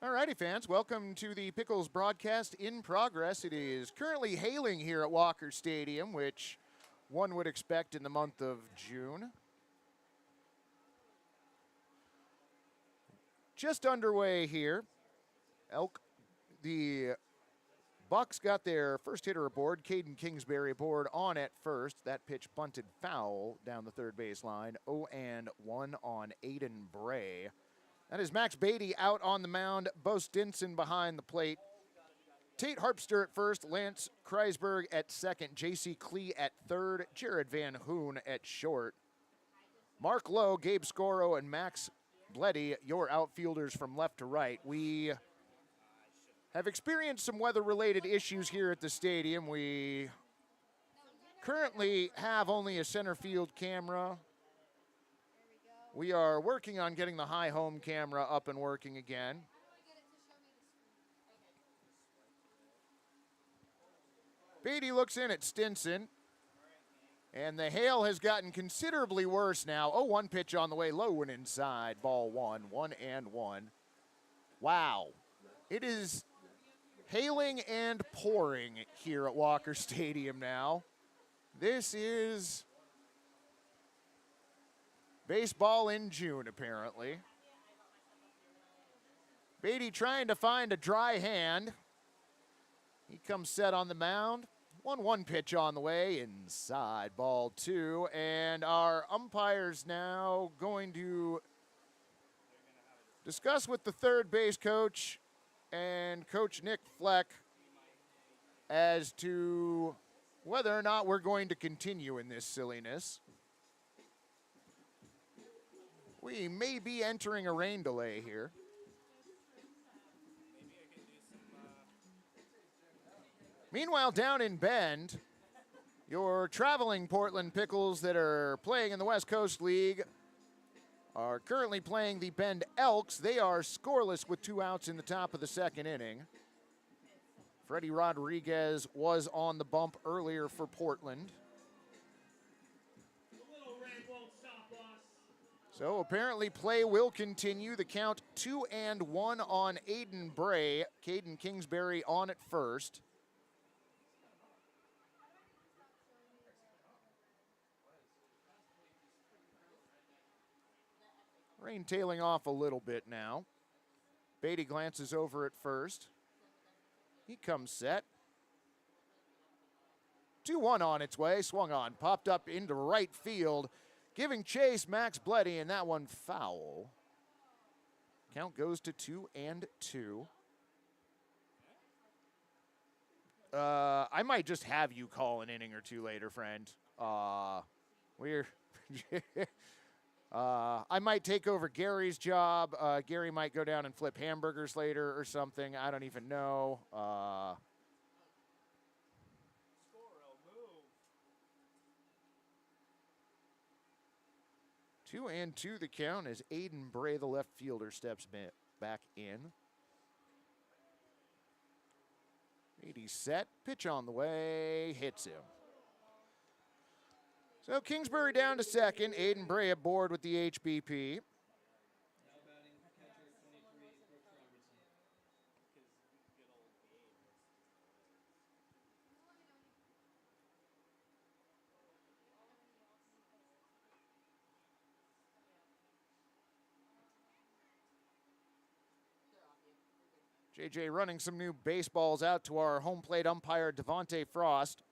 Alrighty, fans, welcome to the Pickles broadcast in progress. It is currently hailing here at Walker Stadium, which one would expect in the month of June. Just underway here. The Bucks got their first hitter aboard, Caden Kingsbury aboard on at first. That pitch bunted foul down the third baseline. 0-1 on Aiden Bray. That is Max Beatty out on the mound, Bo Stinson behind the plate. Tate Harpster at first, Lance Kreisberg at second, J.C. Klee at third, Jared Van Hoon at short. Mark Lowe, Gabe Scoro, and Max Bleddy, your outfielders from left to right. We have experienced some weather-related issues here at the stadium. We currently have only a center field camera. We are working on getting the high home camera up and working again. Beatty looks in at Stinson. And the hail has gotten considerably worse now. 0-1 pitch on the way, low and inside. Ball one, 1-1. Wow. It is hailing and pouring here at Walker Stadium now. This is baseball in June, apparently. Beatty trying to find a dry hand. He comes set on the mound. 1-1 pitch on the way, inside, ball two. And our umpires now going to discuss with the third base coach and Coach Nick Fleck as to whether or not we're going to continue in this silliness. We may be entering a rain delay here. Meanwhile, down in Bend, your traveling Portland Pickles that are playing in the West Coast League are currently playing the Bend Elks. They are scoreless with 2 outs in the top of the second inning. Freddie Rodriguez was on the bump earlier for Portland. So apparently play will continue. The count 2-1 on Aiden Bray. Caden Kingsbury on at first. Rain tailing off a little bit now. Beatty glances over at first. He comes set. 2-1 on its way. Swung on. Popped up into right field. Giving chase, Max Bleddy, and that one foul. Count goes to 2-2. I might just have you call an inning or two later, friend. We're... I might take over Gary's job. Gary might go down and flip hamburgers later or something. I don't even know. 2-2 the count as Aiden Bray, the left fielder, steps back in. Beatty set. Pitch on the way. Hits him. So Kingsbury down to second. Aiden Bray aboard with the HBP. JJ running some new baseballs out to our home plate umpire, Devontae Frost.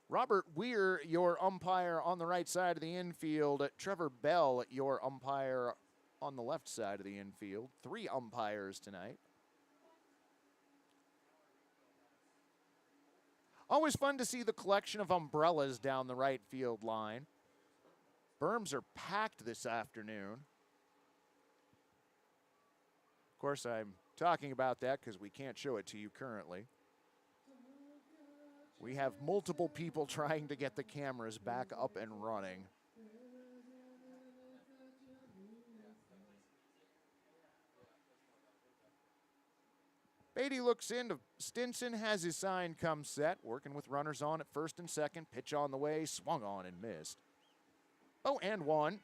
Robert Weir, your umpire on the right side of the infield. Trevor Bell, your umpire on the left side of the infield. 3 umpires tonight. Always fun to see the collection of umbrellas down the right field line. Berms are packed this afternoon. Of course, I'm talking about that because we can't show it to you currently. We have multiple people trying to get the cameras back up and running. Beatty looks in. Stinson has his sign come set, working with runners on at first and second. Pitch on the way, swung on and missed. 0-1.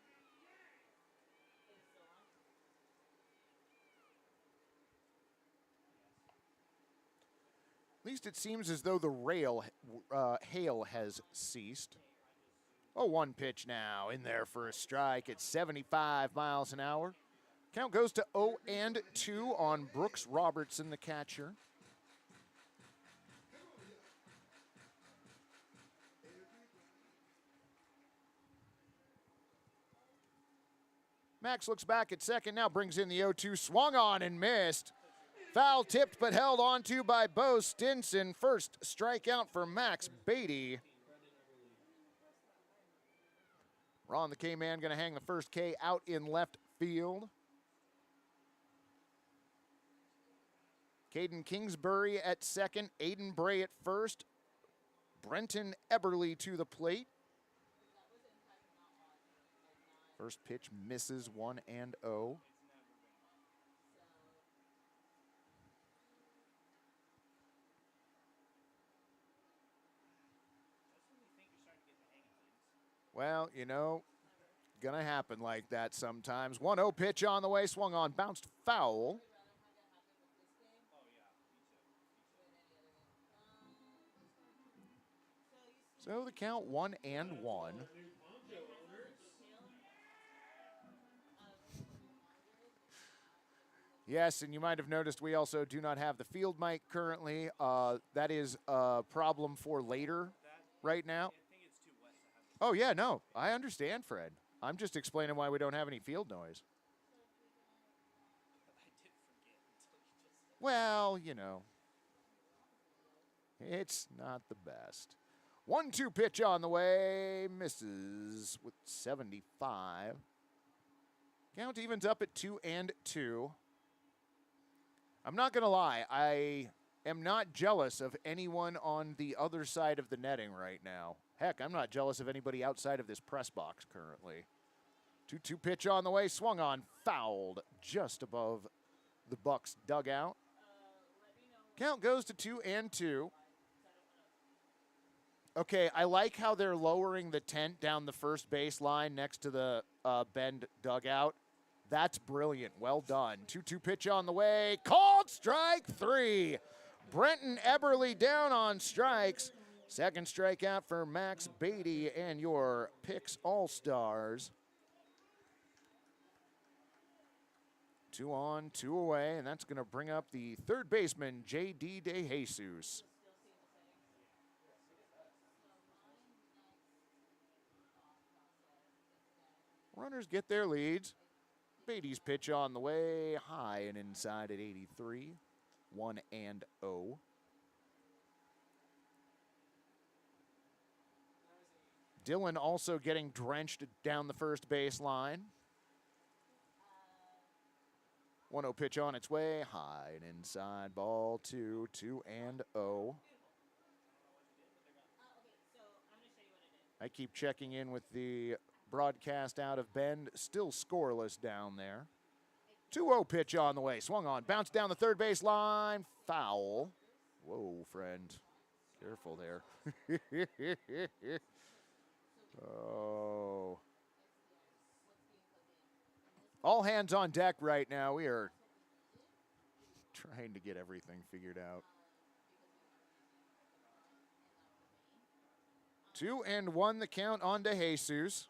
At least it seems as though the hail has ceased. 0-1 pitch now in there for a strike at 75 miles an hour. Count goes to 0-2 on Brooks Robertson, the catcher. Max looks back at second, now brings in the 0-2, swung on and missed. Foul tipped but held onto by Bo Stinson. First strikeout for Max Beatty. Ron the K-Man going to hang the first K out in left field. Caden Kingsbury at second, Aiden Bray at first, Brenton Eberly to the plate. First pitch misses 1-0. Well, you know, gonna happen like that sometimes. 1-0 pitch on the way, swung on, bounced foul. So the count 1-1. Yes, and you might have noticed we also do not have the field mic currently. That is a problem for later right now. Oh, yeah, no, I understand, Fred. I'm just explaining why we don't have any field noise. Well, you know, it's not the best. 1-2 pitch on the way, misses with 75. Count evens up at 2-2. I'm not going to lie, I am not jealous of anyone on the other side of the netting right now. Heck, I'm not jealous of anybody outside of this press box currently. 2-2 pitch on the way, swung on, fouled just above the Bucks dugout. Count goes to 2-2. Okay, I like how they're lowering the tent down the first baseline next to the Bend dugout. That's brilliant. Well done. 2-2 pitch on the way. Called strike 3. Brenton Eberly down on strikes. Second strikeout for Max Beatty and your Picks All-Stars. 2 on, 2 away, and that's going to bring up the third baseman, J.D. DeJesus. Runners get their leads. Beatty's pitch on the way, high and inside at 83, 1-0. Dylan also getting drenched down the first baseline. 1-0 pitch on its way, high and inside, ball 2, 2-0. I keep checking in with the broadcast out of Bend, still scoreless down there. 2-0 pitch on the way, swung on, bounced down the third baseline, foul. Whoa, friend, careful there. Oh. All hands on deck right now. We are trying to get everything figured out. 2-1 the count on DeJesus.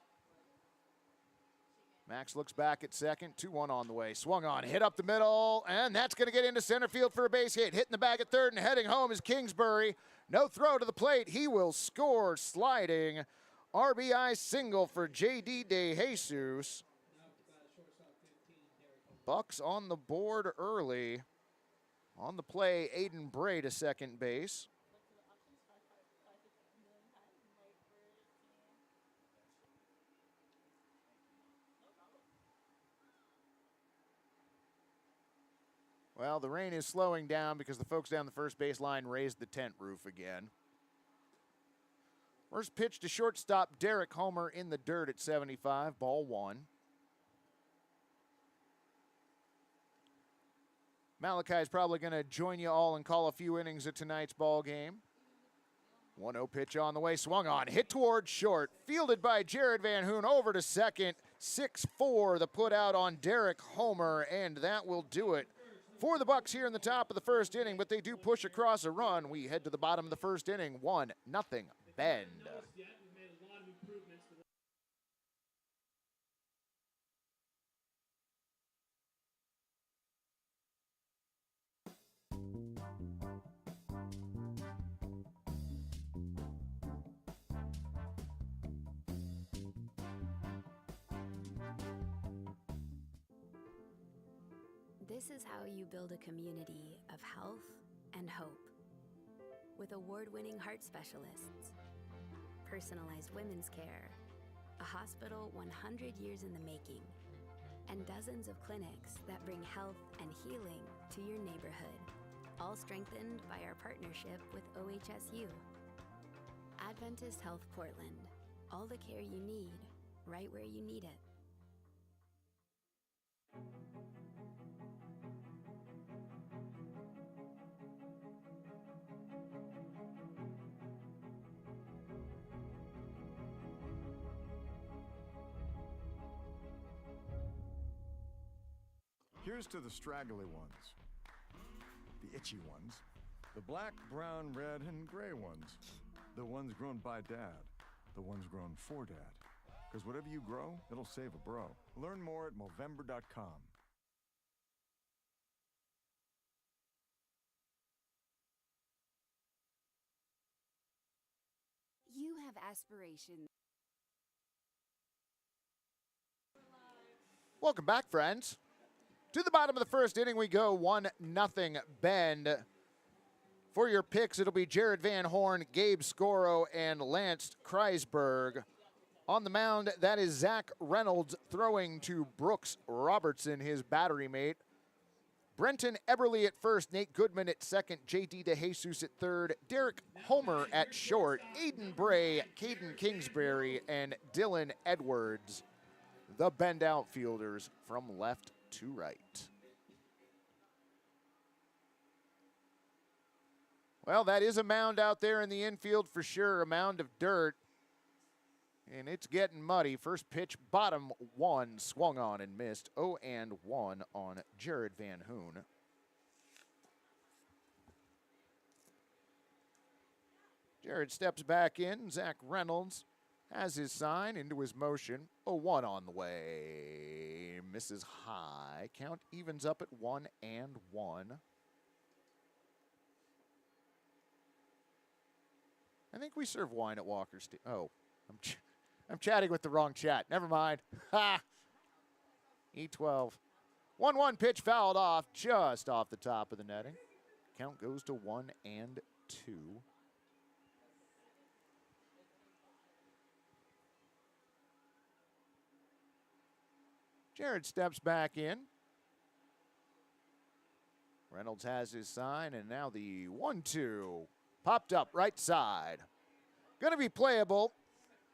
Max looks back at second, 2-1 on the way. Swung on, hit up the middle, and that's going to get into center field for a base hit. Hitting the bag at third and heading home is Kingsbury. No throw to the plate. He will score sliding. RBI single for J.D. DeJesus. Bucks on the board early. On the play, Aiden Bray to second base. Well, the rain is slowing down because the folks down the first baseline raised the tent roof again. First pitch to shortstop Derek Homer in the dirt at 75, ball 1. Malachi's probably going to join you all and call a few innings of tonight's ball game. 1-0 pitch on the way, swung on, hit towards short, fielded by Jared Van Hoon over to second. 6-4 the put out on Derek Homer, and that will do it for the Bucks here in the top of the first inning, but they do push across a run. We head to the bottom of the first inning, 1-0 Bend. This is how you build a community of health and hope. With award-winning heart specialists, personalized women's care, a hospital 100 years in the making, and dozens of clinics that bring health and healing to your neighborhood, all strengthened by our partnership with OHSU. Adventist Health Portland, all the care you need, right where you need it. Here's to the straggly ones, the itchy ones, the black, brown, red, and gray ones, the ones grown by Dad, the ones grown for Dad. Because whatever you grow, it'll save a bro. Learn more at Movember.com. You have aspirations. Welcome back, friends. To the bottom of the first inning we go, 1-0 Bend. For your picks, it'll be Jared Van Horn, Gabe Scoro, and Lance Kreisberg. On the mound, that is Zach Reynolds throwing to Brooks Robertson, his battery mate. Brenton Eberly at first, Nate Goodman at second, J.D. DeJesus at third, Derek Homer at short, Aiden Bray, Caden Kingsbury, and Dylan Edwards, the Bend outfielders from left to right. Well, that is a mound out there in the infield for sure, a mound of dirt. And it's getting muddy. First pitch, bottom one, swung on and missed. 0-1 on Jared Van Hoon. Jared steps back in. Zach Reynolds has his sign into his motion. 0-1 on the way. Misses high. Count evens up at 1-1. I think we serve wine at Walker Stadium. Oh, I'm chatting with the wrong chat. Never mind. Ha! E12. 1-1 pitch fouled off just off the top of the netting. Count goes to 1-2. Jared steps back in. Reynolds has his sign, and now the 1-2. Popped up right side. Going to be playable.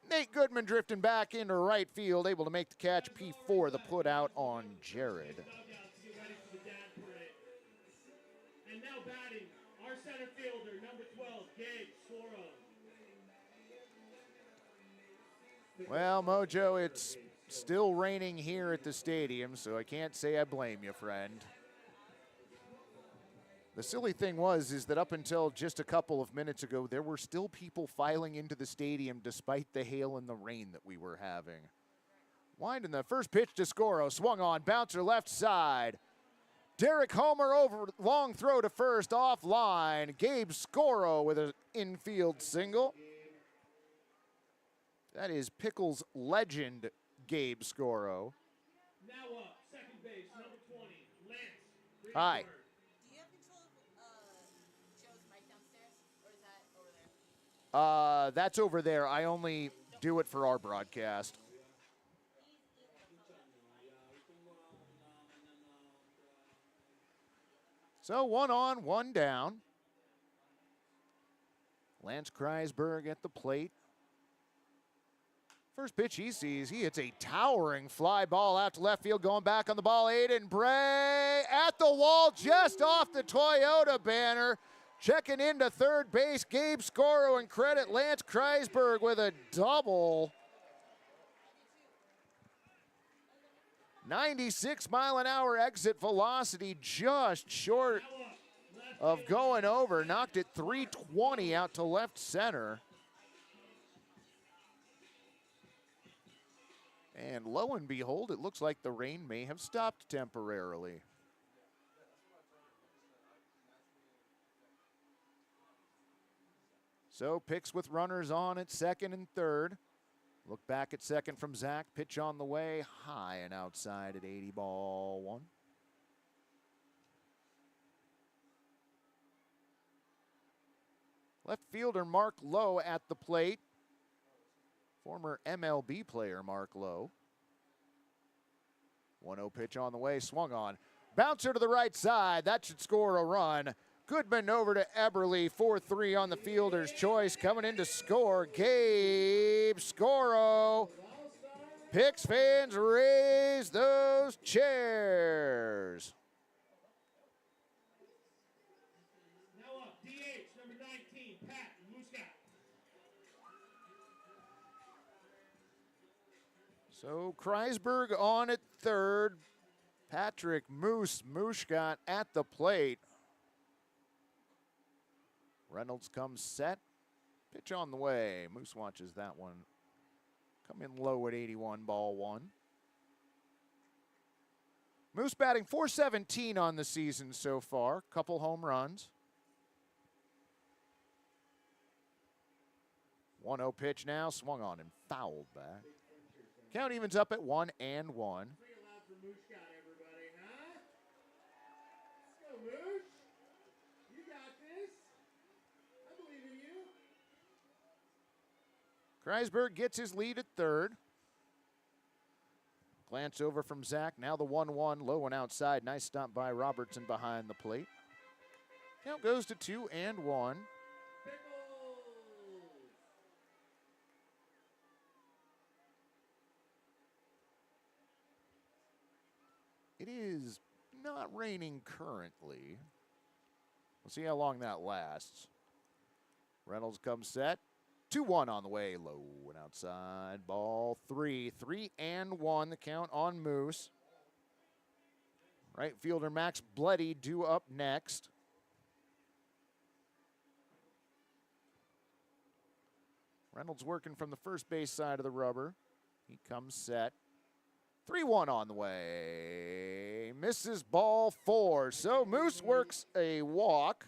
Nate Goodman drifting back into right field, able to make the catch. P4, the put out on Jared. And now batting, our center fielder, number 12, Gabe Scoro. Well, Mojo, it's still raining here at the stadium, so I can't say I blame you, friend. The silly thing is that up until just a couple of minutes ago, there were still people filing into the stadium despite the hail and the rain that we were having. Winding the first pitch to Scoro, swung on, bouncer left side. Derek Homer over, long throw to first, offline. Gabe Scoro with an infield single. That is Pickles legend Gabe Scoro. Now up, second base, number 20, Lance. Hi. That's over there. I only do it for our broadcast. So 1 on, 1 down. Lance Kreisberg at the plate. First pitch he sees, he hits a towering fly ball out to left field, going back on the ball. Aiden Bray at the wall, just off the Toyota banner. Checking into third base, Gabe Scoro, and credit Lance Kreisberg with a double. 96-mile-an-hour exit velocity, just short of going over. Knocked it 320 out to left center. And lo and behold, it looks like the rain may have stopped temporarily. So Picks with runners on at second and third. Look back at second from Zach. Pitch on the way, high and outside at 80, ball one. Left fielder Mark Lowe at the plate. Former MLB player Mark Lowe. 1-0 pitch on the way, swung on. Bouncer to the right side, that should score a run. Goodman over to Eberle, 4-3 on the fielder's choice. Coming in to score, Gabe Scoro. Picks fans, raise those chairs. Now up, DH, number 19, Pat Muscat. So Kreisberg on at third. Patrick Mushkat at the plate. Reynolds comes set. Pitch on the way. Moose watches that one. Come in low at 81, ball one. Moose batting .417 on the season so far. Couple home runs. 1-0 pitch now. Swung on and fouled back. Count evens up at 1-1. Three allowed for Muscat, everybody, huh? Let's go, Moose. You got this. I believe in you. Kreisberg gets his lead at third. Glance over from Zach. Now the 1-1, low and outside. Nice stop by Robertson behind the plate. Count goes to 2-1. Pickles. It is not raining currently. We'll see how long that lasts. Reynolds comes set. 2-1 on the way, low and outside. Ball 3. 3-1 the count on Moose. Right fielder Max Bloody due up next. Reynolds working from the first base side of the rubber. He comes set. 3-1 on the way. Misses ball 4. So Moose works a walk.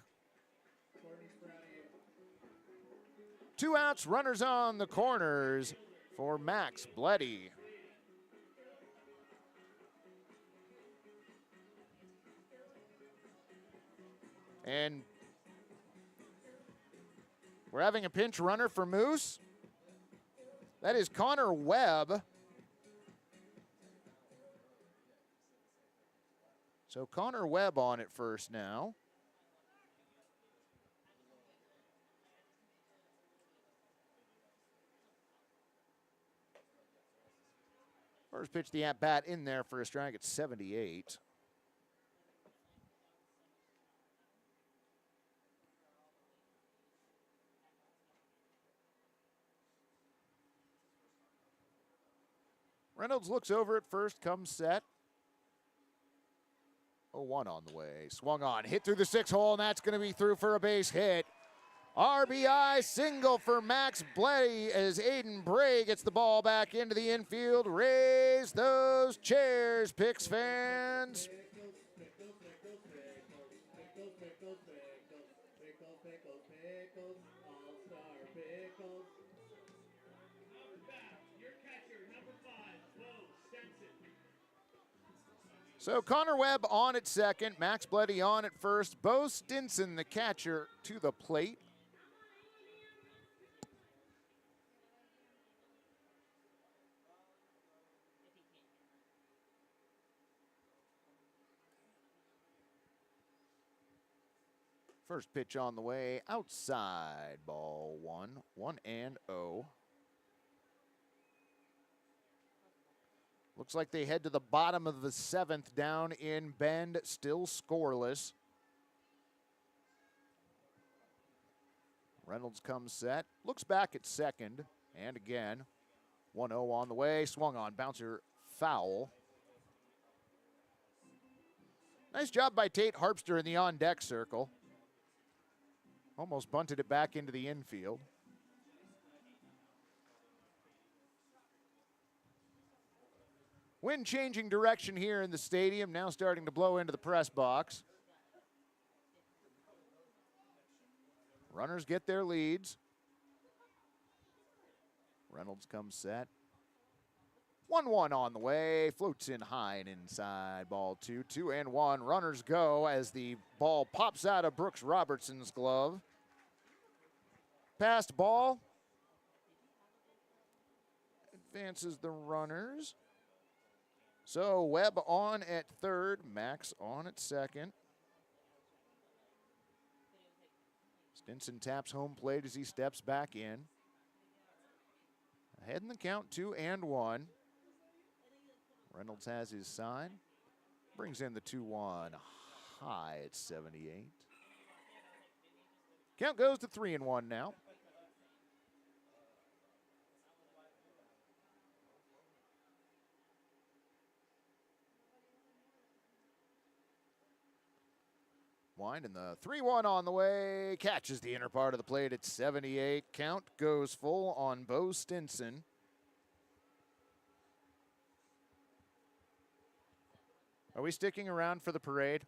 2 outs, runners on the corners for Max Bloody. And we're having a pinch runner for Moose. That is Connor Webb. So Connor Webb on at first now. First pitch the at-bat in there for a strike at 78. Reynolds looks over at first, comes set. 0-1 on the way. Swung on, hit through the 6-hole, and that's going to be through for a base hit. RBI single for Max Bloody as Aiden Bray gets the ball back into the infield. Raise those chairs, Picks fans. Pickles, all-star Pickles. Back, your catcher, number 5, Bo Stenson. So Connor Webb on at second, Max Bloody on at first. Bo Stinson, the catcher, to the plate. First pitch on the way, outside, ball 1, 1-0. Looks like they head to the bottom of the 7th down in Bend, still scoreless. Reynolds comes set, looks back at second, and again, 1-0 on the way, swung on, bouncer foul. Nice job by Tate Harpster in the on-deck circle. Almost bunted it back into the infield. Wind changing direction here in the stadium, now starting to blow into the press box. Runners get their leads. Reynolds comes set. 1-1 on the way, floats in high and inside, ball 2, 2-1. Runners go as the ball pops out of Brooks Robertson's glove. Passed ball. Advances the runners. So Webb on at third, Max on at second. Stinson taps home plate as he steps back in. Ahead in the count, 2-1. Reynolds has his sign. Brings in the 2-1 high at 78. Count goes to 3-1 now. Wind and the 3-1 on the way. Catches the inner part of the plate at 78. Count goes full on Bo Stinson. Are we sticking around for the parade?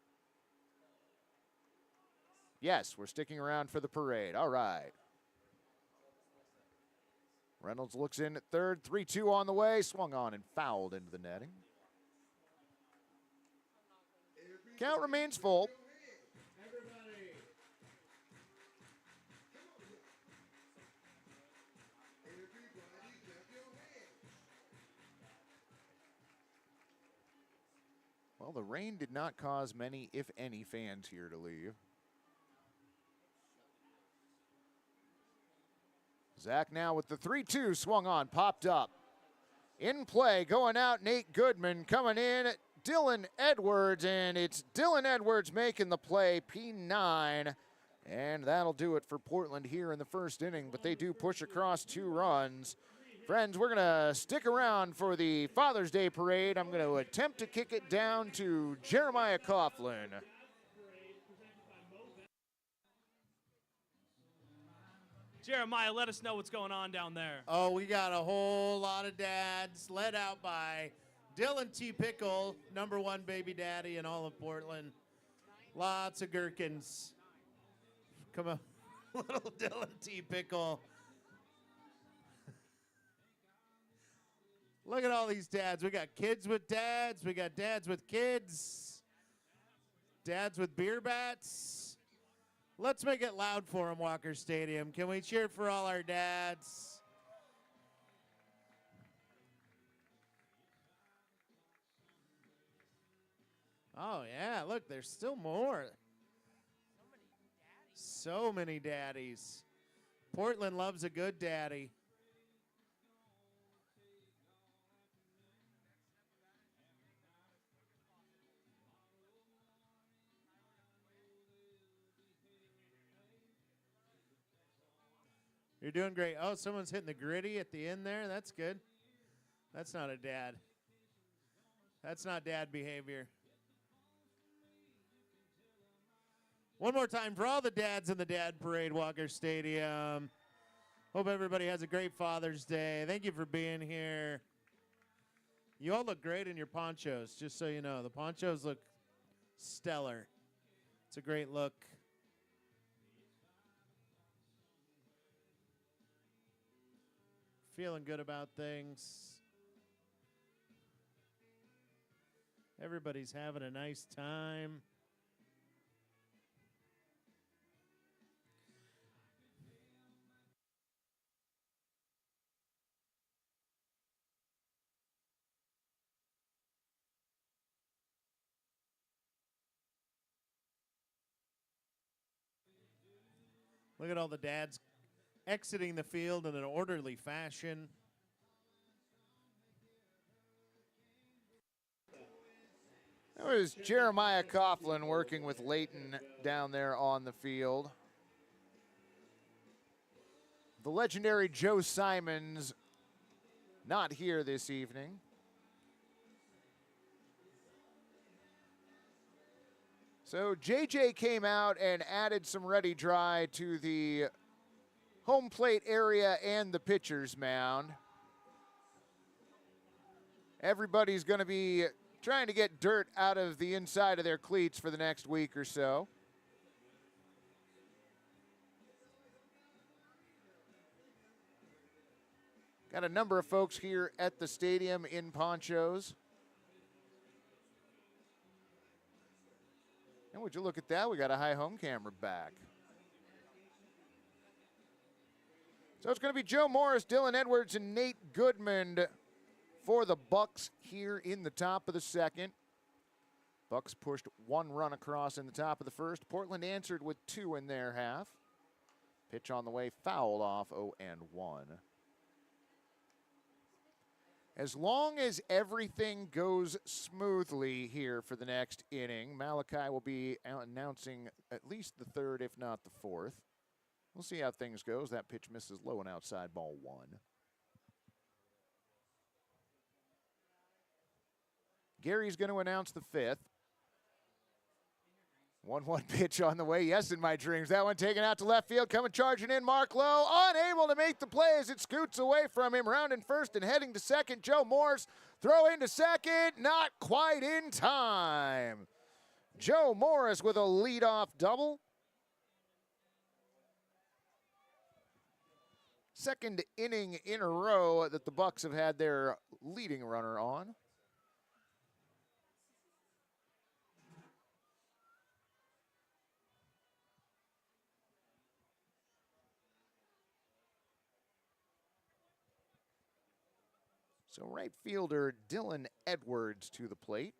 Yes, we're sticking around for the parade. All right. Reynolds looks in at third. 3-2 on the way. Swung on and fouled into the netting. Count remains full. Well, the rain did not cause many, if any, fans here to leave. Zach now with the 3-2, swung on, popped up. In play, going out, Nate Goodman coming in, Dylan Edwards, and it's Dylan Edwards making the play, P9. And that'll do it for Portland here in the first inning, but they do push across 2 runs. Friends, we're going to stick around for the Father's Day parade. I'm going to attempt to kick it down to Jeremiah Coughlin. Jeremiah, let us know what's going on down there. Oh, we got a whole lot of dads led out by Dylan T. Pickle, #1 baby daddy in all of Portland. Lots of gherkins. Come on, little Dylan T. Pickle. Look at all these dads. We got kids with dads. We got dads with kids. Dads with beer bats. Let's make it loud for them, Walker Stadium. Can we cheer for all our dads? Oh, yeah. Look, there's still more. So many daddies. Portland loves a good daddy. You're doing great. Oh, someone's hitting the gritty at the end there. That's good. That's not a dad. That's not dad behavior. One more time for all the dads in the Dad Parade, Walker Stadium. Hope everybody has a great Father's Day. Thank you for being here. You all look great in your ponchos, just so you know. The ponchos look stellar. It's a great look. Feeling good about things. Everybody's having a nice time. Look at all the dads exiting the field in an orderly fashion. That was Jeremiah Coughlin working with Leighton down there on the field. The legendary Joe Simons not here this evening. So JJ came out and added some ready dry to the home plate area and the pitcher's mound. Everybody's going to be trying to get dirt out of the inside of their cleats for the next week or so. Got a number of folks here at the stadium in ponchos. And would you look at that? We got a high home camera back. So it's going to be Joe Morris, Dylan Edwards, and Nate Goodman for the Bucks here in the top of the second. Bucks pushed one run across in the top of the first. Portland answered with two in their half. Pitch on the way, fouled off, 0-1. As long as everything goes smoothly here for the next inning, Malachi will be announcing at least the third, if not the fourth. We'll see how things goes. That pitch misses low and outside, ball 1. Gary's going to announce the fifth. 1-1 pitch on the way. Yes, in my dreams. That one taken out to left field. Coming charging in. Mark Lowe unable to make the play as it scoots away from him. Rounding first and heading to second. Joe Morris throw into second. Not quite in time. Joe Morris with a leadoff double. Second inning in a row that the Bucks have had their leading runner on. So right fielder Dylan Edwards to the plate.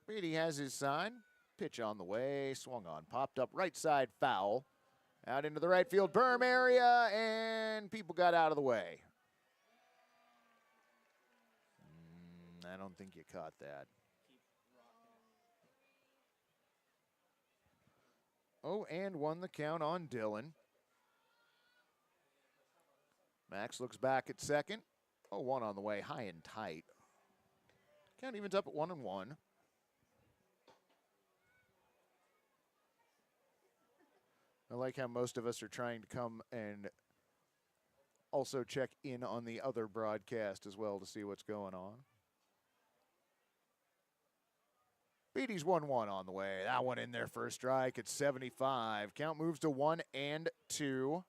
Beatty has his sign. Pitch on the way, swung on, popped up right side foul. Out into the right field berm area, and people got out of the way. I don't think you caught that. 0-1 the count on Dylan. Max looks back at second. 0-1 on the way, high and tight. Count evens up at 1-1. I like how most of us are trying to come and also check in on the other broadcast as well to see what's going on. Beatty's 1-1 on the way. That one in there for a strike at 75. Count moves to 1-2. Mr.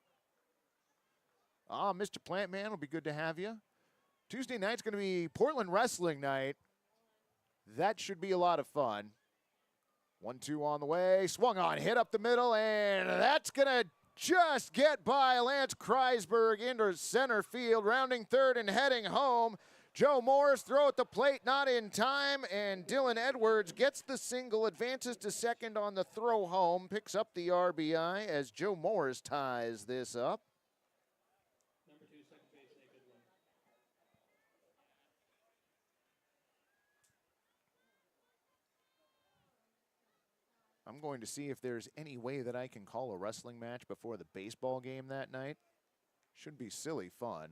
Plantman, will be good to have you. Tuesday night's going to be Portland Wrestling Night. That should be a lot of fun. 1-2 on the way. Swung on, hit up the middle, and that's going to just get by Lance Kreisberg into center field, rounding third and heading home. Joe Morris throw at the plate, not in time, and Dylan Edwards gets the single, advances to second on the throw home, picks up the RBI as Joe Morris ties this up. Number 2, second base, Nate Goodwin. I'm going to see if there's any way that I can call a wrestling match before the baseball game that night. Should be silly fun.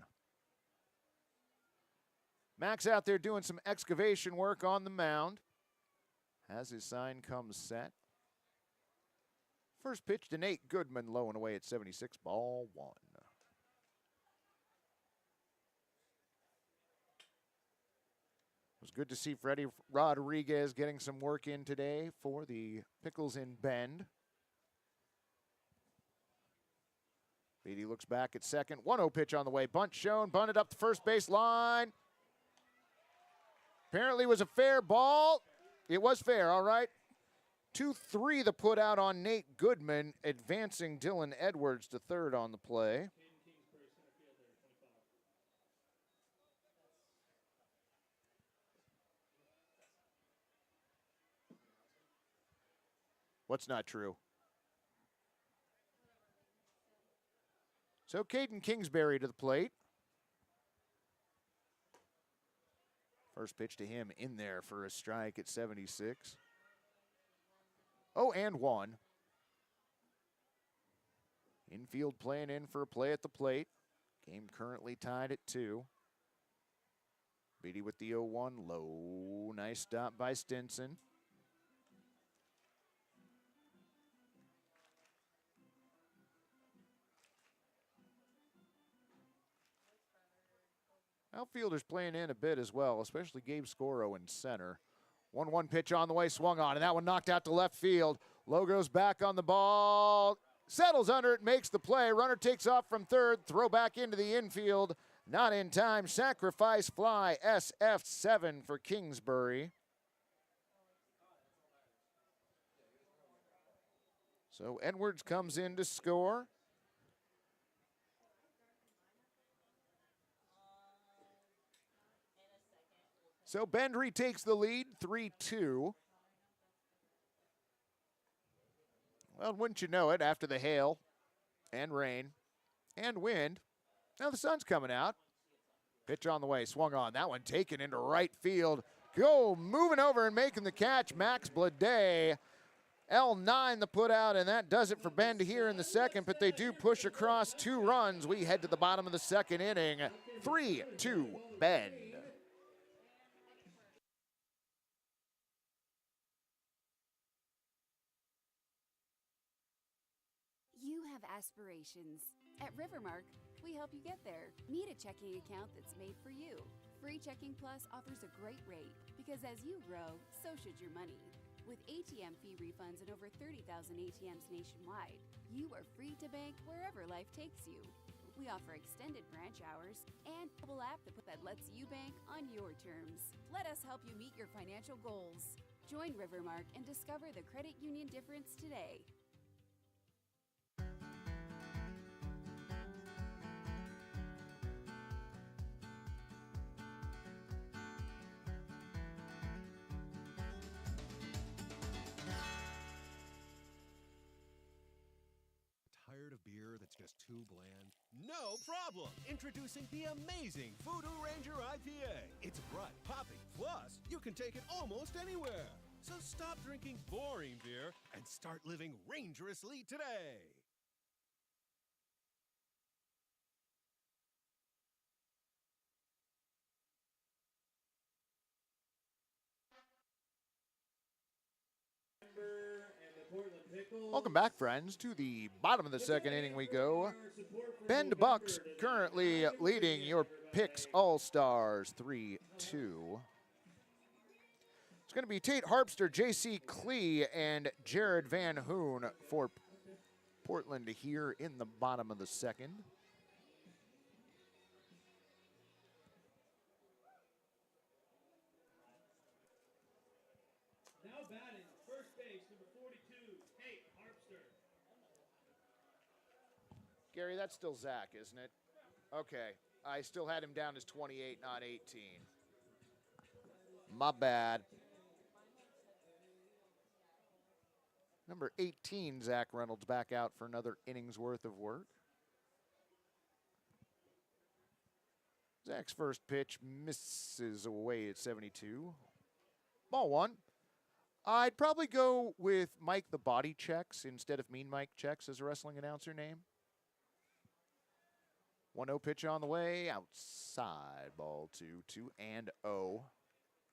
Max out there doing some excavation work on the mound. Has his sign come set. First pitch to Nate Goodman, low and away at 76, ball 1. It was good to see Freddie Rodriguez getting some work in today for the Pickles in Bend. Beatty looks back at second. 1-0 pitch on the way. Bunt shown, bunted up the first base line. Apparently was a fair ball. It was fair, all right. 2-3 the put out on Nate Goodman, advancing Dylan Edwards to third on the play. What's not true? So Caden Kingsbury to the plate. First pitch to him in there for a strike at 76. 0-1. Infield playing in for a play at the plate. Game currently tied at 2. Beatty with the 0-1 low. Nice stop by Stinson. Outfielders playing in a bit as well, especially Gabe Scoro in center. 1-1 pitch on the way, swung on, and that one knocked out to left field. Lowe goes back on the ball, settles under it, makes the play. Runner takes off from third, throw back into the infield. Not in time, sacrifice fly, SF7 for Kingsbury. So Edwards comes in to score. So Bendry takes the lead, 3-2. Well, wouldn't you know it, after the hail and rain and wind, now the sun's coming out. Pitch on the way, swung on. That one taken into right field. Go, moving over and making the catch, Max Blade. L9 the put out, and that does it for Bend here in the second, but they do push across 2 runs. We head to the bottom of the second inning, 3-2 Bend. You have aspirations. At Rivermark, we help you get there. Need a checking account that's made for you. Free Checking Plus offers a great rate because as you grow, so should your money. With ATM fee refunds in over 30,000 ATMs nationwide, you are free to bank wherever life takes you. We offer extended branch hours and a mobile app that lets you bank on your terms. Let us help you meet your financial goals. Join Rivermark and discover the credit union difference today. Tired of beer that's just too bland? No problem! Introducing the amazing Voodoo Ranger IPA. It's bright, poppy, plus you can take it almost anywhere. So stop drinking boring beer and start living rangerously today. Welcome back, friends. To the bottom of the second inning we go. Bend Bucks currently leading your Picks All-Stars 3-2. It's going to be Tate Harpster, J.C. Klee, and Jared Van Hoon for Portland here in the bottom of the second. Now batting, first base, number 42, Tate Harpster. Gary, that's still Zach, isn't it? Okay. I still had him down as 28, not 18. My bad. Number 18, Zach Reynolds, back out for another inning's worth of work. Zach's first pitch misses away at 72. Ball 1. I'd probably go with Mike the Body Checks instead of Mean Mike Checks as a wrestling announcer name. 1-0 pitch on the way, outside, ball 2-2-0.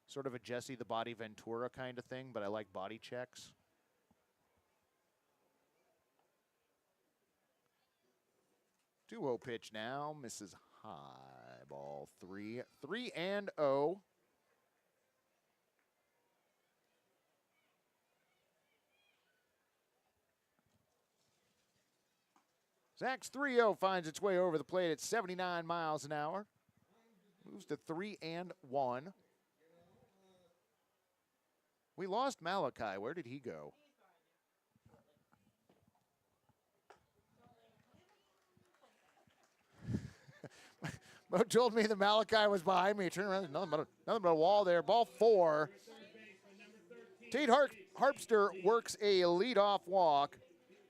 Sort of a Jesse the Body Ventura kind of thing, but I like Body Checks. Two 2-0 pitch now, misses high, ball 3-3-0. Zach's 3-0 finds its way over the plate at 79 miles an hour. Moves to 3-1. We lost Malachi. Where did he go? Mo told me that Malachi was behind me. He turned around, nothing but a wall there. Ball 4. Tate Harpster works a leadoff walk.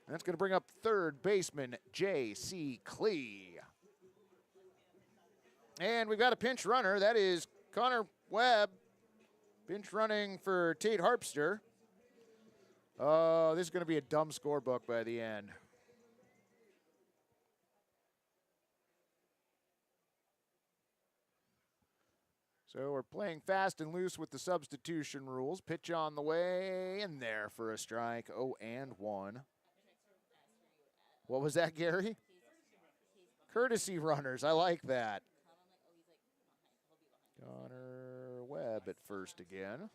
And that's going to bring up third baseman J.C. Klee. And we've got a pinch runner. That is Connor Webb. Pinch running for Tate Harpster. Oh, this is going to be a dumb scorebook by the end. So we're playing fast and loose with the substitution rules. Pitch on the way, in there for a strike. 0-1. What was that, Gary? Courtesy runners. I like that. Connor Webb at first again.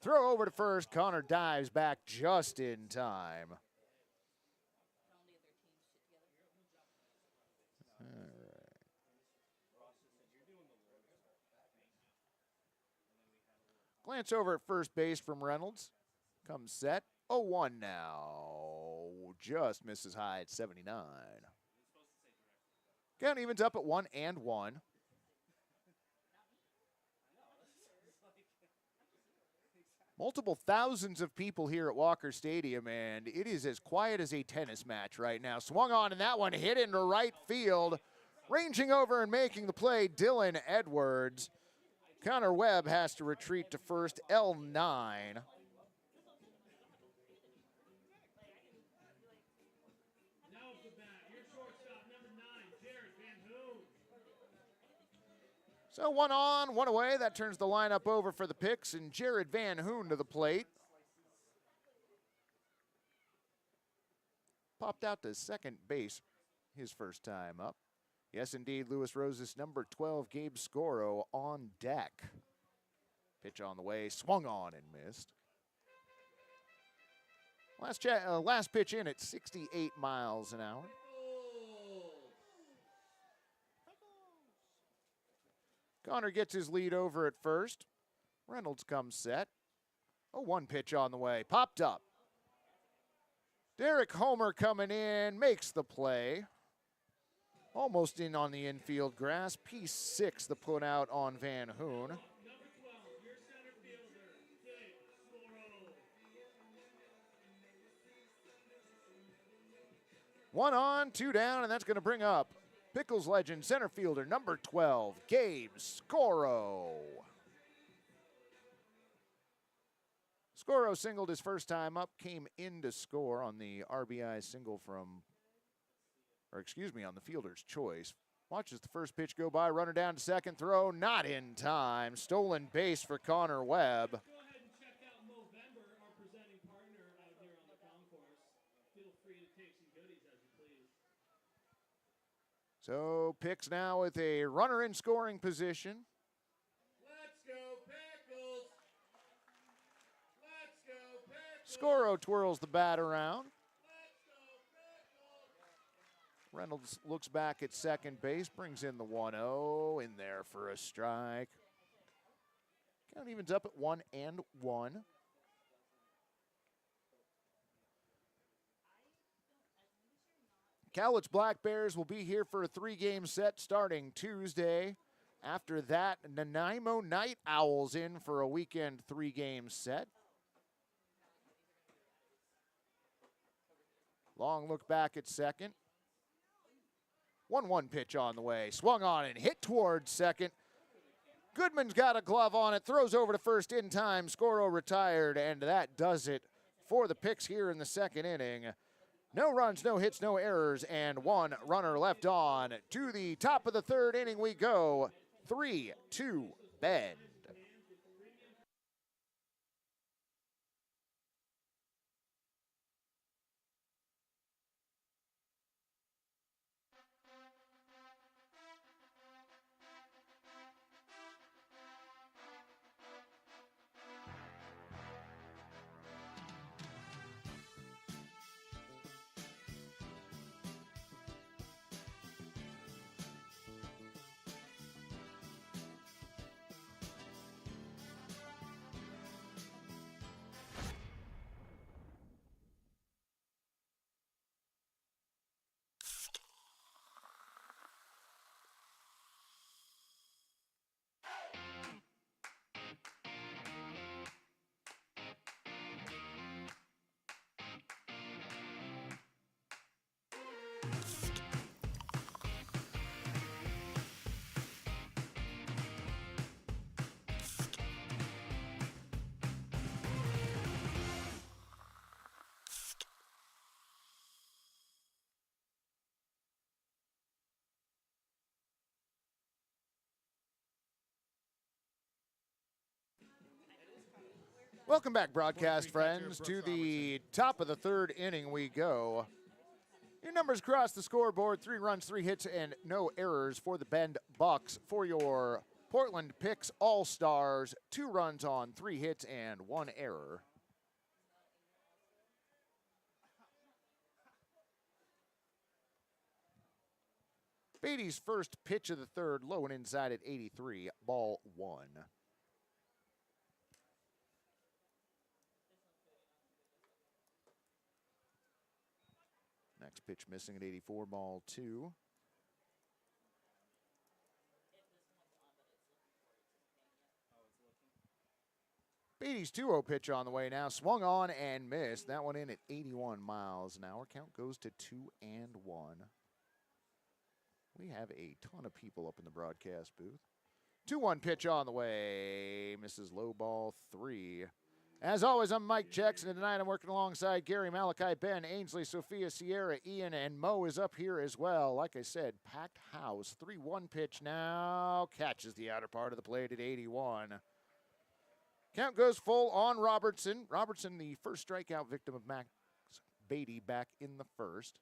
Throw over to first. Connor dives back just in time. All right. Glance over at first base from Reynolds. Comes set. 0-1 now. Just misses high at 79. Count evens up at 1-1. Multiple thousands of people here at Walker Stadium, and it is as quiet as a tennis match right now. Swung on, and that one hit into right field. Ranging over and making the play, Dylan Edwards. Connor Webb has to retreat to first, L9. Now at the bat, your shortstop, number 9, Jared Van Hoon. So 1 on, 1 away. That turns the lineup over for the Picks, and Jared Van Hoon to the plate. Popped out to second base his first time up. Yes, indeed, Lewis Rose's number 12, Gabe Scoro, on deck. Pitch on the way, swung on and missed. Last pitch in at 68 miles an hour. Connor gets his lead over at first. Reynolds comes set. 0-1 pitch on the way, popped up. Derek Homer coming in, makes the play. Almost in on the infield grass. P6 the put out on Van Hoon. Number 12, your center fielder, Gabe Scoro. 1 on, 2 down, and that's going to bring up Pickles legend center fielder number 12, Gabe Scoro. Scoro singled his first time up, came in to score on the RBI single from, on the fielder's choice. Watches the first pitch go by, runner down to second, throw not in time. Stolen base for Connor Webb. Go ahead and check out Movember, our presenting partner out here on the concourse. Feel free to take some goodies as you please. So Picks now with a runner in scoring position. Let's go, Pickles! Let's go, Pickles! Scoro twirls the bat around. Let's go, Pickles! Reynolds looks back at second base, brings in the 1-0, in there for a strike. Count evens up at 1-1. Cowlitz Black Bears will be here for a 3-game set starting Tuesday. After that, Nanaimo Night Owls in for a weekend 3-game set. Long look back at second. 1-1 pitch on the way. Swung on and hit towards second. Goodman's got a glove on it. Throws over to first in time. Scoro retired, and that does it for the Picks here in the second inning. No runs, no hits, no errors, and 1 runner left on. To the top of the third inning we go. 3-2 Bend. Welcome back, broadcast friends, to the top of the third inning we go. Your numbers across the scoreboard: 3 runs, 3 hits, and no errors for the Bend Bucks. For your Portland Picks All-Stars, 2 runs on 3 hits and 1 error. Beatty's first pitch of the third, low and inside at 83, ball 1. Next pitch missing at 84, ball 2. Beatty's 2-0 pitch on the way now. Swung on and missed. That one in at 81 miles an hour. Count goes to 2-1. We have a ton of people up in the broadcast booth. 2-1 pitch on the way. Misses low, ball 3. As always, I'm Mike Jackson, and tonight I'm working alongside Gary, Malachi, Ben, Ainsley, Sophia, Sierra, Ian, and Mo is up here as well. Like I said, packed house. 3-1 pitch now. Catches the outer part of the plate at 81. Count goes full on Robertson. Robertson, the first strikeout victim of Max Beatty back in the first.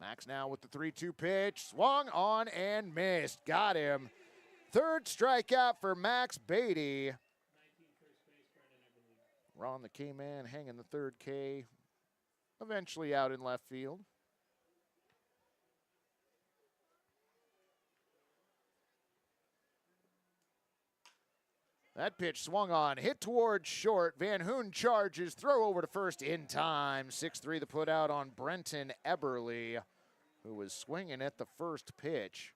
Max now with the 3-2 pitch. Swung on and missed. Got him. Third strikeout for Max Beatty. Ron the K-Man hanging the third K. Eventually out in left field. That pitch swung on, hit towards short. Van Hoon charges, throw over to first in time. 6-3 the put out on Brenton Eberly, who was swinging at the first pitch.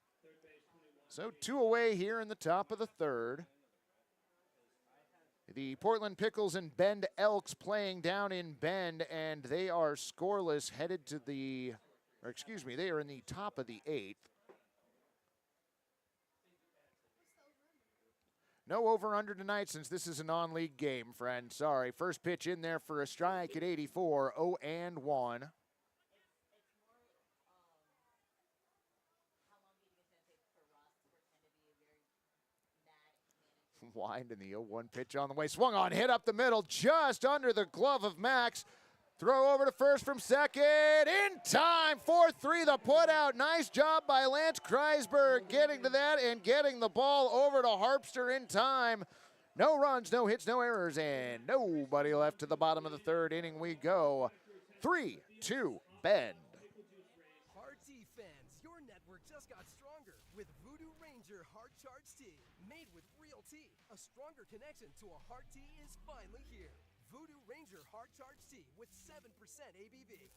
So 2 away here in the top of the third. The Portland Pickles and Bend Elks playing down in Bend, and they are scoreless headed to the, or excuse me, they are in the top of the 8th. No over-under tonight since this is a non-league game, friend. Sorry. First pitch in there for a strike at 84, 0-1. Wind in the 0-1 pitch on the way. Swung on, hit up the middle, just under the glove of Max. Throw over to first from second. In time, 4-3 the put out. Nice job by Lance Kreisberg getting to that and getting the ball over to Harpster in time. No runs, no hits, no errors, and nobody left to the bottom of the third inning we go. 3-2 Bend. Hard tea fans, your network just got stronger with Voodoo Ranger Hard Charge Tea. Made with real tea, a stronger connection to a hard tea is finally here. Voodoo Ranger Hard Charge Tea with 7% ABV.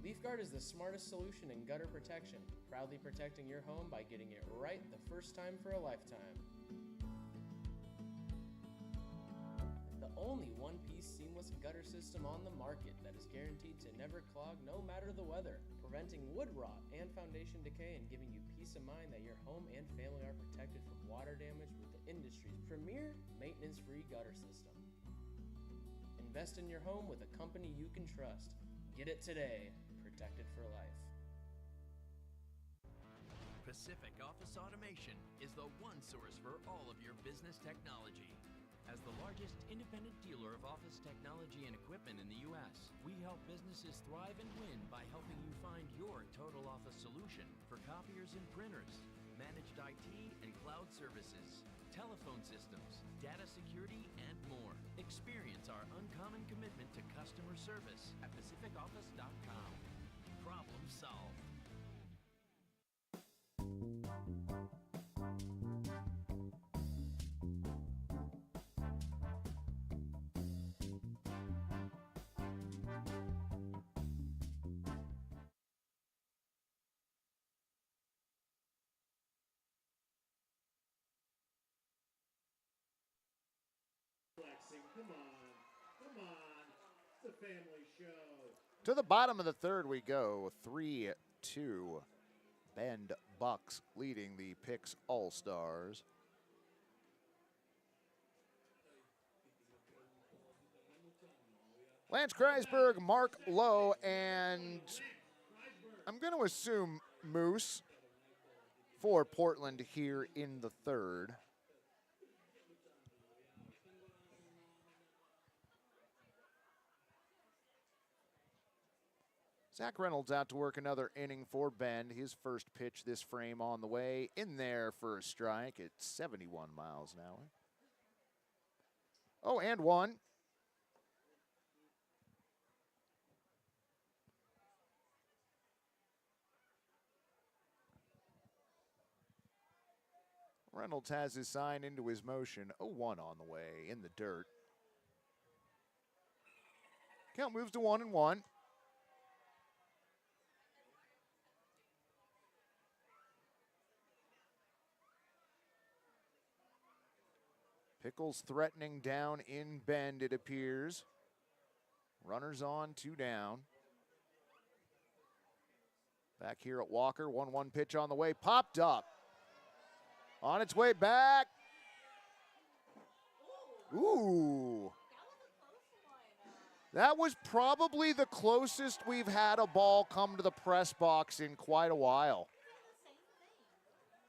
LeafGuard is the smartest solution in gutter protection, proudly protecting your home by getting it right the first time for a lifetime. The only one-piece seamless gutter system on the market that is guaranteed to never clog no matter the weather, preventing wood rot and foundation decay and giving you peace of mind that your home and family are protected from water damage with the industry's premier maintenance-free gutter system. Invest in your home with a company you can trust. Get it today. Protected for life. Pacific Office Automation is the one source for all of your business technology. As the largest independent dealer of office technology and equipment in the U.S., we help businesses thrive and win by helping you find your total office solution for copiers and printers, managed IT and cloud services, telephone systems, data security, and more. Experience our uncommon commitment to customer service at pacificoffice.com. Problem solved. Come on. It's a family show. To the bottom of the third we go. 3-2 Bend Bucks leading the Picks All-Stars. Lance Kreisberg, Mark Lowe, and I'm going to assume Moose for Portland here in the third. Zach Reynolds out to work another inning for Bend. His first pitch this frame on the way. In there for a strike at 71 miles an hour. Oh, and one. Reynolds has his sign into his motion. 0-1 on the way in the dirt. Count moves to 1-1. Pickles threatening down in Bend, it appears. Runners on, 2 down. Back here at Walker, 1-1 pitch on the way, popped up. On its way back. Ooh. That was probably the closest we've had a ball come to the press box in quite a while.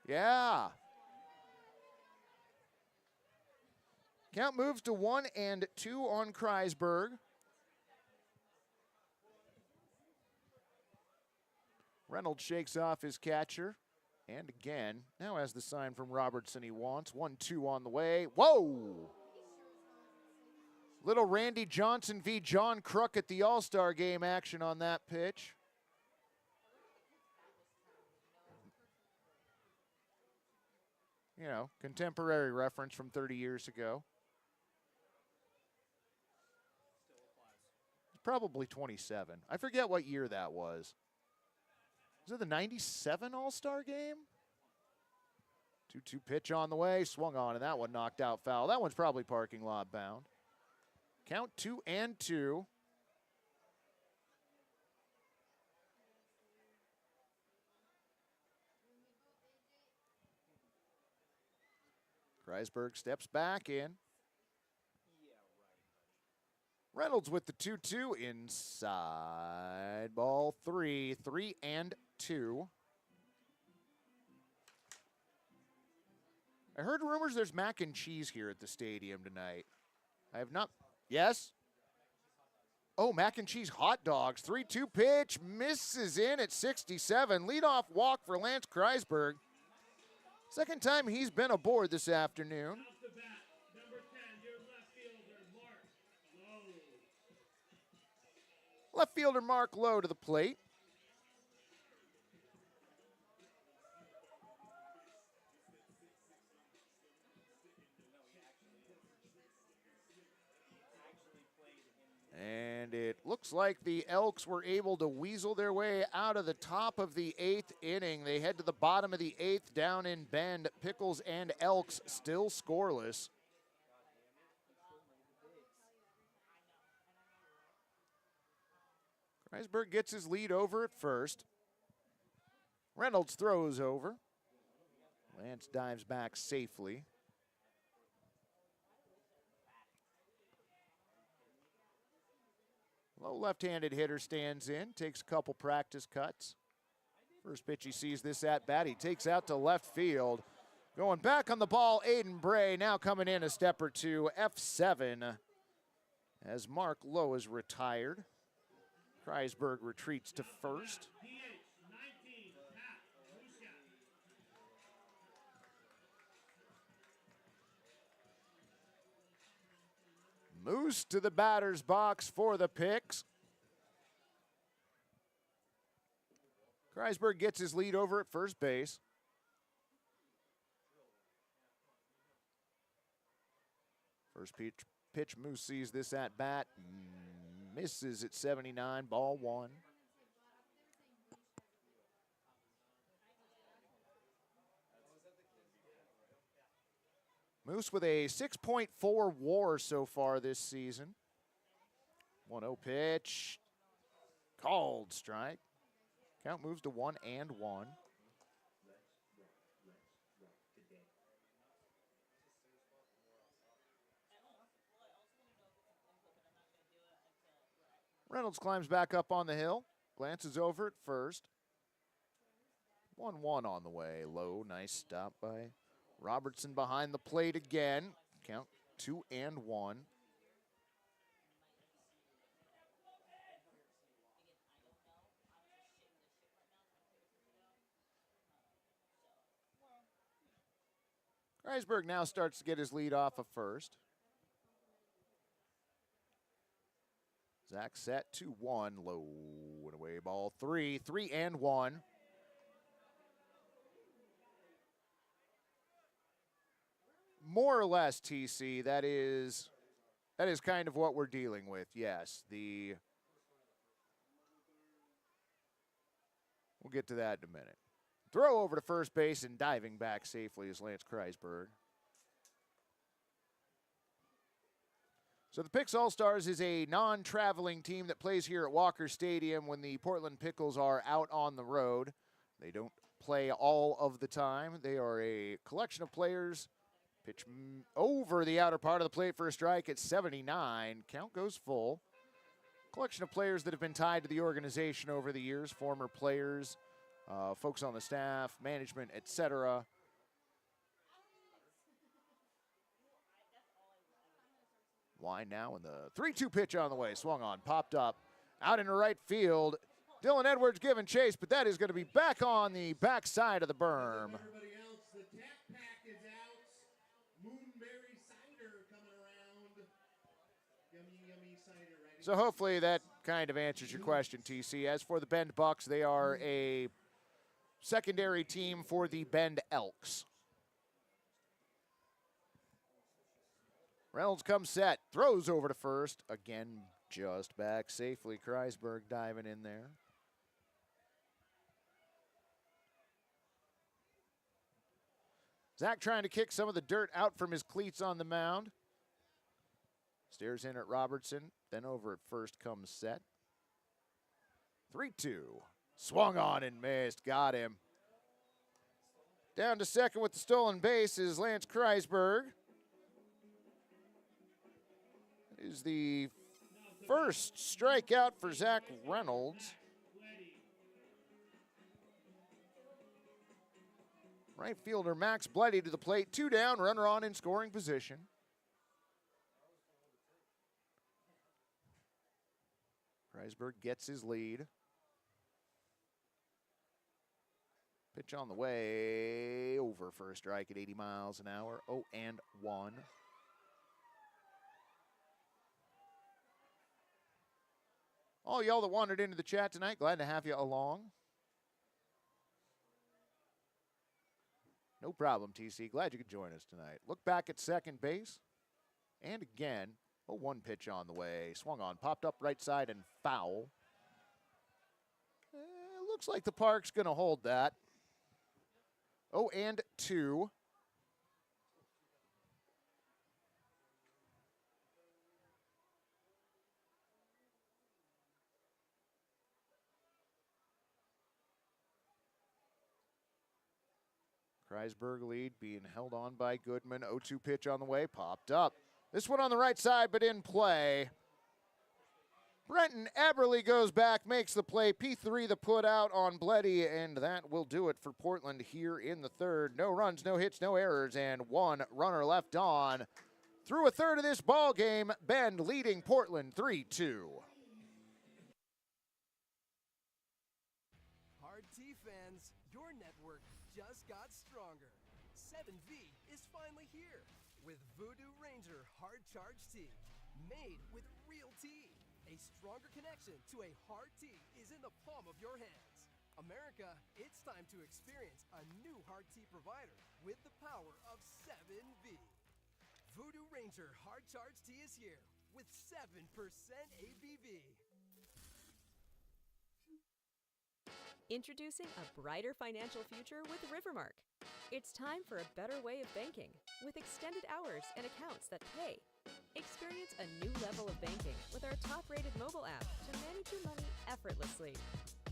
Yeah. Count moves to 1-2 on Kreisberg. Reynolds shakes off his catcher. And again, now has the sign from Robertson he wants. 1-2 on the way. Whoa! Little Randy Johnson v. John Crook at the All-Star Game action on that pitch. You know, contemporary reference from 30 years ago. Probably 27. I forget what year that was. Was it the 97 All-Star Game? 2-2 pitch on the way, swung on, and that one knocked out foul. That one's probably parking lot bound. Count 2-2. Kreisberg steps back in. Reynolds with the 2-2 inside. Ball 3, 3-2. I heard rumors there's mac and cheese here at the stadium tonight. I have not. Yes? Oh, mac and cheese hot dogs. 3-2 pitch. Misses in at 67. Leadoff walk for Lance Kreisberg. Second time he's been aboard this afternoon. Left fielder Mark Lowe to the plate. And it looks like the Elks were able to weasel their way out of the top of the 8th inning. They head to the bottom of the 8th down in Bend. Pickles and Elks still scoreless. Kreisberg gets his lead over at first. Reynolds throws over. Lance dives back safely. Low left-handed hitter stands in, takes a couple practice cuts. First pitch he sees this at bat, he takes out to left field. Going back on the ball, Aiden Bray now coming in a step or two, F7, as Mark Lowe is retired. Kreisberg retreats to first. Moose to the batter's box for the Picks. Kreisberg gets his lead over at first base. First pitch Moose sees this at bat. Misses at 79, ball 1. Moose with a 6.4 WAR so far this season. 1-0 pitch. Called strike. Count moves to 1-1. Reynolds climbs back up on the hill. Glances over at first. 1-1 on the way. Low, nice stop by Robertson behind the plate again. Count 2-1. Kreisberg now starts to get his lead off of first. Zach set 2-1, low and away ball 3-1. More or less, TC, that is kind of what we're dealing with. Yes, we'll get to that in a minute. Throw over to first base and diving back safely is Lance Kreisberg. So the Pickles All-Stars is a non-traveling team that plays here at Walker Stadium when the Portland Pickles are out on the road. They don't play all of the time. They are a collection of players. Pitch over the outer part of the plate for a strike at 79. Count goes full. Collection of players that have been tied to the organization over the years, former players, folks on the staff, management, etc. Wind now, and the 3-2 pitch on the way. Swung on, popped up, out into right field. Dylan Edwards giving chase, but that is going to be back on the backside of the berm. Everybody else, the Tap Pack is out. Moonberry cider coming around. Yummy, yummy cider. Right. So hopefully that kind of answers your question, TC. As for the Bend Bucks, they are a secondary team for the Bend Elks. Reynolds comes set, throws over to first. Again, just back safely. Kreisberg diving in there. Zach trying to kick some of the dirt out from his cleats on the mound. Stares in at Robertson, then over at first comes set. 3-2. Swung on and missed. Got him. Down to second with the stolen base is Lance Kreisberg. Is the first strikeout for Zach Reynolds. Right fielder Max Bloody to the plate. 2 down, runner on in scoring position. Kreisberg gets his lead. Pitch on the way, over for a strike at 80 miles an hour. 0-1. All y'all that wandered into the chat tonight, glad to have you along. No problem, TC. Glad you could join us tonight. Look back at second base. And again, 0-1 pitch on the way. Swung on, popped up right side and foul. Looks like the Park's going to hold that. 0-2. Kreisberg lead being held on by Goodman. 0-2 pitch on the way, popped up. This one on the right side, but in play. Brenton Eberly goes back, makes the play. P3 the put out on Bloody, and that will do it for Portland here in the third. No runs, no hits, no errors, and 1 runner left on. Through a third of this ball game, Bend leading Portland 3-2. Hard T fans, your network just got stronger. 7V is finally here with Voodoo Ranger Hard Charge Tea, made with real tea. A stronger connection to a hard tea is in the palm of your hands. America, it's time to experience a new hard tea provider with the power of 7V. Voodoo Ranger Hard Charge Tea is here with 7% ABV. Introducing a brighter financial future with Rivermark. It's time for a better way of banking with extended hours and accounts that pay. Experience a new level of banking with our top-rated mobile app to manage your money effortlessly.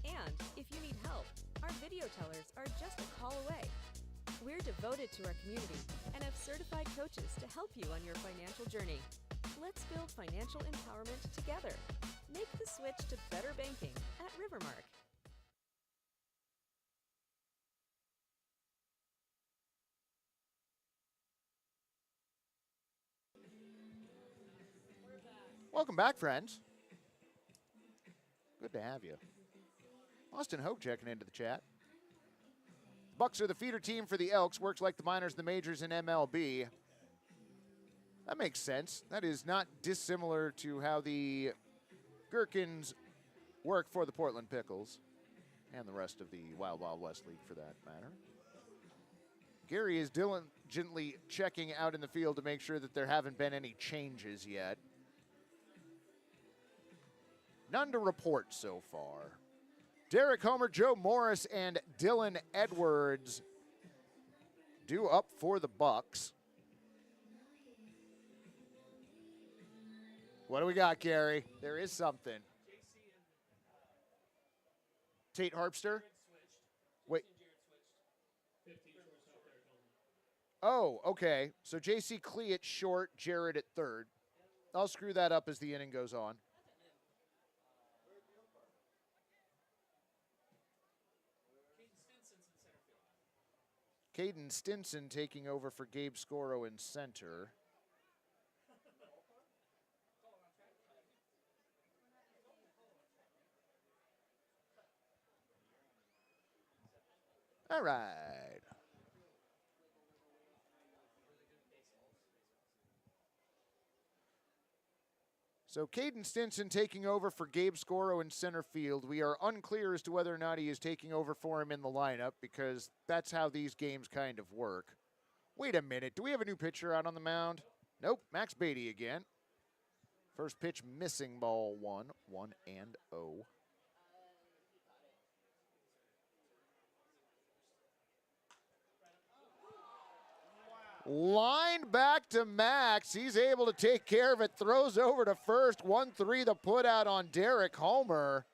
And if you need help, our video tellers are just a call away. We're devoted to our community and have certified coaches to help you on your financial journey. Let's build financial empowerment together. Make the switch to better banking at Rivermark. Welcome back, friends. Good to have you. Austin Hope checking into the chat. Bucks are the feeder team for the Elks. Works like the minors and the majors in MLB. That makes sense. That is not dissimilar to how the Gherkins work for the Portland Pickles and the rest of the Wild Wild West League for that matter. Gary is diligently checking out in the field to make sure that there haven't been any changes yet. None to report so far. Derek Homer, Joe Morris, and Dylan Edwards due up for the Bucks. What do we got, Gary? There is something. Tate Harpster? Wait. Oh, okay. So J.C. Clee at short, Jared at third. I'll screw that up as the inning goes on. Caden Stinson taking over for Gabe Scoro in center. All right. So Caden Stinson taking over for Gabe Scoro in center field. We are unclear as to whether or not he is taking over for him in the lineup because that's how these games kind of work. Wait a minute. Do we have a new pitcher out on the mound? Nope. Max Beatty again. First pitch missing, ball 1, 1-0. Line back to Max. He's able to take care of it. Throws over to first. 1-3 the put out on Derek Homer.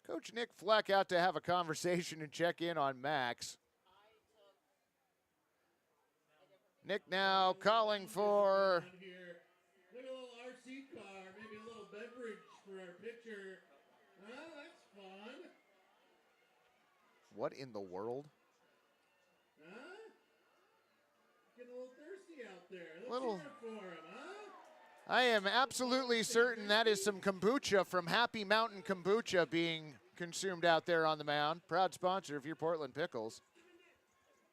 Coach Nick Fleck out to have a conversation and check in on Max. Nick now calling for... Look at a little RC car, maybe a little beverage for our pitcher. Oh, that's fun. What in the world? Huh? Getting a little thirsty out there. Let's Little- hear it for him, huh? I am absolutely certain that is some kombucha from Happy Mountain Kombucha being consumed out there on the mound. Proud sponsor of your Portland Pickles.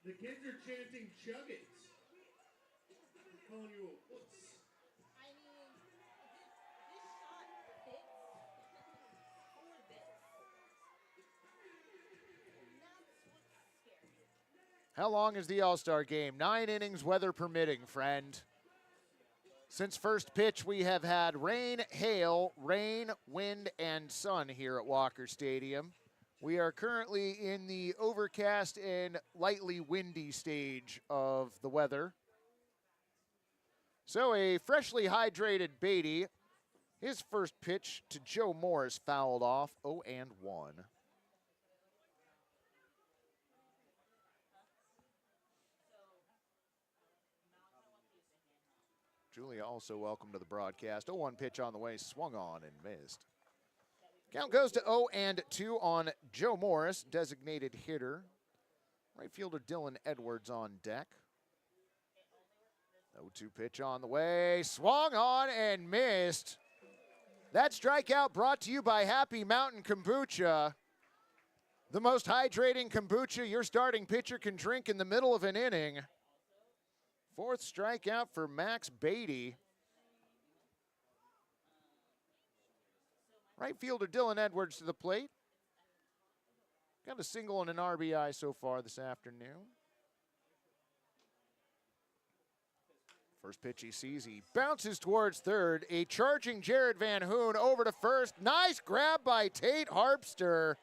The kids are chanting chug it. I'm calling you a wuss. How long is the All-Star game? 9 innings, weather permitting, friend. Since first pitch, we have had rain, hail, rain, wind, and sun here at Walker Stadium. We are currently in the overcast and lightly windy stage of the weather. So a freshly hydrated Beatty. His first pitch to Joe Morris fouled off, 0-1. Julia also welcome to the broadcast. 0-1 pitch on the way, swung on and missed. Count goes to 0-2 on Joe Morris, designated hitter. Right fielder Dylan Edwards on deck. 0-2 pitch on the way, swung on and missed. That strikeout brought to you by Happy Mountain Kombucha. The most hydrating kombucha your starting pitcher can drink in the middle of an inning. Fourth strikeout for Max Beatty. Right fielder Dylan Edwards to the plate. Got a single and an RBI so far this afternoon. First pitch he sees, he bounces towards third. A charging Jared Van Hoon over to first. Nice grab by Tate Harpster.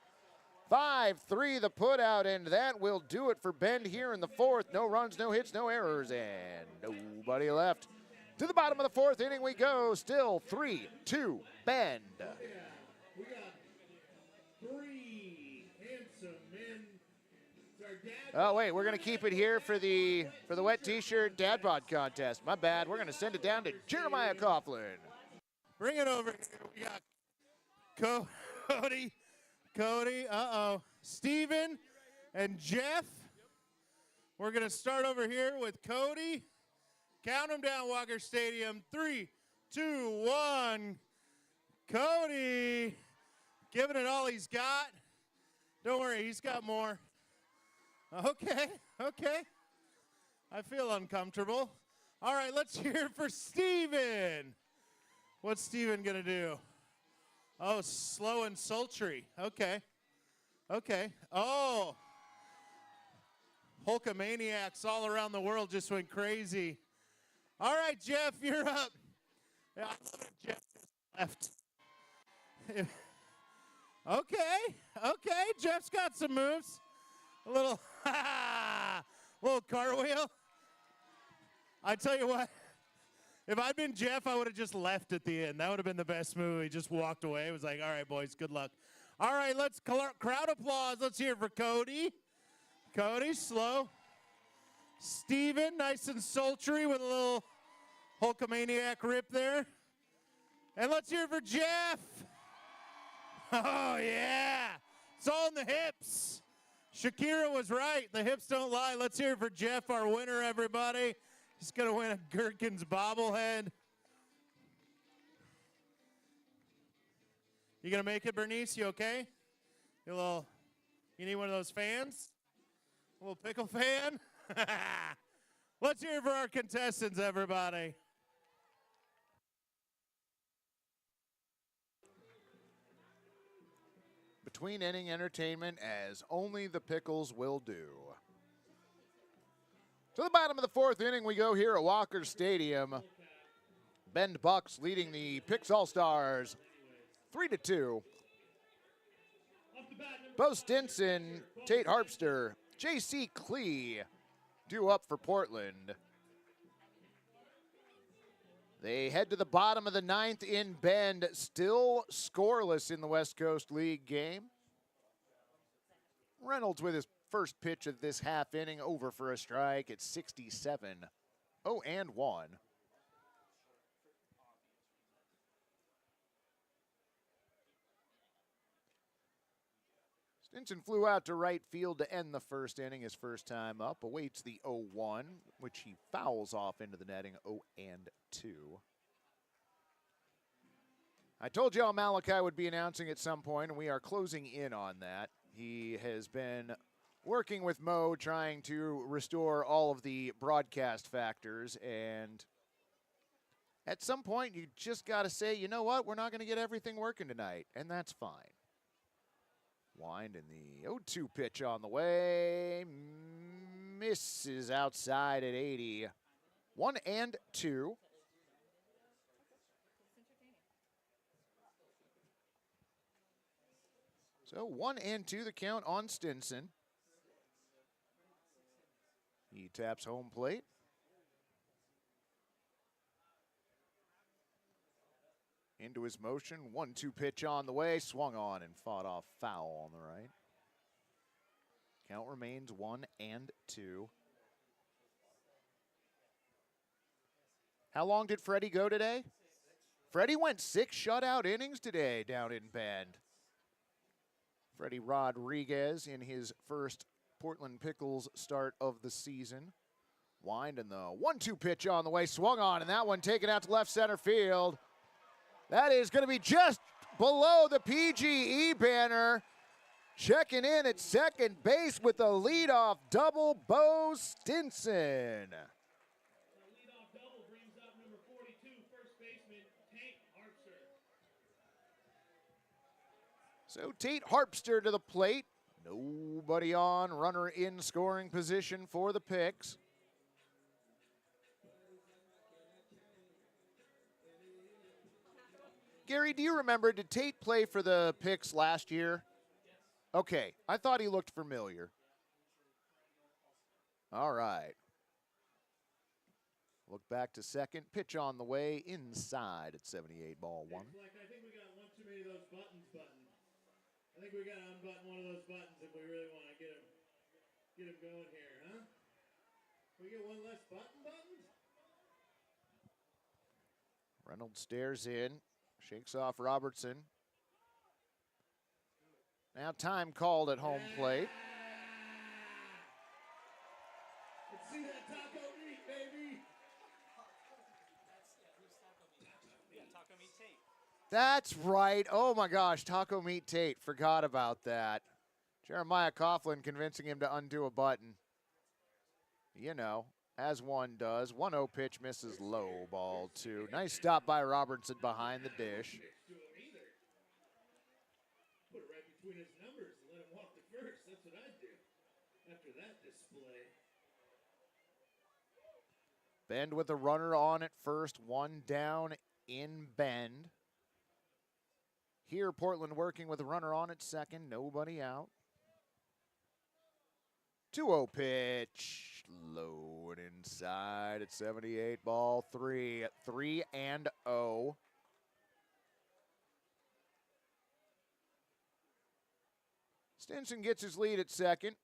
5-3 the put out, and that will do it for Bend here in the fourth. No runs, no hits, no errors, and nobody left. To the bottom of the fourth inning we go. Still 3-2 Bend. Yeah, we got 3 handsome men. It's our dad. Oh wait, we're gonna keep it here for the wet T-shirt dad bod contest. My bad. We're gonna send it down to Jeremiah Coughlin. Bring it over here. We got Cody Cody. Uh-oh. Steven and Jeff. We're going to start over here with Cody. Count them down, Walker Stadium. 3, 2, 1. Cody giving it all he's got. Don't worry, he's got more. Okay. I feel uncomfortable. All right, let's hear it for Steven. What's Steven going to do? Oh, slow and sultry. Okay. Oh. Hulkamaniacs all around the world just went crazy. All right, Jeff, you're up. Yeah, Jeff left. Okay, Jeff's got some moves. A little cartwheel. I tell you what, if I'd been Jeff, I would have just left at the end. That would have been the best move. He just walked away. It was like, all right, boys, good luck. All right, let's crowd applause. Let's hear it for Cody. Cody, slow. Steven, nice and sultry with a little Hulkamaniac rip there. And let's hear it for Jeff. Oh, yeah. It's all in the hips. Shakira was right. The hips don't lie. Let's hear it for Jeff, our winner, everybody. He's going to win a Gherkins bobblehead. You going to make it, Bernice? You okay? You need one of those fans? A little pickle fan? Let's hear it for our contestants, everybody. Between inning entertainment as only the Pickles will do. To the bottom of the fourth inning we go here at Walker Stadium. Ben Bucks leading the Picks All-Stars 3-2. Bo Stinson, Tate Harpster, J.C. Klee due up for Portland. They head to the bottom of the ninth in Bend, still scoreless in the West Coast League game. Reynolds with his first pitch of this half inning over for a strike at 67. 0-1. Stinson flew out to right field to end the first inning, his first time up. Awaits the 0-1, which he fouls off into the netting, 0-2. I told y'all Malachi would be announcing at some point, and we are closing in on that. He has been working with Mo, trying to restore all of the broadcast factors, and at some point you just got to say, you know what, we're not going to get everything working tonight, and that's fine. Wind in the 0-2 pitch on the way. Misses outside at 80. 1-2. So 1-2 the count on Stinson. He taps home plate. Into his motion, 1-2 pitch on the way, swung on and fought off foul on the right. Count remains 1-2. How long did Freddie go today? Freddie went 6 shutout innings today down in Bend. Freddie Rodriguez in his first Portland Pickles start of the season. Wind and the 1-2 pitch on the way, swung on, and that one taken out to left center field. That is going to be just below the PGE banner. Checking in at second base with the leadoff double, Bo Stinson. The leadoff double brings up number 42, first baseman Tate Harpster. So Tate Harpster to the plate. Nobody on, runner in scoring position for the Picks. Gary, do you remember, did Tate play for the Picks last year? Okay, I thought he looked familiar. All right. Look back to second, pitch on the way, inside at 78, ball 1. I think we got one too many of those buttons buttoned. I think we got to unbutton one of those buttons if we really want to get him going here, huh? Can we get one less button buttoned? Reynolds stares in. Shakes off Robertson. Now time called at home plate. Let's see that taco meat, baby. Taco meat Tate. That's right. Oh my gosh, Taco Meat Tate. Forgot about that. Jeremiah Coughlin convincing him to undo a button. You know, as one does. 1-0 pitch misses low, ball 2. Nice stop by Robertson behind the dish. Put it right between his numbers and let him walk to first. That's what I'd do after that display. Bend with a runner on at first. 1 down in Bend. Here, Portland working with a runner on at second. Nobody out. 2-0 pitch. Low and inside at 78, ball 3. 3-0. Stinson gets his lead at second.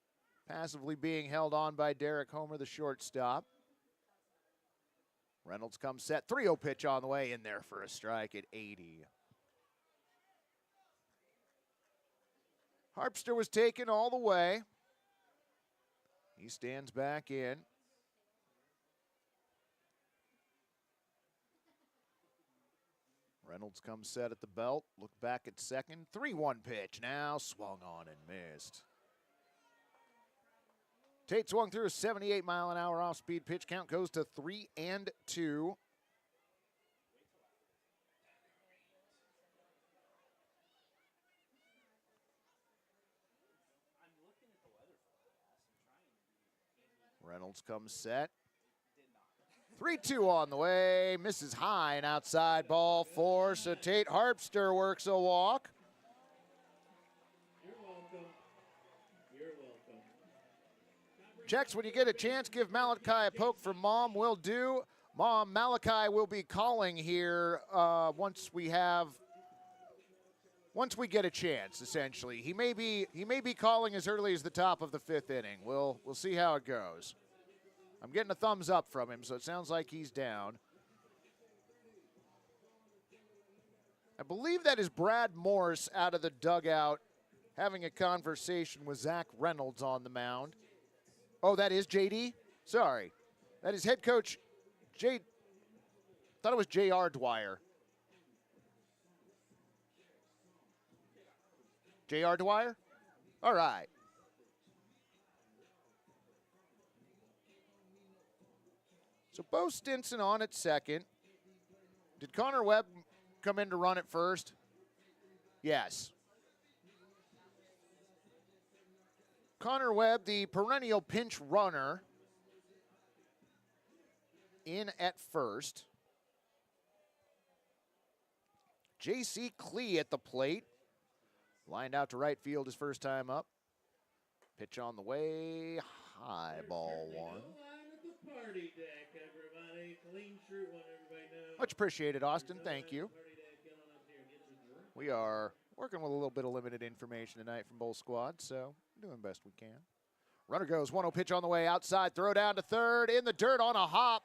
Passively being held on by Derek Homer, the shortstop. Reynolds comes set. 3-0 pitch on the way, in there for a strike at 80. Harpster was taken all the way. He stands back in. Reynolds comes set at the belt. Look back at second. 3-1 pitch. Now swung on and missed. Tate swung through a 78-mile-an-hour off-speed pitch. Count goes to 3-2. Reynolds comes set. 3-2 on the way. Misses high and outside, ball 4. So Tate Harpster works a walk. You're welcome. You're welcome. Checks when you get a chance. Give Malachi a poke for Mom. Will do. Mom, Malachi will be calling here once we get a chance. Essentially, he may be calling as early as the top of the 5th inning. We'll see how it goes. I'm getting a thumbs up from him, so it sounds like he's down. I believe that is Brad Morse out of the dugout having a conversation with Zach Reynolds on the mound. Oh, that is JD? Sorry. That is head coach thought it was J.R. Dwyer. J.R. Dwyer? All right. So Bo Stinson on at second. Did Connor Webb come in to run at first? Yes. Connor Webb, the perennial pinch runner, in at first. J.C. Klee at the plate. Lined out to right field his first time up. Pitch on the way. High, ball 1. Party deck, everybody. Clean shirt, want everybody know. Much appreciated, Austin. Thank you. We are working with a little bit of limited information tonight from both squads, so doing best we can. Runner goes. 1-0 pitch on the way outside. Throw down to third. In the dirt on a hop.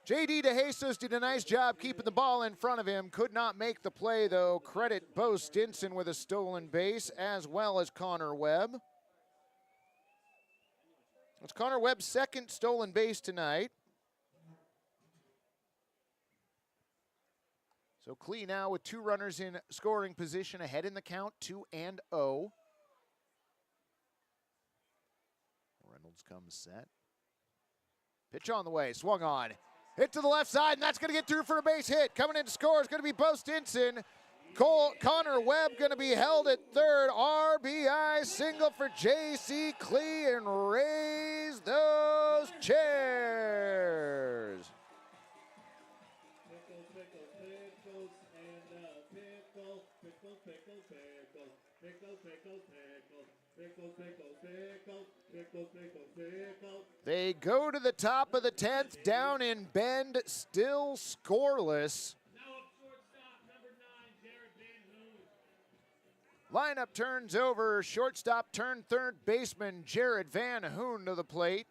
J.D. DeJesus did a nice job keeping the ball in front of him. Could not make the play, though. Credit Bo Stinson with a stolen base, as well as Connor Webb. It's Connor Webb's second stolen base tonight. So Klee now with 2 runners in scoring position, ahead in the count, 2-0. Reynolds comes set. Pitch on the way, swung on. Hit to the left side, and that's going to get through for a base hit. Coming in to score is going to be Bo Stinson. Connor Webb going to be held at third. RBI single for J.C. Klee, and raise those chairs. Pickles, pickles, pickles, and pickle, pickle, pickle, pickle, pickle, pickle, pickle, pickle, pickle, pickle, pickle, pickle, pickle. They go to the top of the 10th, down in Bend, still scoreless. Lineup turns over. Shortstop turned third baseman Jared Van Hoon to the plate.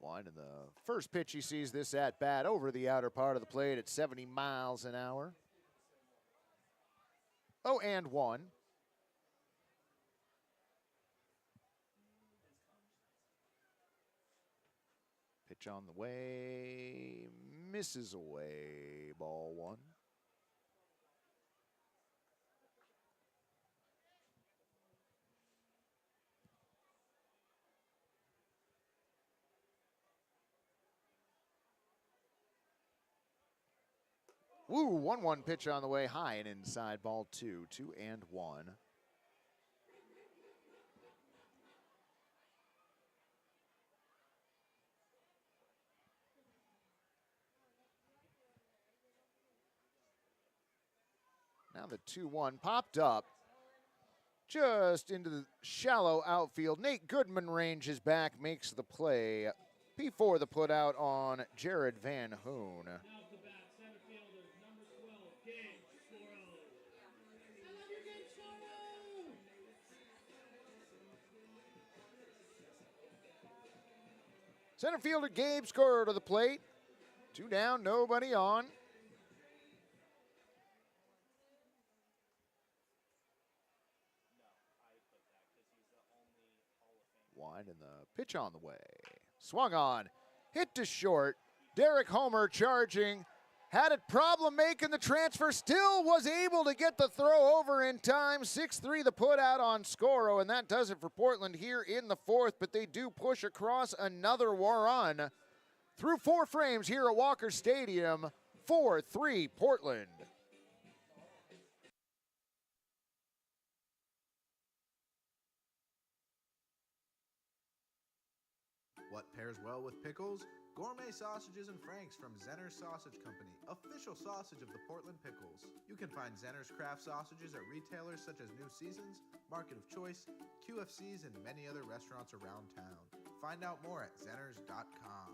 One, and the first pitch he sees this at bat over the outer part of the plate at 70 miles an hour. 0-1. Pitch on the way, misses away, ball one. Woo, 1-1 pitch on the way, high and inside, ball two, 2-1. Now the 2-1 popped up just into the shallow outfield. Nate Goodman ranges back, makes the play. P4 the put out on Jared Van Hoon. Center fielder Gabe Scorer to the plate. 2 down, nobody on. One and the pitch on the way. Swung on, hit to short. Derek Homer charging. Had a problem making the transfer, still was able to get the throw over in time. 6-3 the put out on Scoro, and that does it for Portland here in the fourth, but they do push across another run through 4 frames here at Walker Stadium. 4-3 Portland. What pairs well with pickles? Gourmet sausages and franks from Zenner's Sausage Company, official sausage of the Portland Pickles. You can find Zenner's craft sausages at retailers such as New Seasons, Market of Choice, QFCs, and many other restaurants around town. Find out more at zenners.com.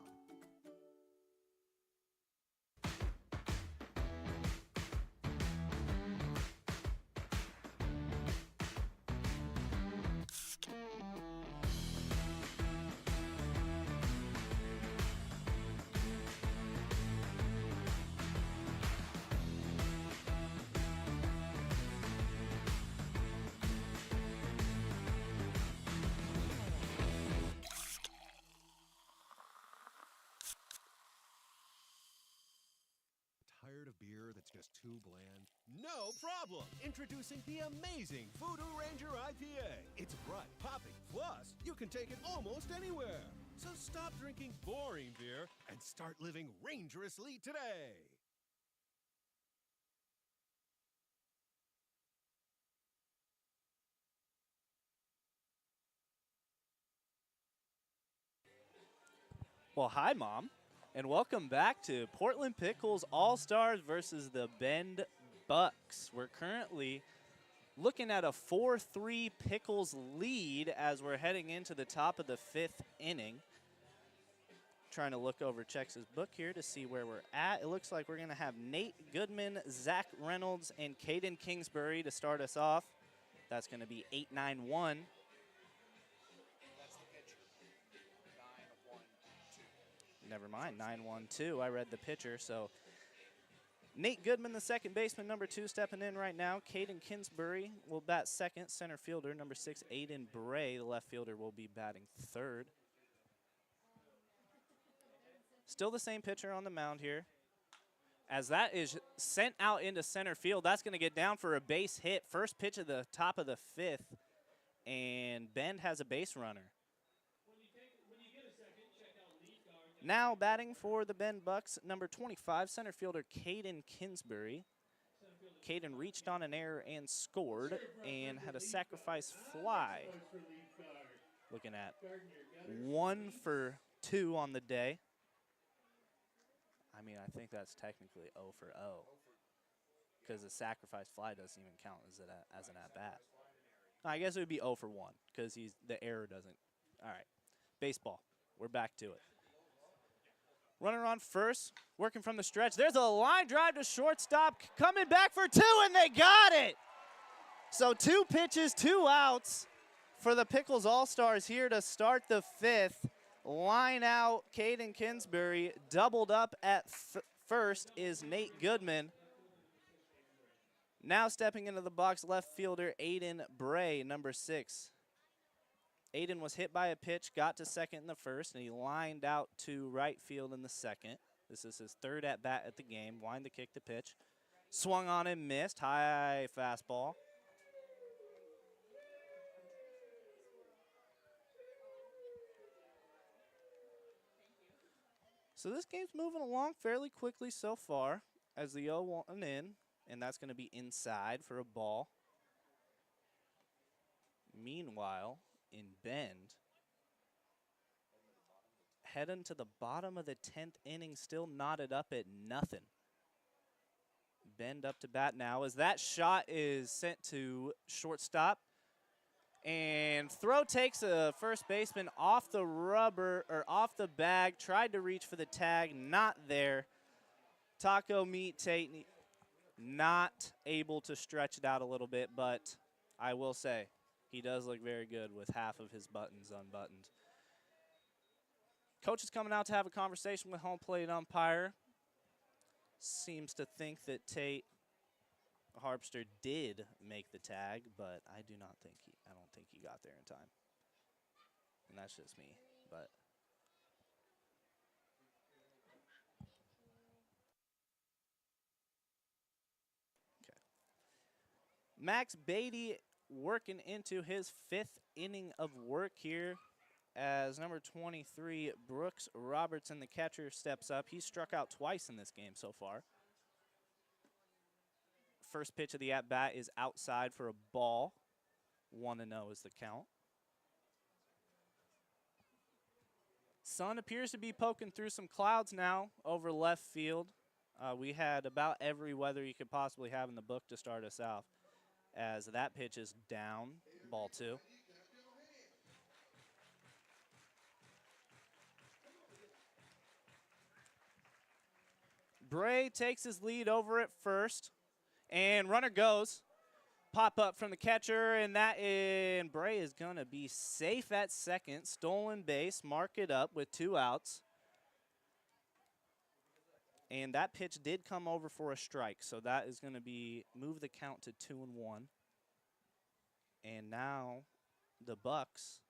Tired of beer that's just too bland? No problem! Introducing the amazing Voodoo Ranger IPA. It's bright, popping, plus you can take it almost anywhere. So stop drinking boring beer and start living rangerously today. Well, hi, Mom, and welcome back to Portland Pickles All-Stars versus the Bend Bucks. We're currently looking at a 4-3 Pickles lead as we're heading into the top of the 5th inning. Trying to look over Chex's book here to see where we're at. It looks like we're going to have Nate Goodman, Zach Reynolds, and Caden Kingsbury to start us off. That's going to be 8-9-1. Never mind, 9-1-2. I read the pitcher, so Nate Goodman, the second baseman, number 2, stepping in right now. Caden Kingsbury will bat second. Center fielder, number 6, Aiden Bray, the left fielder, will be batting third. Still the same pitcher on the mound here. As that is sent out into center field, that's going to get down for a base hit. First pitch of the top of the 5th, and Bend has a base runner. Now batting for the Bend Bucks, number 25, center fielder Caden Kingsbury. Caden reached on an error and scored and had a sacrifice fly. Looking at 1 for 2 on the day. I mean, I think that's technically 0 for 0 because the sacrifice fly doesn't even count as an at-bat. I guess it would be 0 for 1 because the error doesn't. All right, baseball. We're back to it. Runner on first, working from the stretch. There's a line drive to shortstop, coming back for 2, and they got it. So 2 pitches, 2 outs for the Pickles All-Stars here to start the 5th. line out Caden Kinsbury. Doubled up at first is Nate Goodman. Now stepping into the box, left fielder Aiden Bray, number 6. Aiden was hit by a pitch, got to second in the first, and he lined out to right field in the second. This is his third at-bat at the game. Wind to kick the pitch. Swung on and missed. High fastball. So this game's moving along fairly quickly so far as the 0-1 in, and that's going to be inside for a ball. Meanwhile, in Bend, heading to the bottom of the 10th inning, still knotted up at nothing. Bend up to bat now as that shot is sent to shortstop. And throw takes a first baseman off the rubber, or off the bag. Tried to reach for the tag, not there. Taco Meat Tate not able to stretch it out a little bit, but I will say he does look very good with half of his buttons unbuttoned. Coach is coming out to have a conversation with home plate umpire. Seems to think that Tate Harpster did make the tag, but I don't think he got there in time. And that's just me, but. Okay. Max Beatty working into his 5th inning of work here as number 23, Brooks Robertson, the catcher, steps up. He's struck out twice in this game so far. First pitch of the at-bat is outside for a ball. 1-0 is the count. Sun appears to be poking through some clouds now over left field. We had about every weather you could possibly have in the book to start us off, as that pitch is down, ball 2. Bray takes his lead over at first. And runner goes. Pop up from the catcher, and Bray is going to be safe at second. Stolen base, mark it up with 2 outs. And that pitch did come over for a strike, so that is going to move the count to 2-1. And now the Bucks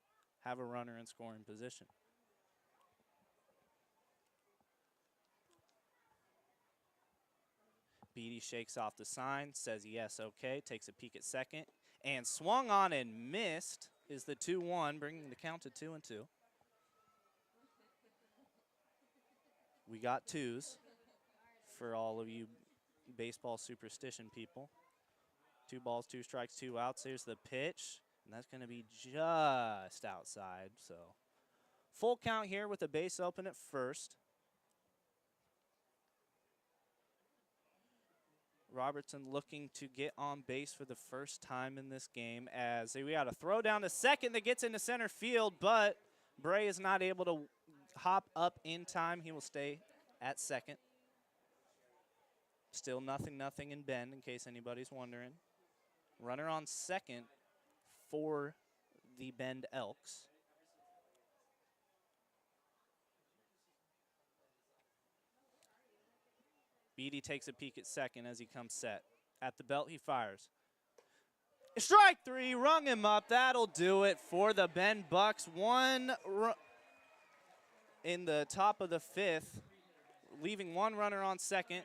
have a runner in scoring position. Beatty shakes off the sign, says yes, okay, takes a peek at second, and swung on and missed is the 2-1, bringing the count to 2-2. We got 2s for all of you baseball superstition people. 2 balls, 2 strikes, 2 outs. Here's the pitch, and that's going to be just outside. So full count here with the base open at first. Robertson looking to get on base for the first time in this game, as we got a throw down to second that gets into center field, but Bray is not able to hop up in time. He will stay at second. Still 0-0 in Bend, in case anybody's wondering. Runner on second for the Bend Elks. Beatty takes a peek at second as he comes set. At the belt, he fires. Strike 3, rung him up. That'll do it for the Bend Bucks. One in the top of the 5th, leaving 1 runner on second.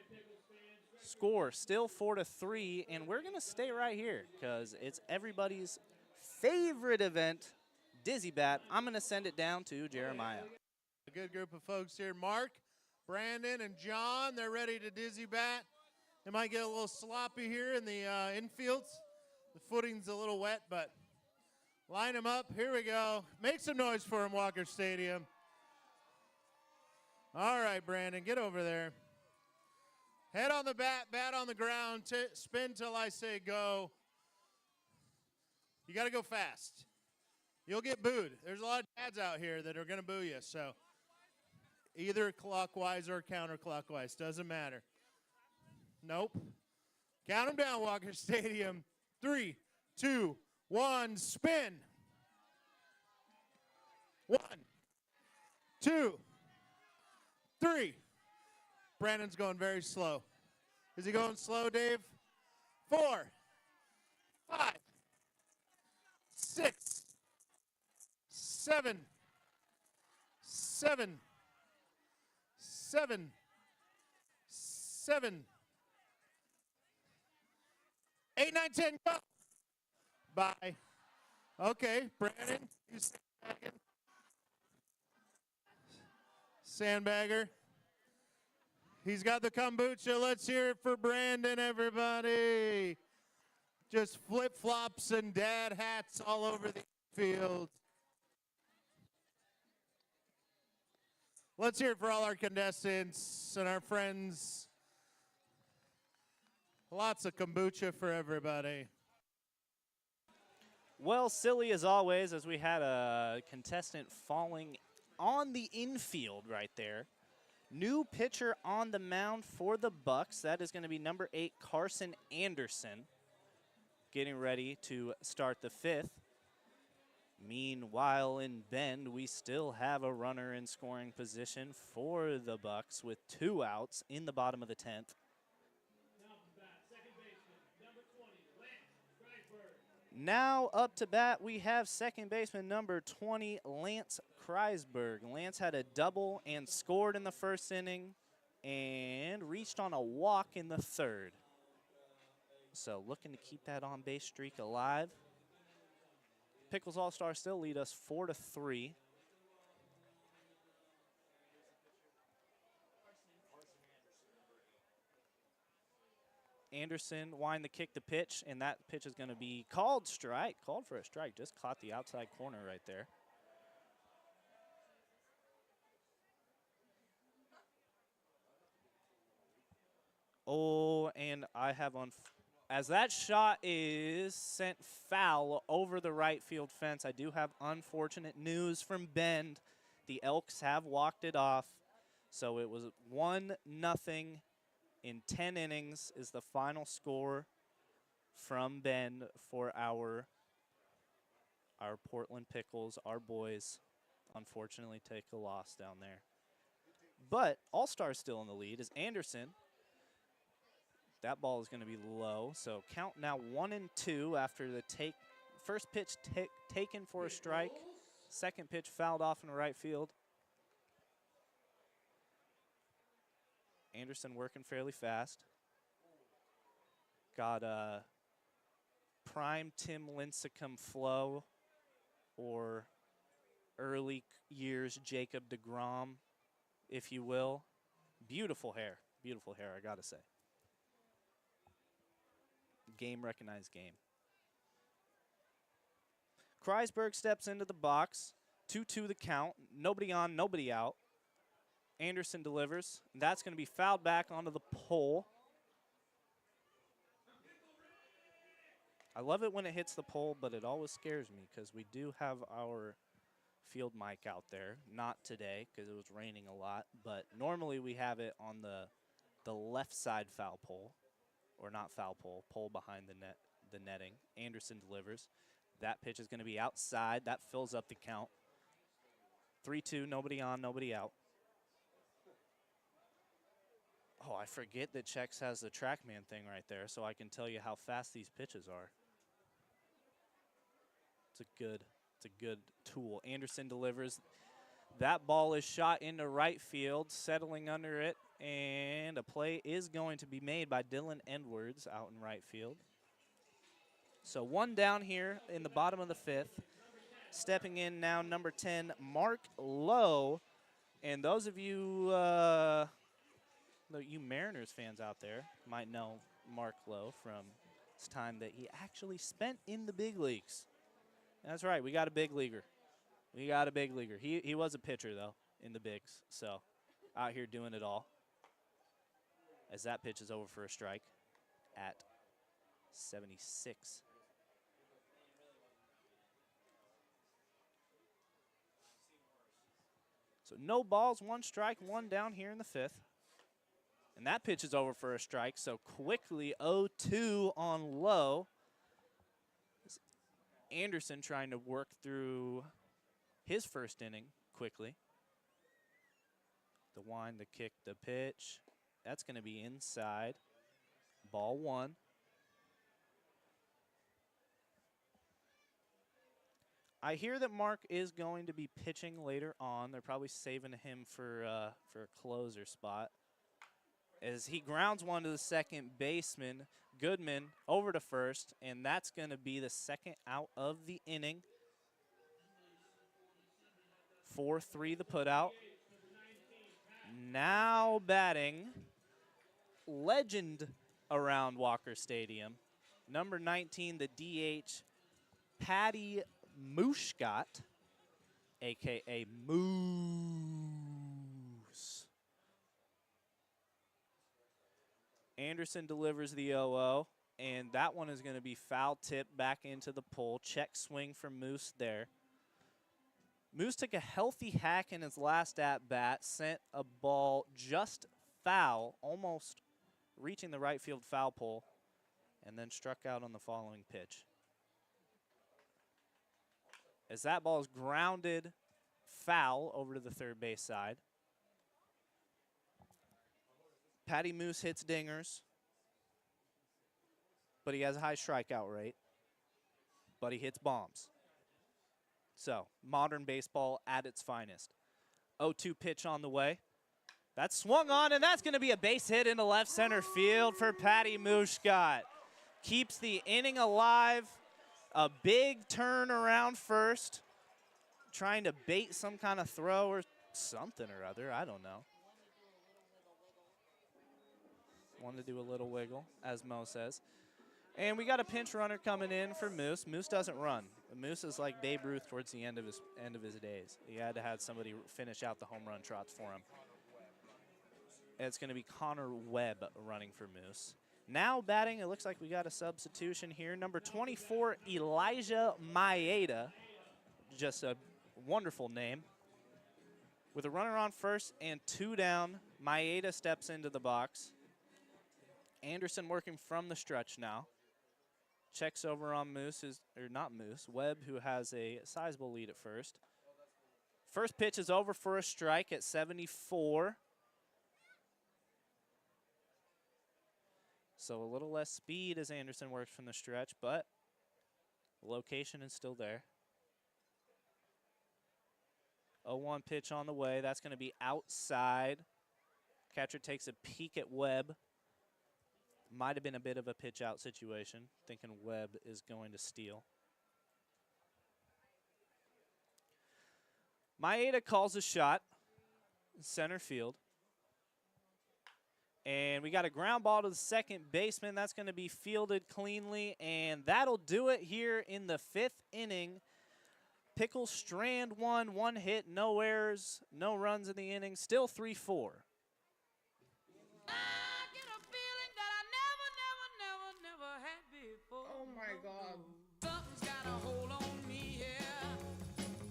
Score still 4-3, and we're going to stay right here because it's everybody's favorite event, Dizzy Bat. I'm going to send it down to Jeremiah. A good group of folks here. Mark, Brandon, and John, they're ready to Dizzy Bat. They might get a little sloppy here in the infields. The footing's a little wet, but line them up. Here we go. Make some noise for them, Walker Stadium. All right, Brandon, get over there. Head on the bat, bat on the ground, spin till I say go. You got to go fast. You'll get booed. There's a lot of dads out here that are going to boo you, so either clockwise or counterclockwise, doesn't matter. Nope. Count them down, Walker Stadium. 3, 2, 1, spin. 1, 2, 3. Brandon's going very slow. Is he going slow, Dave? 4, 5, 6, 7, 7, 7, 7, 8, 9, 10, go. Bye. Okay, Brandon, you sandbagger. He's got the kombucha. Let's hear it for Brandon, everybody. Just flip-flops and dad hats all over the field. Let's hear it for all our contestants and our friends. Lots of kombucha for everybody. Well, silly as always, as we had a contestant falling on the infield right there. New pitcher on the mound for the Bucks. That is going to be number 8, Carson Anderson, getting ready to start the 5th. Meanwhile, in Bend, we still have a runner in scoring position for the Bucks with 2 outs in the bottom of the 10th. Now up to bat, we have second baseman number 20, Lance Kreisberg. Lance had a double and scored in the first inning and reached on a walk in the 3rd. So looking to keep that on-base streak alive. Pickles All-Stars still lead us 4-3. Anderson wanting to kick the pitch, and that pitch is going to be called strike. Called for a strike. Just caught the outside corner right there. Oh, and I have on, as that shot is sent foul over the right field fence, I do have unfortunate news from Bend. The Elks have walked it off. So it was 1-0 in 10 innings is the final score from Bend for our Portland Pickles. Our boys unfortunately take a loss down there. But All-Stars still in the lead is Anderson. That ball is going to be low. So count now 1-2 after the first pitch taken for a strike. Second pitch fouled off in the right field. Anderson working fairly fast. Got a prime Tim Lincecum flow or early years Jacob deGrom, if you will. Beautiful hair, I gotta say. Game recognized game. Kreisberg steps into the box. 2-2 the count. Nobody on, nobody out. Anderson delivers. That's going to be fouled back onto the pole. I love it when it hits the pole, but it always scares me because we do have our field mic out there. Not today because it was raining a lot, but normally we have it on the left side foul pole, or not foul pole behind the netting. Anderson delivers. That pitch is going to be outside. That fills up the count. 3-2, nobody on, nobody out. Oh, I forget that Chex has the TrackMan thing right there, so I can tell you how fast these pitches are. It's a good tool. Anderson delivers. That ball is shot into right field, settling under it, and a play is going to be made by Dylan Edwards out in right field. So 1 down here in the bottom of the 5th. Stepping in now, number 10, Mark Lowe. And those of you Mariners fans out there might know Mark Lowe from his time that he actually spent in the big leagues. That's right, we got a big leaguer. He was a pitcher, though, in the bigs, so out here doing it all. As that pitch is over for a strike at 76. So no balls, 1 strike, 1 down here in the 5th. And that pitch is over for a strike, so quickly 0-2 on Lowe. Anderson trying to work through his first inning quickly. The wind, the kick, the pitch. That's going to be inside. Ball 1. I hear that Mark is going to be pitching later on. They're probably saving him for a closer spot. As he grounds one to the second baseman, Goodman over to first, and that's going to be the second out of the inning. 4-3 the putout. Now batting, legend around Walker Stadium, number 19, the DH, Patty Mushkat, a.k.a. Moose. Anderson delivers the 0-0, and that one is going to be foul tip back into the pole. Check swing from Moose there. Moose took a healthy hack in his last at-bat, sent a ball just foul, almost reaching the right field foul pole, and then struck out on the following pitch. As that ball is grounded foul over to the third base side. Patty Moose hits dingers, but he has a high strikeout rate, but he hits bombs. So, modern baseball at its finest. 0-2 pitch on the way. That's swung on, and that's going to be a base hit into left center field for Patty Mushkat. Keeps the inning alive. A big turn around first. Trying to bait some kind of throw or something or other. I don't know. Wanted to do a little wiggle, as Mo says. And we got a pinch runner coming in for Moose. Moose doesn't run. Moose is like Babe Ruth towards the end of his days. He had to have somebody finish out the home run trots for him. And it's going to be Connor Webb running for Moose. Now batting, it looks like we got a substitution here. Number 24, Elijah Maeda. Just a wonderful name. With a runner on first and 2 down, Maeda steps into the box. Anderson working from the stretch now. Checks over on Webb, who has a sizable lead at first. First pitch is over for a strike at 74. So a little less speed as Anderson works from the stretch, but the location is still there. 0-1 pitch on the way. That's going to be outside. Catcher takes a peek at Webb. Might have been a bit of a pitch out situation, thinking Webb is going to steal. Maeda calls a shot, center field. And we got a ground ball to the second baseman. That's going to be fielded cleanly, and that'll do it here in the 5th inning. Pickles strand one hit, no errors, no runs in the inning, still 3-4. Oh my God. Something's got a hold on me, yeah.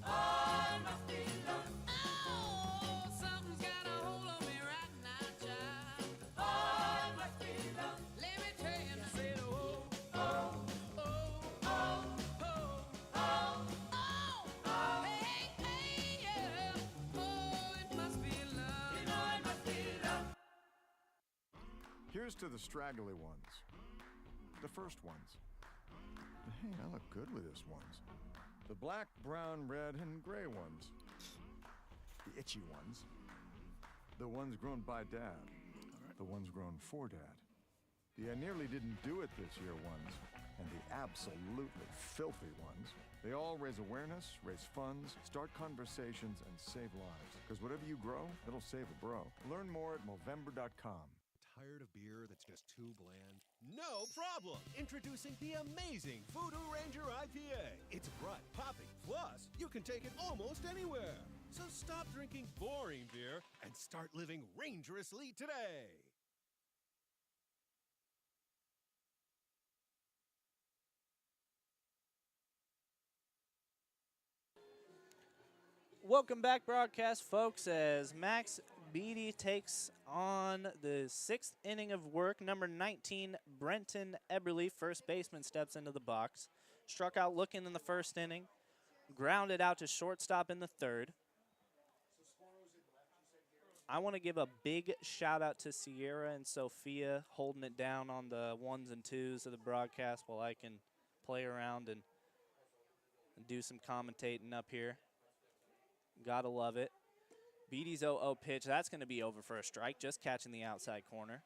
Oh, it must be love. Oh, something's got a hold on me right now, child. Oh, it must be love. Let me tell you, I said, oh, oh, oh, oh, oh, oh, oh, hey, hey, yeah. Oh, it must be love. You know it must be love. Here's to the straggly ones. The first ones. Hey, I look good with this ones. The black, brown, red, and gray ones. The itchy ones. The ones grown by Dad. The ones grown for Dad. The I nearly didn't do it this year ones. And the absolutely filthy ones. They all raise awareness, raise funds, start conversations, and save lives. Because whatever you grow, it'll save a bro. Learn more at Movember.com. Tired of beer that's just too bland? No problem! Introducing the amazing Voodoo Ranger IPA. It's bright, poppy, plus you can take it almost anywhere. So stop drinking boring beer and start living rangerously today. Welcome back, broadcast folks, as Max Beatty takes on the 6th inning of work. Number 19, Brenton Eberly, first baseman, steps into the box. Struck out looking in the 1st inning. Grounded out to shortstop in the 3rd. I want to give a big shout out to Sierra and Sophia holding it down on the 1s and 2s of the broadcast while I can play around and do some commentating up here. Gotta love it. Beatty's 0-0 pitch. That's going to be over for a strike, just catching the outside corner.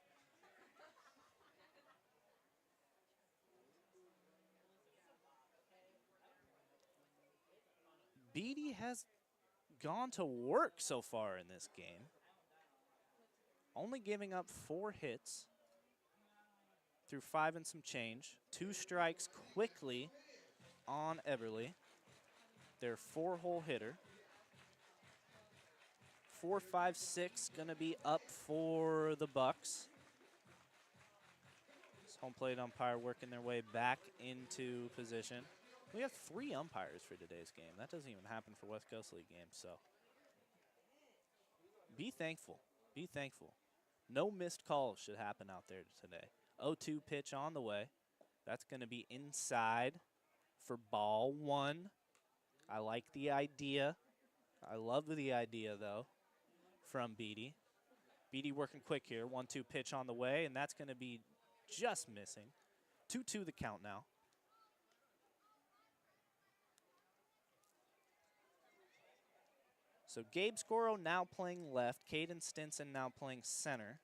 Beatty has gone to work so far in this game, only giving up 4 hits through 5 and some change. 2 strikes quickly on Eberly, their 4-hole hitter. 4, 5, 6 going to be up for the Bucks. This home plate umpire working their way back into position. We have 3 umpires for today's game. That doesn't even happen for West Coast League games, so be thankful. Be thankful. No missed calls should happen out there today. 0-2 pitch on the way. That's going to be inside for ball 1. I like the idea. I love the idea, though, from Beatty. Beatty working quick here. 1-2 pitch on the way, and that's going to be just missing. 2-2 the count now. So Gabe Scoro now playing left. Caden Stinson now playing center.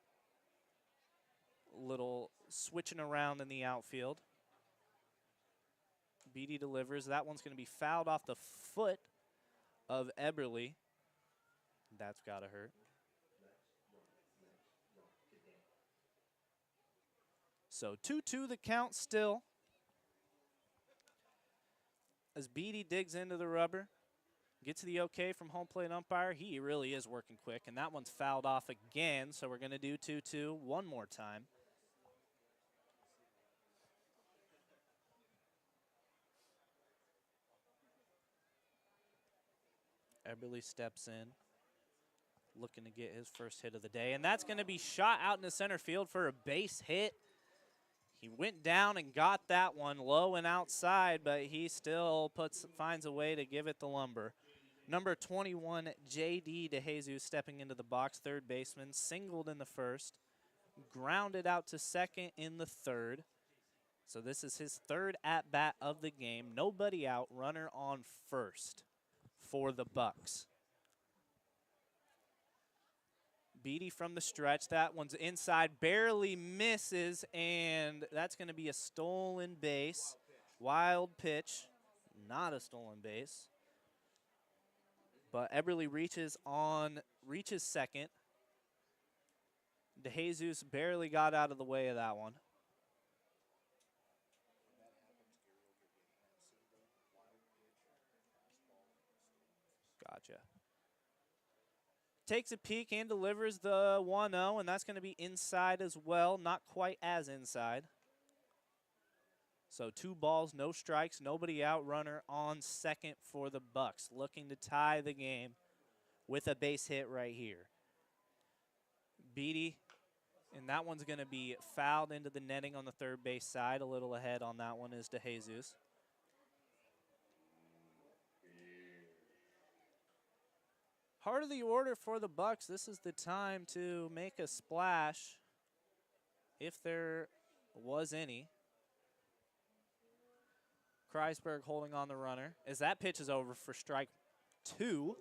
Little switching around in the outfield. Beatty delivers. That one's going to be fouled off the foot of Eberly. That's got to hurt. So 2-2 the count still. As Beatty digs into the rubber, gets the okay from home plate umpire. He really is working quick, and that one's fouled off again, so we're going to do 2-2 one more time. Eberly steps in, looking to get his first hit of the day, and that's going to be shot out into center field for a base hit. He went down and got that one low and outside, but he still finds a way to give it the lumber. Number 21, J.D. DeJesus stepping into the box, third baseman, singled in the first, grounded out to second in the third. So this is his third at-bat of the game. Nobody out, runner on first for the Bucks. Beatty from the stretch. That one's inside, barely misses, and that's going to be a stolen base. Wild pitch, not a stolen base. But Eberly reaches second. DeJesus barely got out of the way of that one. Gotcha. Takes a peek and delivers the 1-0, and that's going to be inside as well. Not quite as inside. So 2 balls, no strikes, nobody out. Runner on second for the Bucks, looking to tie the game with a base hit right here. Beatty, and that one's going to be fouled into the netting on the third base side. A little ahead on that one is DeJesus. Heart of the order for the Bucks. This is the time to make a splash, if there was any. Kreisberg holding on the runner as that pitch is over for strike 2.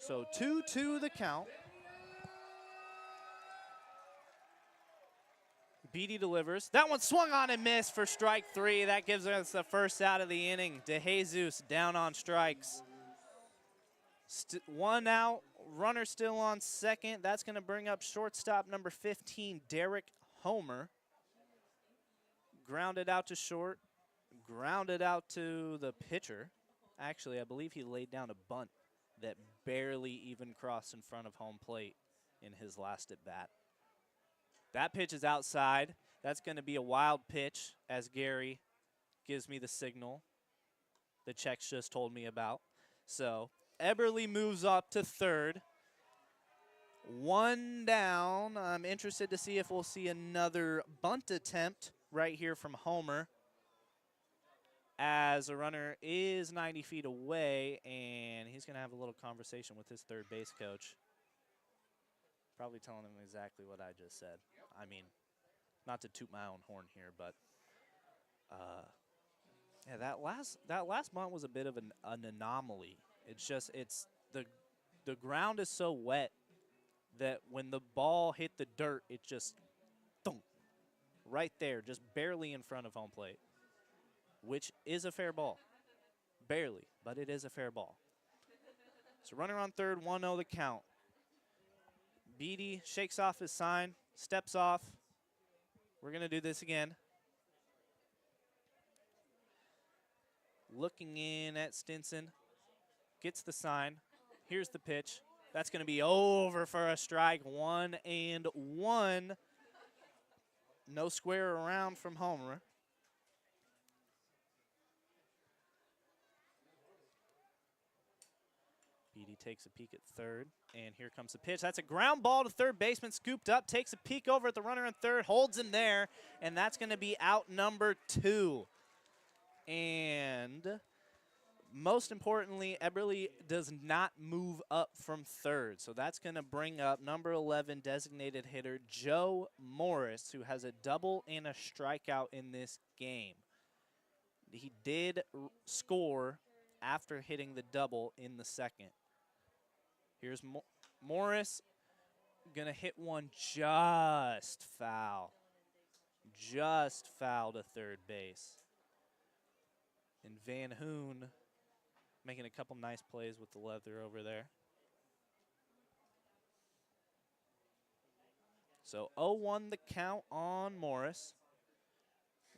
So 2-2 the count. Beatty delivers. That one swung on and missed for strike 3. That gives us the first out of the inning. DeJesus down on strikes. 1 out, runner still on second. That's going to bring up shortstop number 15, Derek Homer. Grounded out to short, grounded out to the pitcher. Actually, I believe he laid down a bunt that barely even crossed in front of home plate in his last at bat. That pitch is outside. That's going to be a wild pitch, as Gary gives me the signal the checks just told me about. So Eberly moves up to third. 1 down. I'm interested to see if we'll see another bunt attempt right here from Homer. as the runner is 90 feet away, and he's going to have a little conversation with his third base coach. Probably telling him exactly what I just said. I mean, not to toot my own horn here, but yeah, that last bunt was a bit of an anomaly. It's just the ground is so wet that when the ball hit the dirt, it just thump, right there, just barely in front of home plate, which is a fair ball. Barely, but it is a fair ball. So runner on third, 1-0 the count. Beatty shakes off his sign, steps off. We're going to do this again. Looking in at Stinson, gets the sign. Here's the pitch. That's going to be over for a strike, 1-1. No square around from Homer. Beatty takes a peek at third, and here comes the pitch. That's a ground ball to third baseman, scooped up, takes a peek over at the runner in third, holds him there, and that's going to be out number 2. And most importantly, Eberle does not move up from third, so that's going to bring up number 11 designated hitter Joe Morris, who has a double and a strikeout in this game. He did score after hitting the double in the second. Here's Morris, going to hit one just foul. Just foul to third base. And Van Hoon making a couple nice plays with the leather over there. So 0-1 the count on Morris.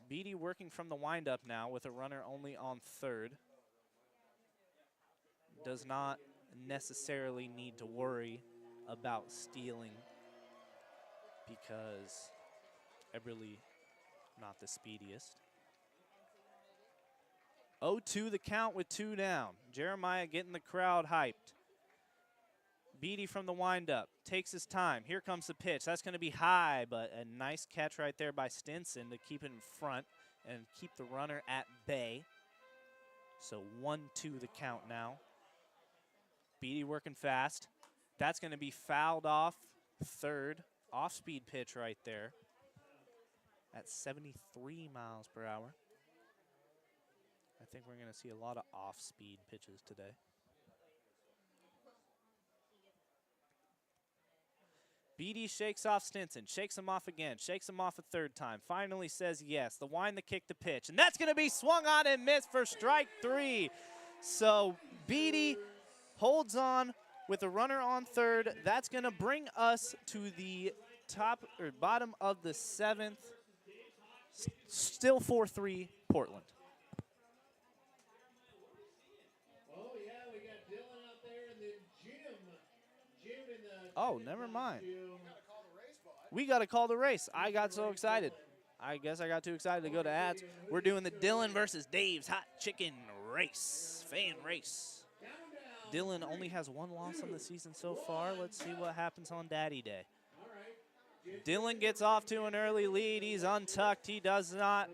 Beatty working from the windup now with a runner only on third. Does not necessarily need to worry about stealing because Eberle not the speediest. 0-2 the count with 2 down. Jeremiah getting the crowd hyped. Beatty from the windup takes his time. Here comes the pitch. That's going to be high, but a nice catch right there by Stinson to keep it in front and keep the runner at bay. So 1-2 the count now. Beatty working fast. That's going to be fouled off third. Off-speed pitch right there at 73 miles per hour. I think we're going to see a lot of off-speed pitches today. Beatty shakes off Stinson, shakes him off again, shakes him off a third time, finally says yes. The wind, the kick, the pitch, and that's going to be swung on and missed for strike 3. So Beatty holds on with a runner on third. That's going to bring us to the top or bottom of the 7th. Still 4-3 Portland. Oh, yeah, we got Dylan out there and then Jim in the... Oh, never mind. We got to call the race. I got so excited. I guess I got too excited to go to ads. We're doing the Dylan versus Dave's Hot Chicken race, fan race. Dylan only has 1 loss on the season so far. Let's see what happens on Daddy Day. Dylan gets off to an early lead. He's untucked. He does not.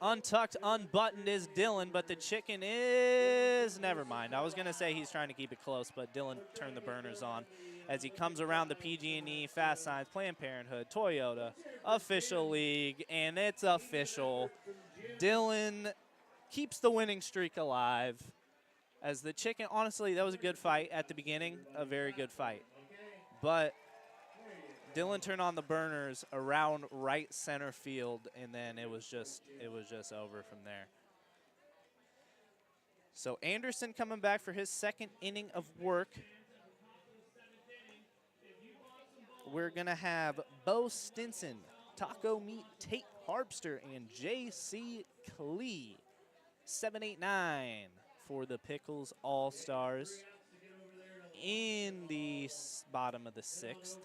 Untucked, unbuttoned is Dylan, but the chicken is, never mind. I was going to say he's trying to keep it close, but Dylan turned the burners on as he comes around the PG&E, Fast Signs, Planned Parenthood, Toyota, Official League, and it's official. Dylan keeps the winning streak alive. As the chicken, honestly, that was a good fight at the beginning, a very good fight. But Dylan turned on the burners around right center field, and then it was just over from there. So Anderson coming back for his 2nd inning of work. We're going to have Bo Stinson, Taco Meat, Tate Harpster, and J.C. Klee. 7-8-9 for the Pickles All-Stars in the bottom of the 6th.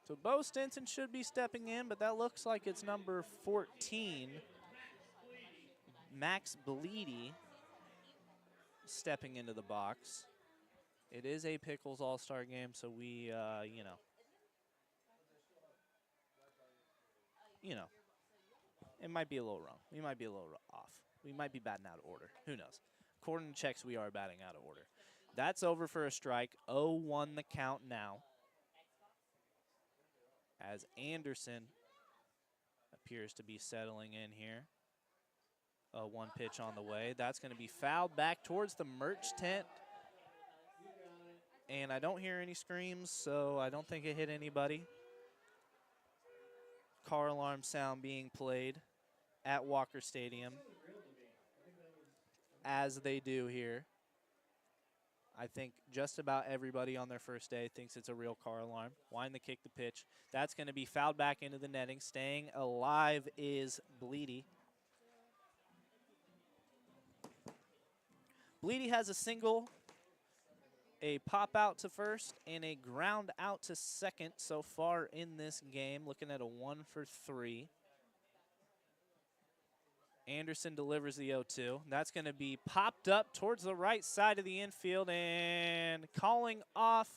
So Bo Stinson should be stepping in, but that looks like it's number 14, Max Bleedy, stepping into the box. It is a Pickles All-Star game, so we, it might be a little wrong. We might be a little off. We might be batting out of order. Who knows? According to checks, we are batting out of order. That's over for a strike. 0-1 the count now. As Anderson appears to be settling in here. 0-1 pitch on the way. That's going to be fouled back towards the merch tent. And I don't hear any screams, so I don't think it hit anybody. Car alarm sound being played at Walker Stadium, as they do here. I think just about everybody on their first day thinks it's a real car alarm. Wind the kick, the pitch. That's going to be fouled back into the netting. Staying alive is Bleedy. Bleedy has a single, a pop out to first, and a ground out to second so far in this game. Looking at a 1 for 3. Anderson delivers the 0-2. That's going to be popped up towards the right side of the infield, and calling off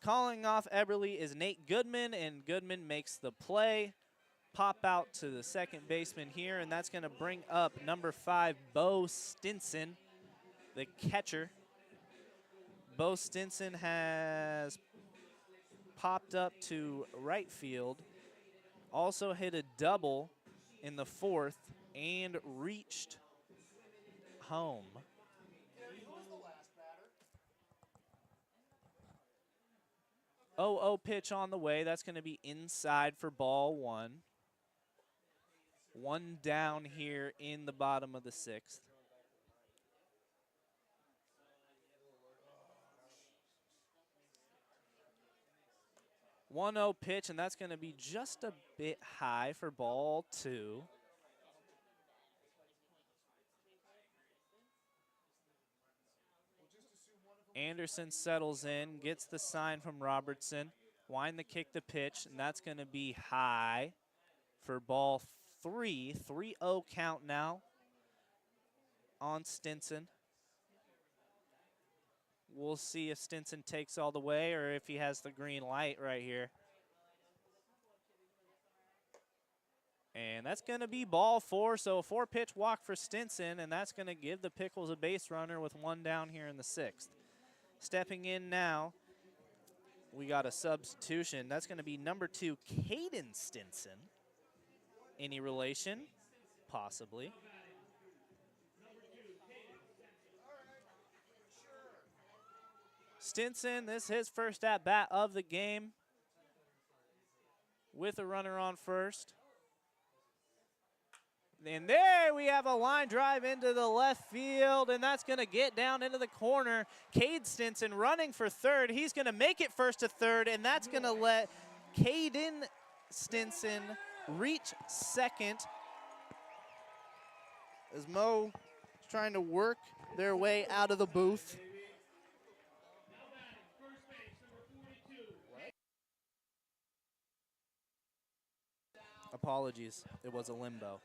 Eberly is Nate Goodman, and Goodman makes the play. Pop out to the second baseman here, and that's going to bring up number 5, Bo Stinson, the catcher. Bo Stinson has popped up to right field, also hit a double in the 4th, and reached home. Oh, pitch on the way. That's going to be inside for ball 1. 1 down here in the bottom of the 6th. 1-0 pitch, and that's going to be just a bit high for ball 2. Anderson settles in, gets the sign from Robertson. Wind the kick, the pitch, and that's going to be high for ball 3. 3-0 count now on Stinson. We'll see if Stinson takes all the way or if he has the green light right here. And that's going to be ball 4, so a 4-pitch walk for Stinson, and that's going to give the Pickles a base runner with 1 down here in the 6th. Stepping in now, we got a substitution. That's going to be number 2, Caden Stinson. Any relation? Possibly. Stinson, this is his first at-bat of the game with a runner on first. And there we have a line drive into the left field, and that's going to get down into the corner. Cade Stinson running for third. He's going to make it first to third, and that's going to let Caden Stinson reach second. As Mo is trying to work their way out of the booth. Apologies, it was a limbo.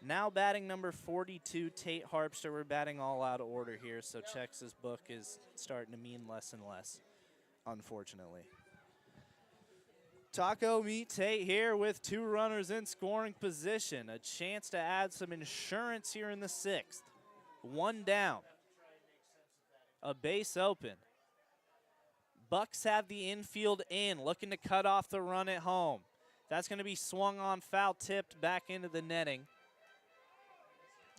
Now batting number 42, Tate Harpster. We're batting all out of order here, so Chex's book is starting to mean less and less, unfortunately. Taco Meat Tate here with 2 runners in scoring position. A chance to add some insurance here in the 6th. 1 down. A base open. Bucks have the infield in, looking to cut off the run at home. That's going to be swung on, foul tipped back into the netting.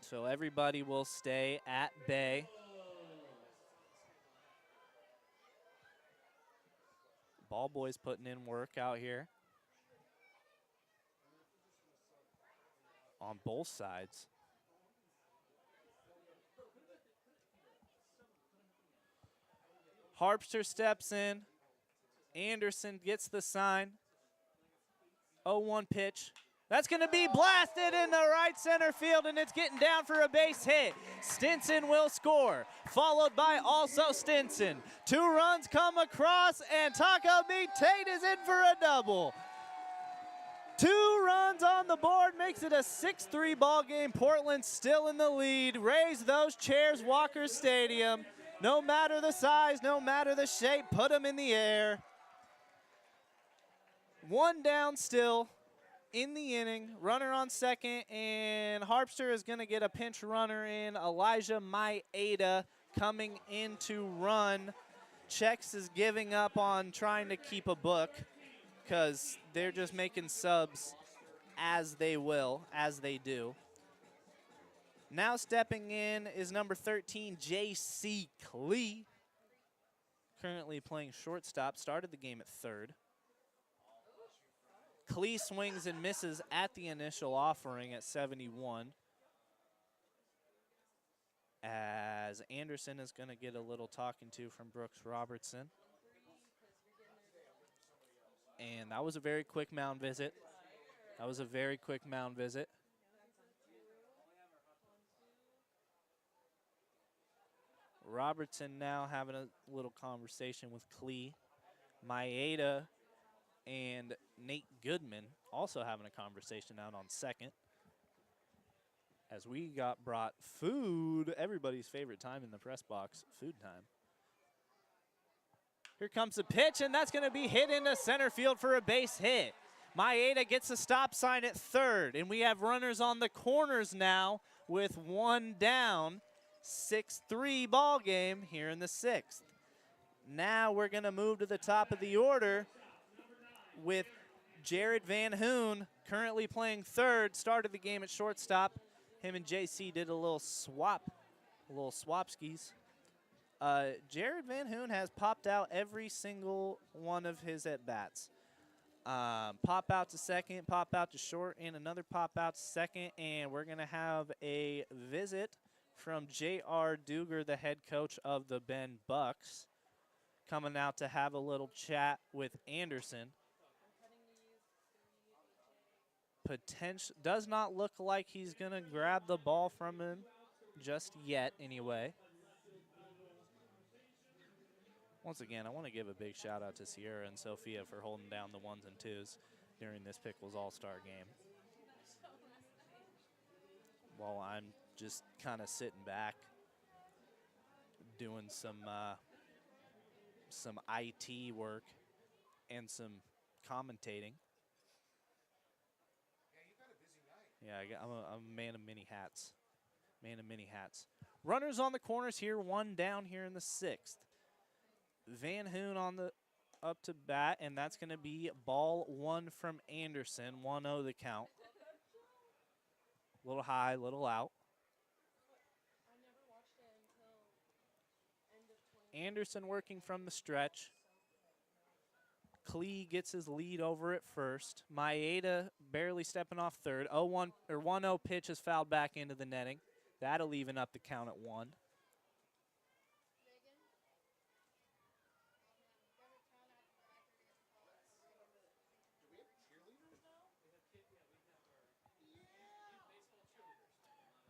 So everybody will stay at bay. Ball boys putting in work out here on both sides. Harpster steps in. Anderson gets the sign. 0-1 pitch. That's going to be blasted in the right center field, and it's getting down for a base hit. Stinson will score, followed by also Stinson. 2 runs come across, and Taco Meat Tate is in for a double. 2 runs on the board, makes it a 6-3 ball game. Portland still in the lead. Raise those chairs, Walker Stadium. No matter the size, no matter the shape, put them in the air. One down still in the inning. Runner on second, and Harpster is going to get a pinch runner in. Elijah Maeda coming in to run. Chex is giving up on trying to keep a book because they're just making subs as they will, as they do. Now stepping in is number 13, J.C. Klee. Currently playing shortstop, started the game at third. Klee swings and misses at the initial offering at 71. As Anderson is going to get a little talking to from Brooks Robertson. And that was a very quick mound visit. That was a very quick mound visit. Robertson now having a little conversation with Klee. Maeda and Nate Goodman also having a conversation out on second. As we got brought food, everybody's favorite time in the press box, food time. Here comes the pitch, and that's going to be hit into center field for a base hit. Maeda gets a stop sign at third, and we have runners on the corners now with one down. 6-3 ball game here in the sixth. Now we're going to move to the top of the order with Jared Van Hoon currently playing third. Started the game at shortstop. Him and JC did a little swapskis. Jared Van Hoon has popped out every single one of his at-bats. Pop out to second, pop out to short, and another pop out to second. And we're going to have a visit from J.R. Duger, the head coach of the Ben Bucks, coming out to have a little chat with Anderson. Does not look like he's going to grab the ball from him just yet anyway. Once again, I want to give a big shout out to Sierra and Sophia for holding down the ones and twos during this Pickles All-Star game. While I'm just kind of sitting back doing some IT work and some commentating. Yeah, I'm a man of many hats. Man of many hats. Runners on the corners here, one down here in the sixth. Van Hoon on the up to bat, and that's going to be ball one from Anderson. 1-0 the count. Little high, little out. Anderson working from the stretch. Klee gets his lead over at first. Maeda barely stepping off third. 1-0 pitch is fouled back into the netting. That'll even up the count at 1.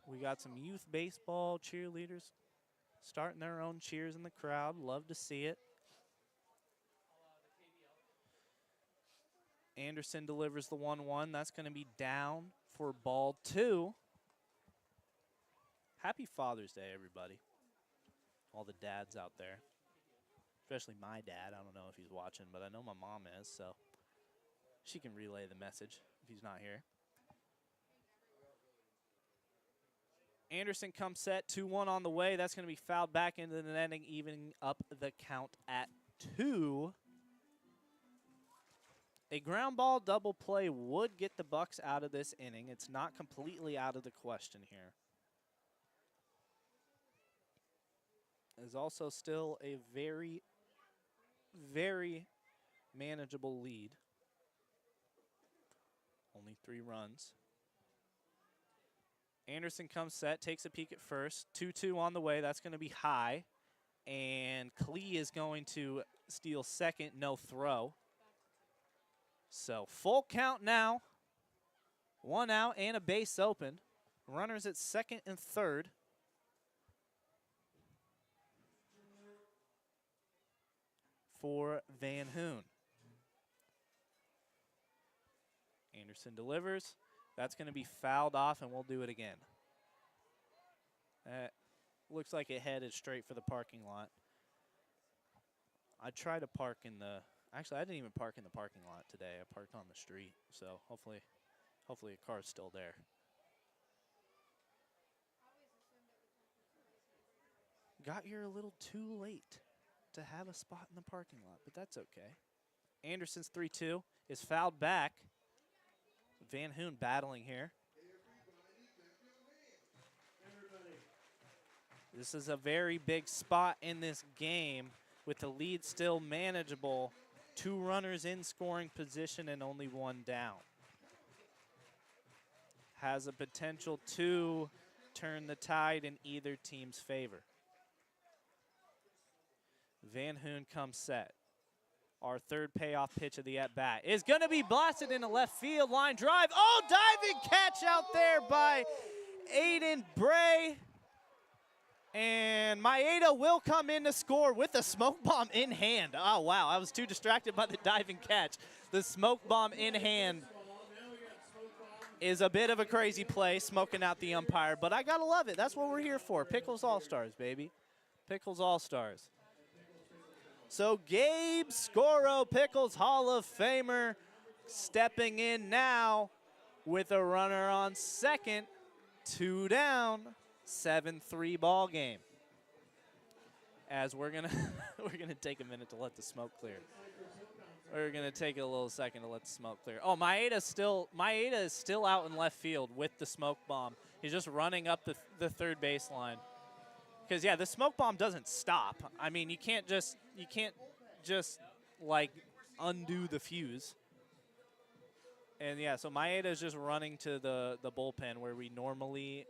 We got some youth baseball cheerleaders starting their own cheers in the crowd. Love to see it. Anderson delivers the 1-1. That's going to be down for ball 2. Happy Father's Day, everybody. All the dads out there. Especially my dad. I don't know if he's watching, but I know my mom is, so she can relay the message if he's not here. Anderson comes set, 2-1 on the way. That's going to be fouled back into the netting, evening up the count at 2. A ground ball double play would get the Bucks out of this inning. It's not completely out of the question here. There's also still a very, very manageable lead. Only 3 runs. Anderson comes set, takes a peek at first. 2-2 on the way. That's going to be high. And Klee is going to steal second, no throw. So full count now. 1 out and a base open. Runners at second and third. For Van Hoon. Anderson delivers. That's going to be fouled off, and we'll do it again. Looks like it headed straight for the parking lot. I tried to park in the, actually I didn't even park in the parking lot today. I parked on the street, so hopefully a car's still there. Got here a little too late to have a spot in the parking lot, but that's okay. Anderson's 3-2 is fouled back. Van Hoon battling here. This is a very big spot in this game with the lead still manageable. 2 runners in scoring position and only 1 down. Has a potential to turn the tide in either team's favor. Van Hoon comes set. Our third payoff pitch of the at-bat is going to be blasted into left field. Line drive. Oh, diving catch out there by Aiden Bray. And Maeda will come in to score with the smoke bomb in hand. Oh, wow. I was too distracted by the diving catch. The smoke bomb in hand is a bit of a crazy play, smoking out the umpire. But I got to love it. That's what we're here for. Pickles All-Stars, baby. Pickles All-Stars. So Gabe Scoro, Pickles Hall of Famer, stepping in now with a runner on second. 2 down. 7-3 ball game. As we're gonna take a minute to let the smoke clear. We're gonna take a little second to let the smoke clear. Oh, Maeda is still out in left field with the smoke bomb. He's just running up the third baseline. Because yeah, the smoke bomb doesn't stop. I mean, you can't just like undo the fuse. And yeah, so Maeda is just running to the bullpen where we normally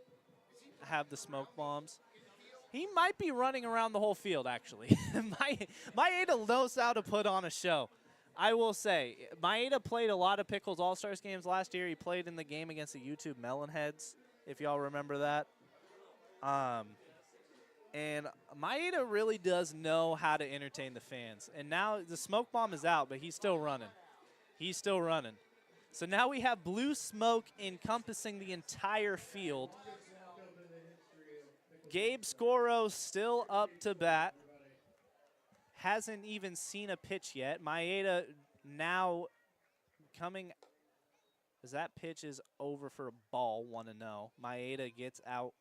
have the smoke bombs. He might be running around the whole field, actually. Maeda knows how to put on a show. I will say, Maeda played a lot of Pickles All-Stars games last year. He played in the game against the YouTube Melonheads, if y'all remember that. And Maeda really does know how to entertain the fans. And now the smoke bomb is out, but he's still running. He's still running. So now we have blue smoke encompassing the entire field. Gabe Scoro still up to bat. Hasn't even seen a pitch yet. Maeda now coming, as that pitch is over for a ball, 1-0. Maeda gets out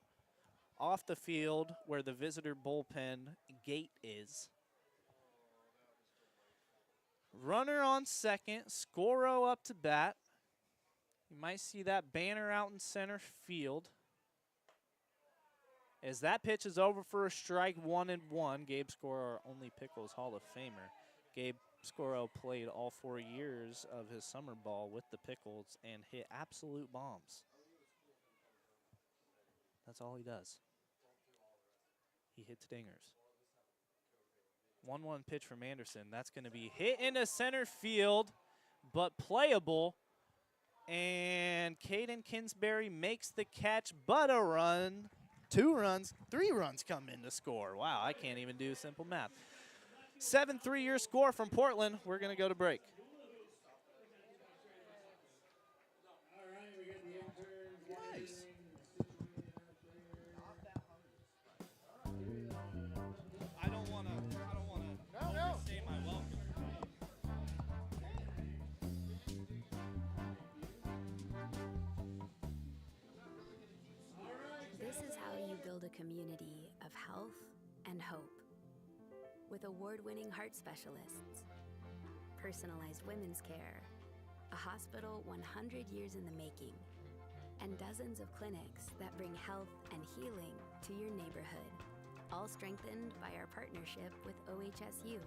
off the field where the visitor bullpen gate is. Runner on second, Scoro up to bat. You might see that banner out in center field. As that pitch is over for a strike, 1-1. Gabe Scoro, our only Pickles Hall of Famer. Gabe Scoro played all 4 years of his summer ball with the Pickles and hit absolute bombs. That's all he does. He hits dingers. 1-1 pitch from Anderson. That's going to be hit into center field, but playable. And Caden Kinsbury makes the catch, but a run. 2 runs, 3 runs come in to score. Wow, I can't even do simple math. 7-3 your score from Portland. We're going to go to break. Nice. I don't want to overstay my welcome. This is how you build a community of health and hope. With award-winning heart specialists, personalized women's care, a hospital 100 years in the making, and dozens of clinics that bring health and healing to your neighborhood, all strengthened by our partnership with OHSU.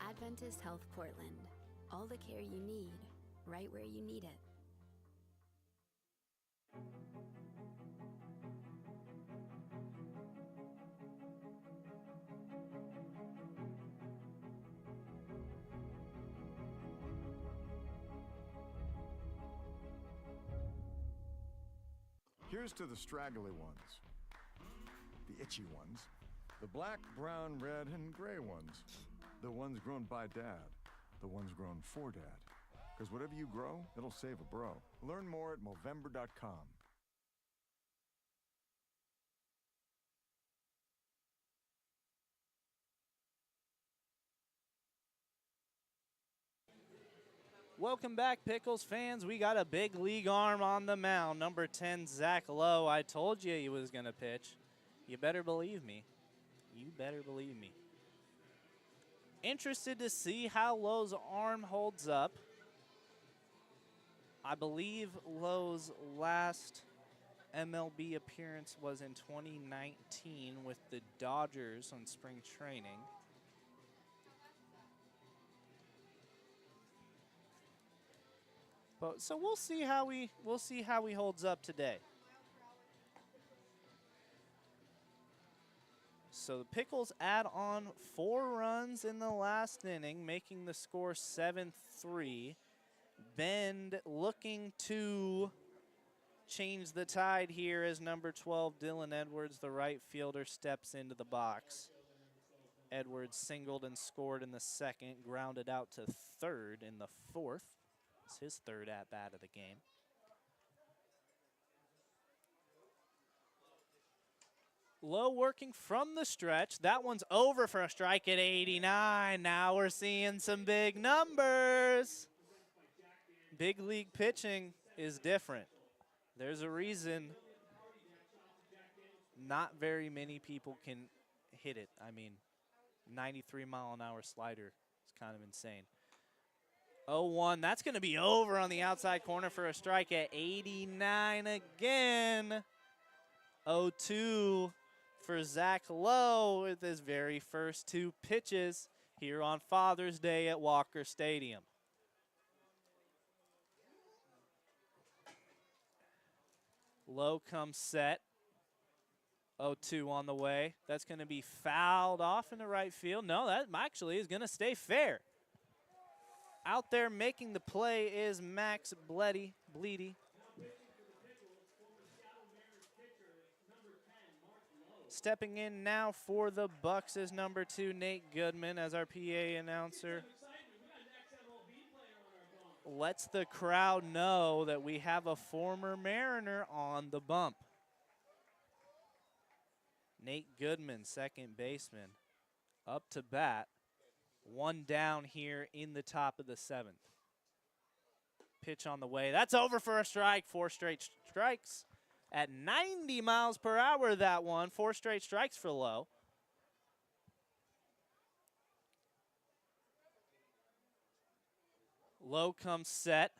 Adventist Health Portland, all the care you need, right where you need it. Here's to the straggly ones, the itchy ones, the black, brown, red, and gray ones, the ones grown by Dad, the ones grown for Dad, Because whatever you grow, it'll save a bro. Learn more at Movember.com. Welcome back, Pickles fans. We got a big league arm on the mound. Number 10, Zach Lowe. I told you he was going to pitch. You better believe me. You better believe me. Interested to see how Lowe's arm holds up. I believe Lowe's last MLB appearance was in 2019 with the Dodgers on spring training. But so we'll see how he holds up today. So the Pickles add on 4 runs in the last inning, making the score 7-3. Bend looking to change the tide here as number 12, Dylan Edwards, the right fielder, steps into the box. Edwards singled and scored in the second, grounded out to third in the fourth. It's his third at-bat of the game. Lowe working from the stretch. That one's over for a strike at 89. Now we're seeing some big numbers. Big league pitching is different. There's a reason not very many people can hit it. I mean, 93-mile-an-hour slider is kind of insane. 0-1, that's going to be over on the outside corner for a strike at 89 again. 0-2 for Zach Lowe with his very first 2 pitches here on Father's Day at Walker Stadium. Lowe comes set. 0-2 on the way. That's going to be fouled off in the right field. No, that actually is going to stay fair. Out there making the play is Max Bleedy. Stepping in now for the Bucks is number 2, Nate Goodman, as our PA announcer lets the crowd know that we have a former Mariner on the bump. Nate Goodman, second baseman, up to bat. 1 down here in the top of the 7th. Pitch on the way. That's over for a strike. 4 straight strikes at 90 miles per hour, that one. 4 straight strikes for Lowe. Lowe comes set.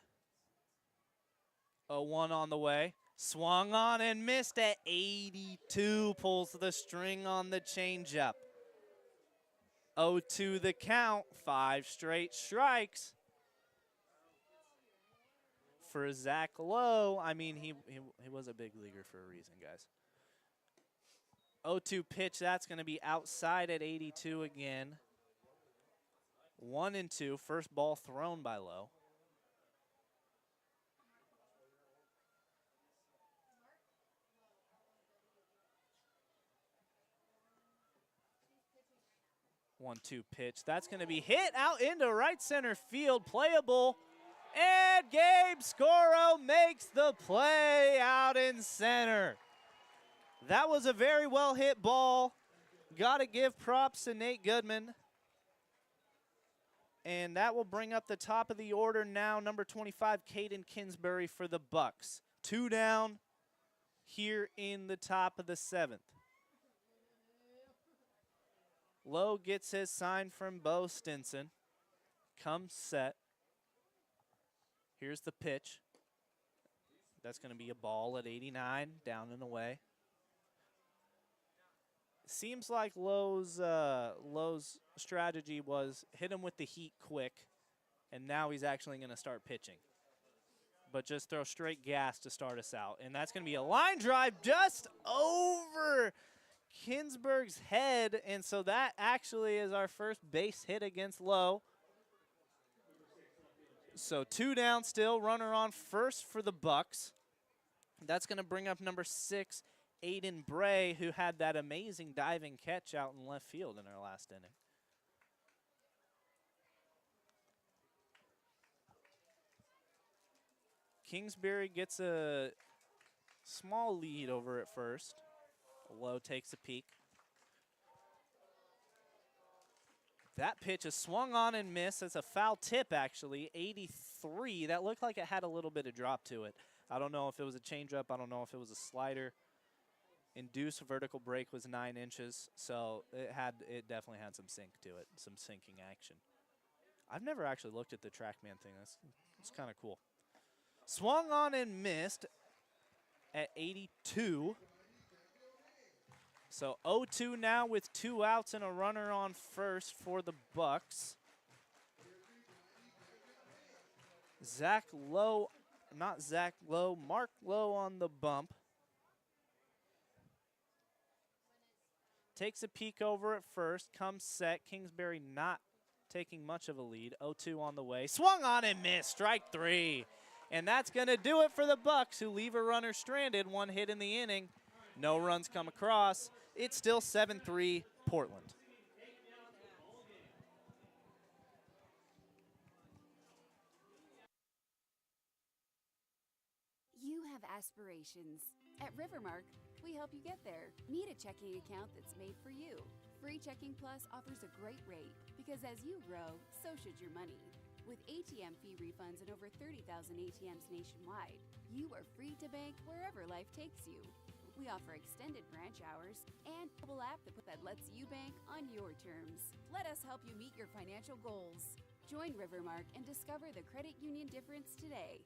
0-1 on the way. Swung on and missed at 82. Pulls the string on the changeup. 0-2 the count. 5 straight strikes for Zach Lowe. I mean, he was a big leaguer for a reason, guys. 0-2 pitch. That's going to be outside at 82 again. 1-2. First ball thrown by Lowe. One-two pitch. That's going to be hit out into right center field. Playable. And Gabe Scoro makes the play out in center. That was a very well hit ball. Got to give props to Nate Goodman. And that will bring up the top of the order now. Number 25, Caden Kinsbury for the Bucks. 2 down here in the top of the 7th. Lowe gets his sign from Bo Stinson. Comes set. Here's the pitch. That's going to be a ball at 89, down and away. Seems like Lowe's strategy was hit him with the heat quick, and now he's actually going to start pitching. But just throw straight gas to start us out. And that's going to be a line drive just over Kinsberg's head, and so that actually is our first base hit against Lowe. So 2 down still, runner on first for the Bucks. That's going to bring up number 6, Aiden Bray, who had that amazing diving catch out in left field in our last inning. Kingsbury gets a small lead over at first. Low takes a peek. That pitch is swung on and missed. It's a foul tip, actually. 83. That looked like it had a little bit of drop to it. I don't know if it was a changeup. I don't know if it was a slider. Induced vertical break was 9 inches, so it definitely had some sink to it, some sinking action. I've never actually looked at the TrackMan thing. It's kind of cool. Swung on and missed at 82. So 0-2 now with 2 outs and a runner on first for the Bucks. Mark Lowe on the bump. Takes a peek over at first, comes set. Kingsbury not taking much of a lead. 0-2 on the way. Swung on and missed, strike 3. And that's going to do it for the Bucks, who leave a runner stranded. 1 hit in the inning. No runs come across. It's still 7-3 Portland. You have aspirations. At Rivermark, we help you get there. Need a checking account that's made for you. Free Checking Plus offers a great rate because as you grow, so should your money. With ATM fee refunds in over 30,000 ATMs nationwide, you are free to bank wherever life takes you. We offer extended branch hours and a mobile app that lets you bank on your terms. Let us help you meet your financial goals. Join Rivermark and discover the credit union difference today.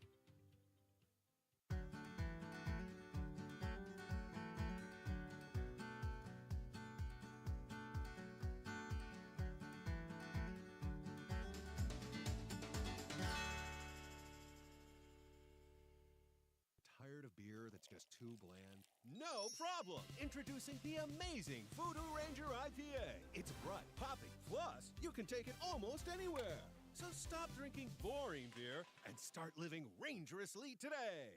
Tired of beer that's just too bland? No problem! Introducing the amazing Voodoo Ranger IPA. It's bright, poppy, plus you can take it almost anywhere. So stop drinking boring beer and start living rangerously today.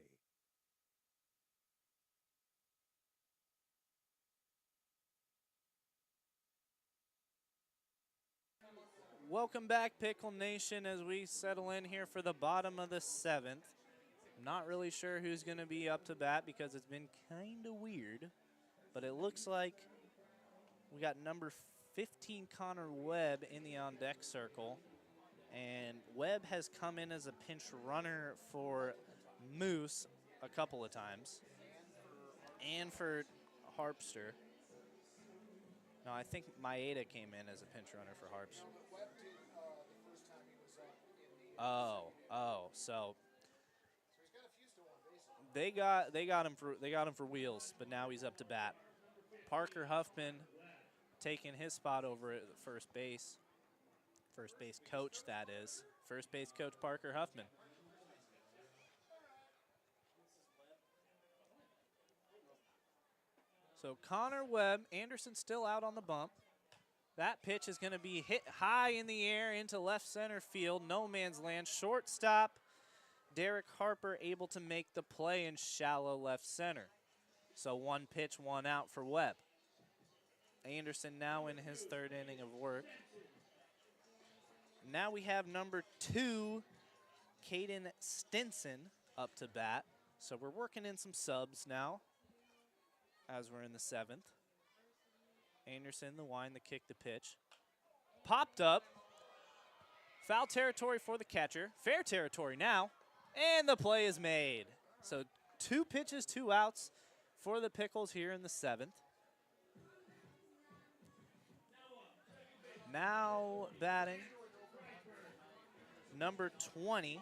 Welcome back, Pickle Nation, as we settle in here for the bottom of the 7th. Not really sure who's going to be up to bat because it's been kind of weird. But it looks like we got number 15, Connor Webb, in the on-deck circle. And Webb has come in as a pinch runner for Moose a couple of times. And for Harpster. No, I think Maeda came in as a pinch runner for Harpster. So they got him for wheels, but now he's up to bat. Parker Huffman taking his spot over at first base. First base coach, that is. First base coach Parker Huffman. So Connor Webb, Anderson still out on the bump. That pitch is going to be hit high in the air into left center field. No man's land. Shortstop Derek Harper able to make the play in shallow left center. So 1 pitch, 1 out for Webb. Anderson now in his 3rd inning of work. Now we have number 2, Caden Stinson, up to bat. So we're working in some subs now as we're in the 7th. Anderson, the wind, the kick, the pitch. Popped up. Foul territory for the catcher. Fair territory now. And the play is made. So 2 pitches, 2 outs for the Pickles here in the 7th. Now batting, number 20.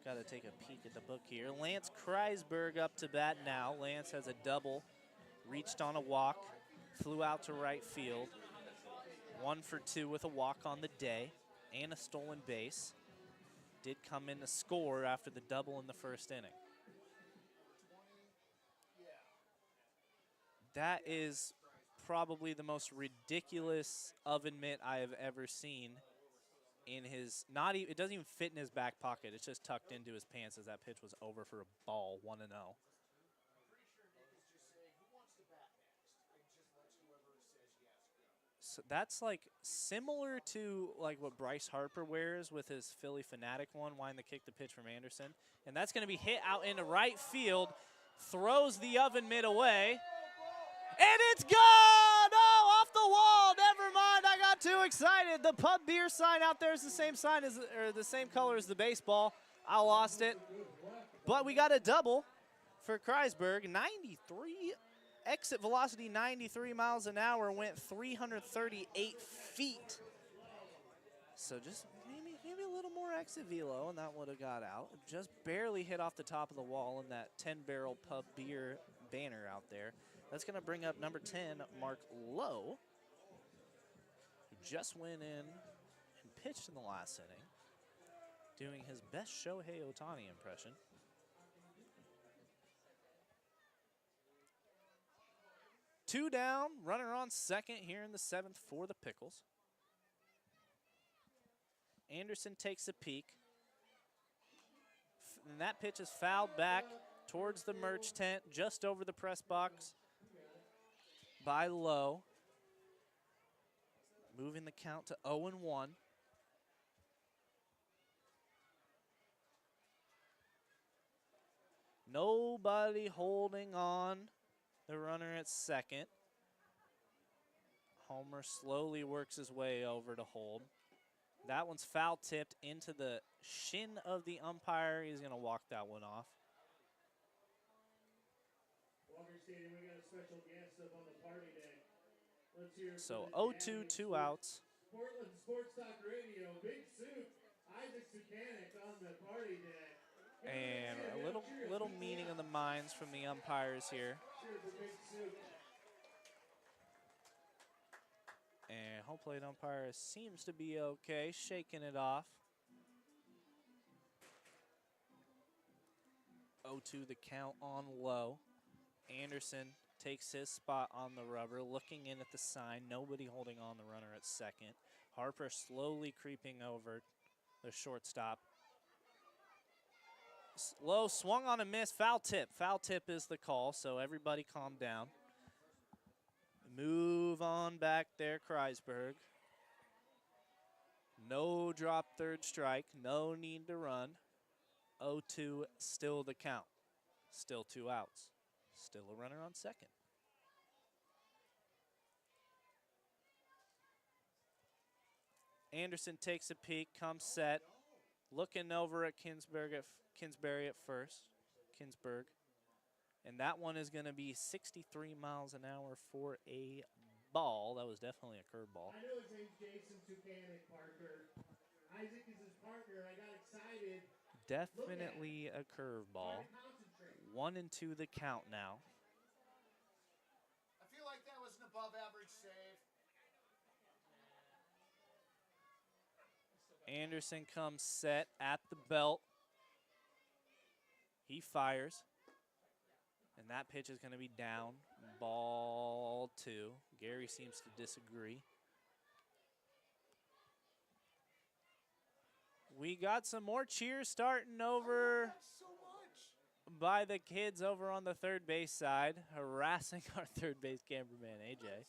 Got to take a peek at the book here. Lance Kreisberg up to bat now. Lance has a double, reached on a walk, flew out to right field. 1 for 2 with a walk on the day and a stolen base. Did come in to score after the double in the 1st inning. That is probably the most ridiculous oven mitt I have ever seen in his, it doesn't even fit in his back pocket. It's just tucked into his pants as that pitch was over for a ball, 1-0. So that's like similar to like what Bryce Harper wears with his Philly Fanatic one, wind the kick to pitch from Anderson. And that's going to be hit out into right field, throws the oven mitt away, and it's gone! Oh, off the wall. Never mind. I got too excited. The pub beer sign out there is the same sign as, or the same color as the baseball. I lost it. But we got a double for Kreisberg. 93 exit velocity, 93 miles an hour, went 338 feet. So just maybe a little more exit velo, and that would have got out. Just barely hit off the top of the wall in that 10-barrel pub beer banner out there. That's going to bring up number 10, Mark Lowe, who just went in and pitched in the last inning, doing his best Shohei Ohtani impression. Two down, runner on second here in the 7th for the Pickles. Anderson takes a peek. And that pitch is fouled back towards the merch tent, just over the press box by Lowe. Moving the count to 0-1. Nobody holding on the runner at second. Homer slowly works his way over to hold. That one's foul tipped into the shin of the umpire. He's going to walk that one off. Walker Stadium, we got a special guest up on the party deck. Let's hear it So for the 0-2, Daddy 2 outs. Portland Sports Talk Radio, Big Soup, Isaac Sukanic on the party deck. And a little meeting of the minds from the umpires here. Cheers for Big Soup. And home plate umpire seems to be okay, shaking it off. 0-2 the count on Lowe. Anderson takes his spot on the rubber, looking in at the sign. Nobody holding on the runner at second. Harper slowly creeping over the shortstop. Lowe swung on a miss, foul tip. Foul tip is the call, so everybody calm down. Move on back there, Kreisberg. No drop third strike, no need to run. 0-2, still the count. Still 2 outs. Still a runner on second. Anderson takes a peek, comes set. Looking over at Kinsbury at first. Kinsberg. And that one is going to be 63 miles an hour for a ball. That was definitely a curveball. I know his name's Jason Sukanic, Parker. Isaac is his partner. I got excited. Definitely a curveball. 1-2 the count now. I feel like that was an above average save. Anderson comes set at the belt. He fires. And that pitch is going to be down. Ball 2. Gary seems to disagree. We got some more cheers starting over by the kids over on the third base side, harassing our third base cameraman, AJ.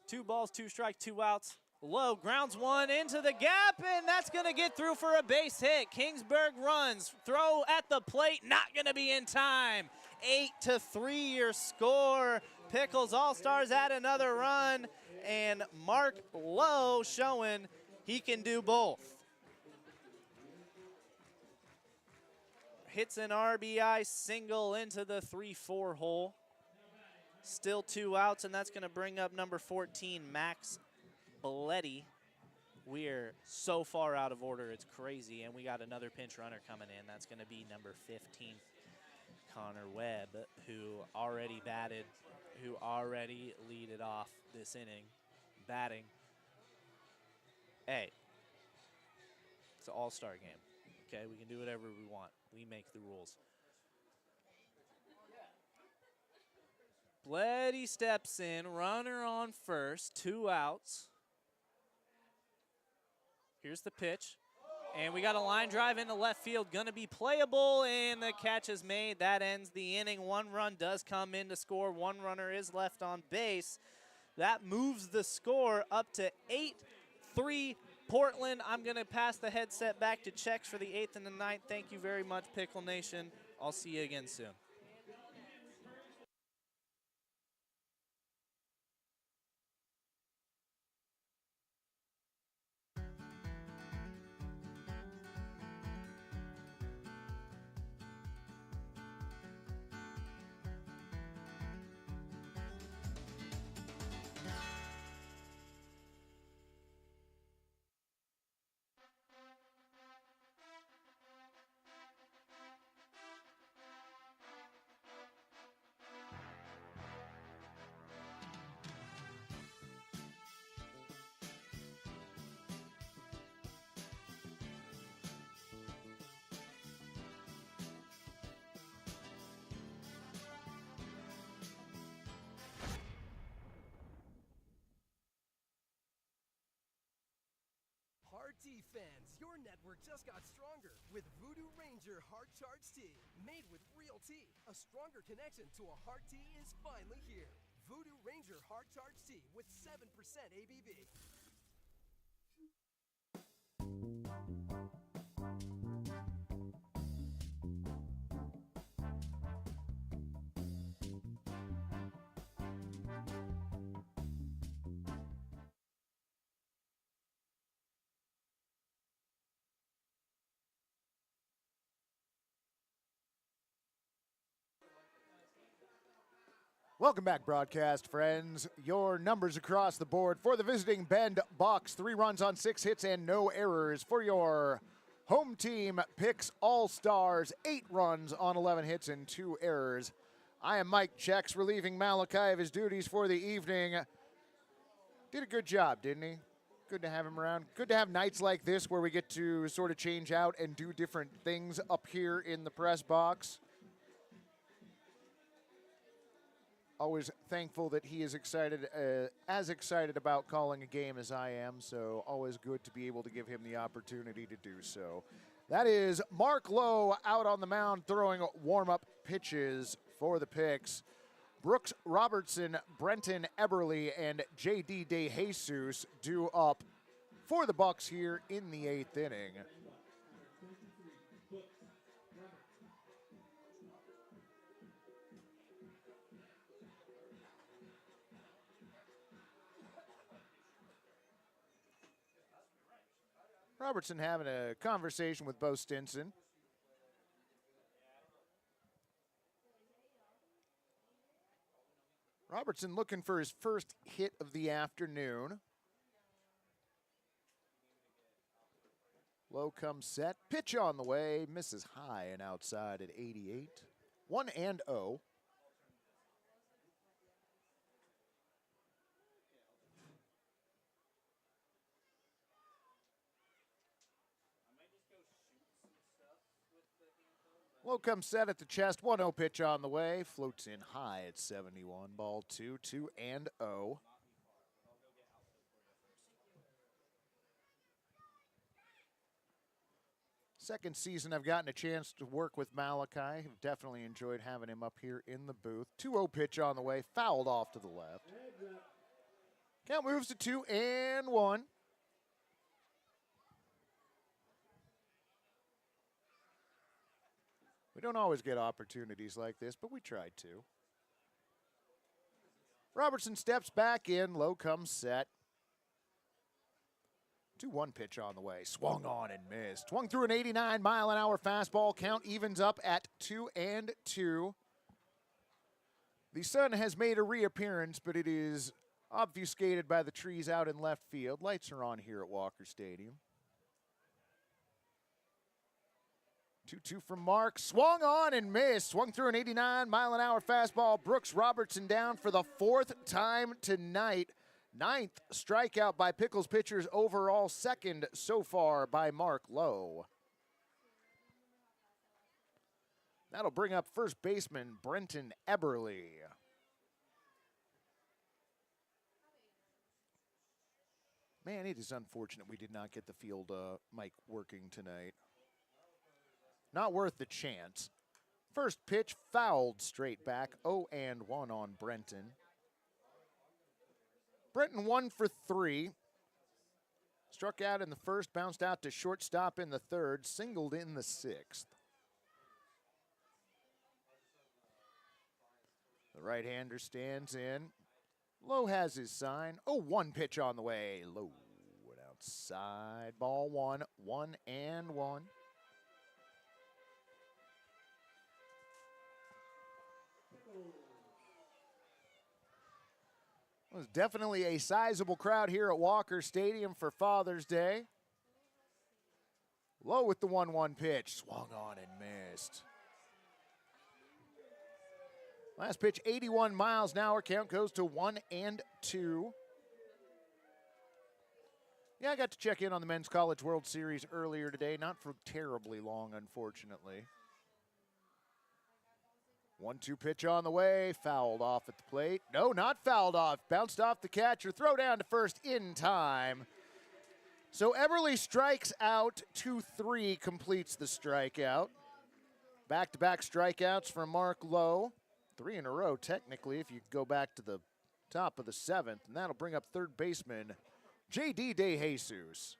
2 balls, 2 strikes, 2 outs. Lowe grounds one into the gap, and that's going to get through for a base hit. Kingsburg runs. Throw at the plate, not going to be in time. 8-3 your score. Pickles All-Stars add another run, and Mark Lowe showing he can do both. Hits an RBI single into the 3-4 hole. Still 2 outs, and that's going to bring up number 14, Max Belletti. We're so far out of order, it's crazy, and we got another pinch runner coming in. That's going to be number 15, Connor Webb, who already batted, who already leaded off this inning, batting. Hey, it's an all-star game, okay? We can do whatever we want. We make the rules. Bleddy steps in, runner on first, 2 outs. Here's the pitch. And we got a line drive into left field, gonna be playable, and the catch is made. That ends the inning. 1 run does come in to score. 1 runner is left on base. That moves the score up to 8-3 Portland. I'm going to pass the headset back to Chex for the 8th and the 9th. Thank you very much, Pickle Nation. I'll see you again soon. Party fans, your network just got stronger with Voodoo Ranger Hard Charge Tea. Made with real tea, a stronger connection to a heart tea is finally here. Voodoo Ranger Hard Charge Tea with 7% ABV. Welcome back, broadcast friends. Your numbers across the board for the visiting Bend Bucks. 3 runs on 6 hits and no errors. For your home team, Picks All-Stars, 8 runs on 11 hits and 2 errors. I am Mike Chex, relieving Malachi of his duties for the evening. Did a good job, didn't he? Good to have him around. Good to have nights like this where we get to sort of change out and do different things up here in the press box. Always thankful that he is excited, as excited about calling a game as I am, so always good to be able to give him the opportunity to do so. That is Mark Lowe out on the mound throwing warm-up pitches for the Picks. Brooks Robertson, Brenton Eberly, and J.D. DeJesus due up for the Bucks here in the 8th inning. Robertson having a conversation with Bo Stinson. Robertson looking for his first hit of the afternoon. Low comes set. Pitch on the way. Misses high and outside at 88. 1-0. Low comes set at the chest. 1-0 pitch on the way. Floats in high at 71. Ball 2, 2-0. Second season I've gotten a chance to work with Malachi. I've definitely enjoyed having him up here in the booth. 2-0 pitch on the way. Fouled off to the left. Count moves to 2-1. We don't always get opportunities like this, but we tried to. Robertson steps back in. Low comes set. 2-1 pitch on the way. Swung on and missed. Swung through an 89-mile-an-hour fastball. Count evens up at 2-2. The sun has made a reappearance, but it is obfuscated by the trees out in left field. Lights are on here at Walker Stadium. 2-2 from Mark. Swung on and missed. Swung through an 89-mile-an-hour fastball. Brooks Robertson down for the 4th time tonight. 9th strikeout by Pickles pitchers overall. 2nd so far by Mark Lowe. That'll bring up first baseman Brenton Eberly. Man, it is unfortunate we did not get the field mic working tonight. Not worth the chance. First pitch fouled straight back. 0-1 on Brenton. Brenton 1 for 3. Struck out in the first, bounced out to shortstop in the third, singled in the sixth. The right-hander stands in. Lowe has his sign. Oh, 1 pitch on the way. Lowe went outside. Ball 1, 1-1. It was definitely a sizable crowd here at Walker Stadium for Father's Day. Lowe with the 1-1 pitch. Swung on and missed. Last pitch, 81 miles an hour. Count goes to 1-2. Yeah, I got to check in on the Men's College World Series earlier today. Not for terribly long, unfortunately. 1-2 pitch on the way. Fouled off at the plate. No, not fouled off. Bounced off the catcher. Throw down to first in time. So Eberly strikes out. 2-3 completes the strikeout. Back-to-back strikeouts from Mark Lowe. 3 in a row, technically, if you go back to the top of the 7th. And that'll bring up third baseman J.D. DeJesus.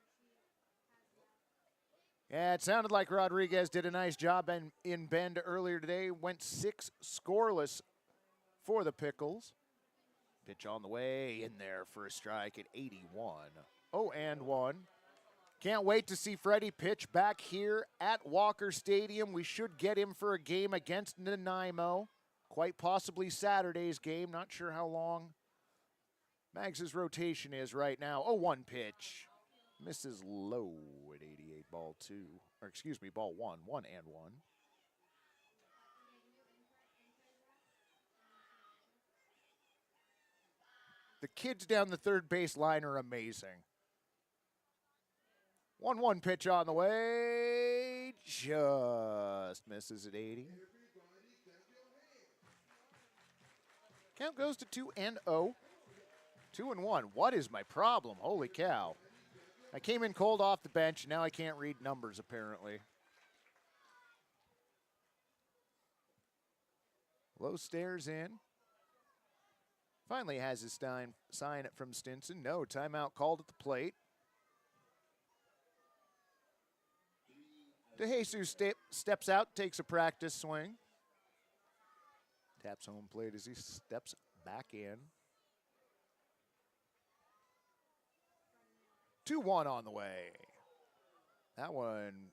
Yeah, it sounded like Rodriguez did a nice job in Bend earlier today. Went 6 scoreless for the Pickles. Pitch on the way, in there for a strike at 81. 0-1. Can't wait to see Freddie pitch back here at Walker Stadium. We should get him for a game against Nanaimo. Quite possibly Saturday's game. Not sure how long Mags' rotation is right now. 0-1 pitch. Misses low at 88, ball 2. Or excuse me, ball 1. 1-1. The kids down the third base line are amazing. 1-1 pitch on the way. Just misses at 80. Count goes to 2-0. 2-1. What is my problem? Holy cow. I came in cold off the bench. Now I can't read numbers, apparently. Lowe stares in. Finally has his sign from Stinson. No, timeout called at the plate. DeJesus steps out, takes a practice swing. Taps home plate as he steps back in. 2-1 on the way. That one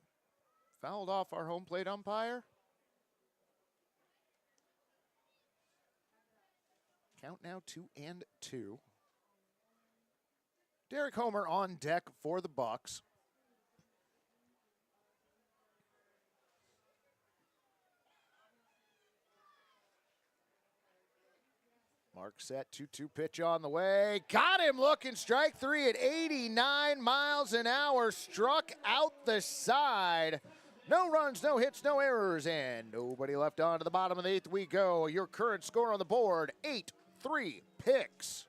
fouled off our home plate umpire. Count now 2-2. Derek Homer on deck for the Bucks. Mark set, 2-2 pitch on the way. Got him looking, strike 3 at 89 miles an hour. Struck out the side. No runs, no hits, no errors, and nobody left on to the bottom of the 8th we go. Your current score on the board, 8-3 Picks.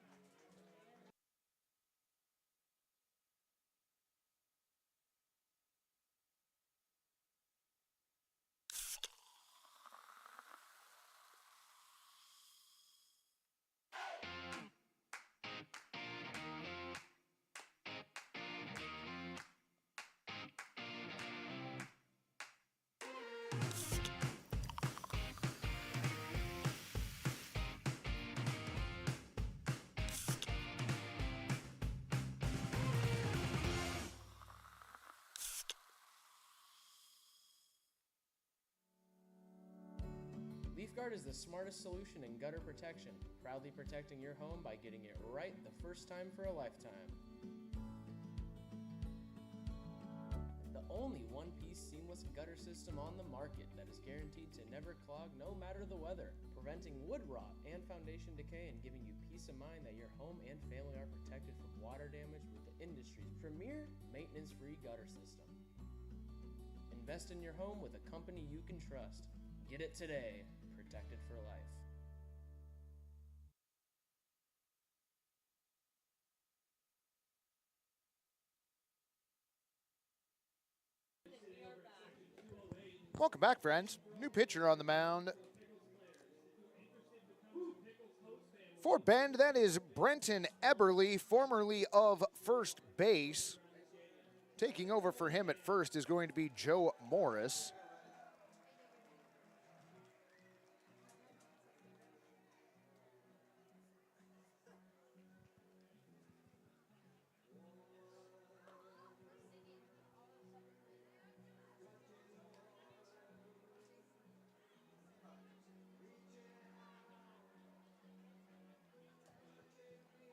LeafGuard is the smartest solution in gutter protection, proudly protecting your home by getting it right the first time for a lifetime. The only one-piece seamless gutter system on the market that is guaranteed to never clog no matter the weather, preventing wood rot and foundation decay and giving you peace of mind that your home and family are protected from water damage with the industry's premier maintenance-free gutter system. Invest in your home with a company you can trust. Get it today. Protected for life. Welcome back, friends. New pitcher on the mound For Bend, that is Brenton Eberly, formerly of first base. Taking over for him at first is going to be Joe Morris.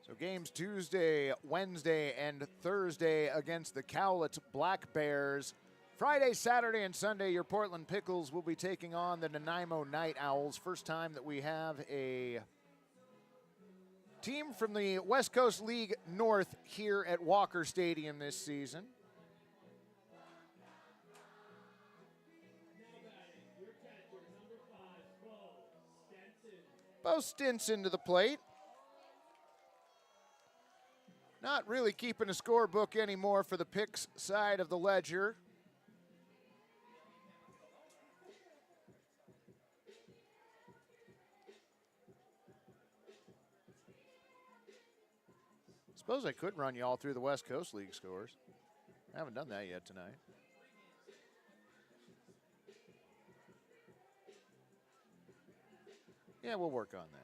So games Tuesday, Wednesday, and Thursday against the Cowlitz Black Bears. Friday, Saturday, and Sunday, your Portland Pickles will be taking on the Nanaimo Night Owls. First time that we have a team from the West Coast League North here at Walker Stadium this season. Bo Stinson to the plate. Not really keeping a scorebook anymore for the Picks side of the ledger. Suppose I could run you all through the West Coast League scores. I haven't done that yet tonight. Yeah, we'll work on that.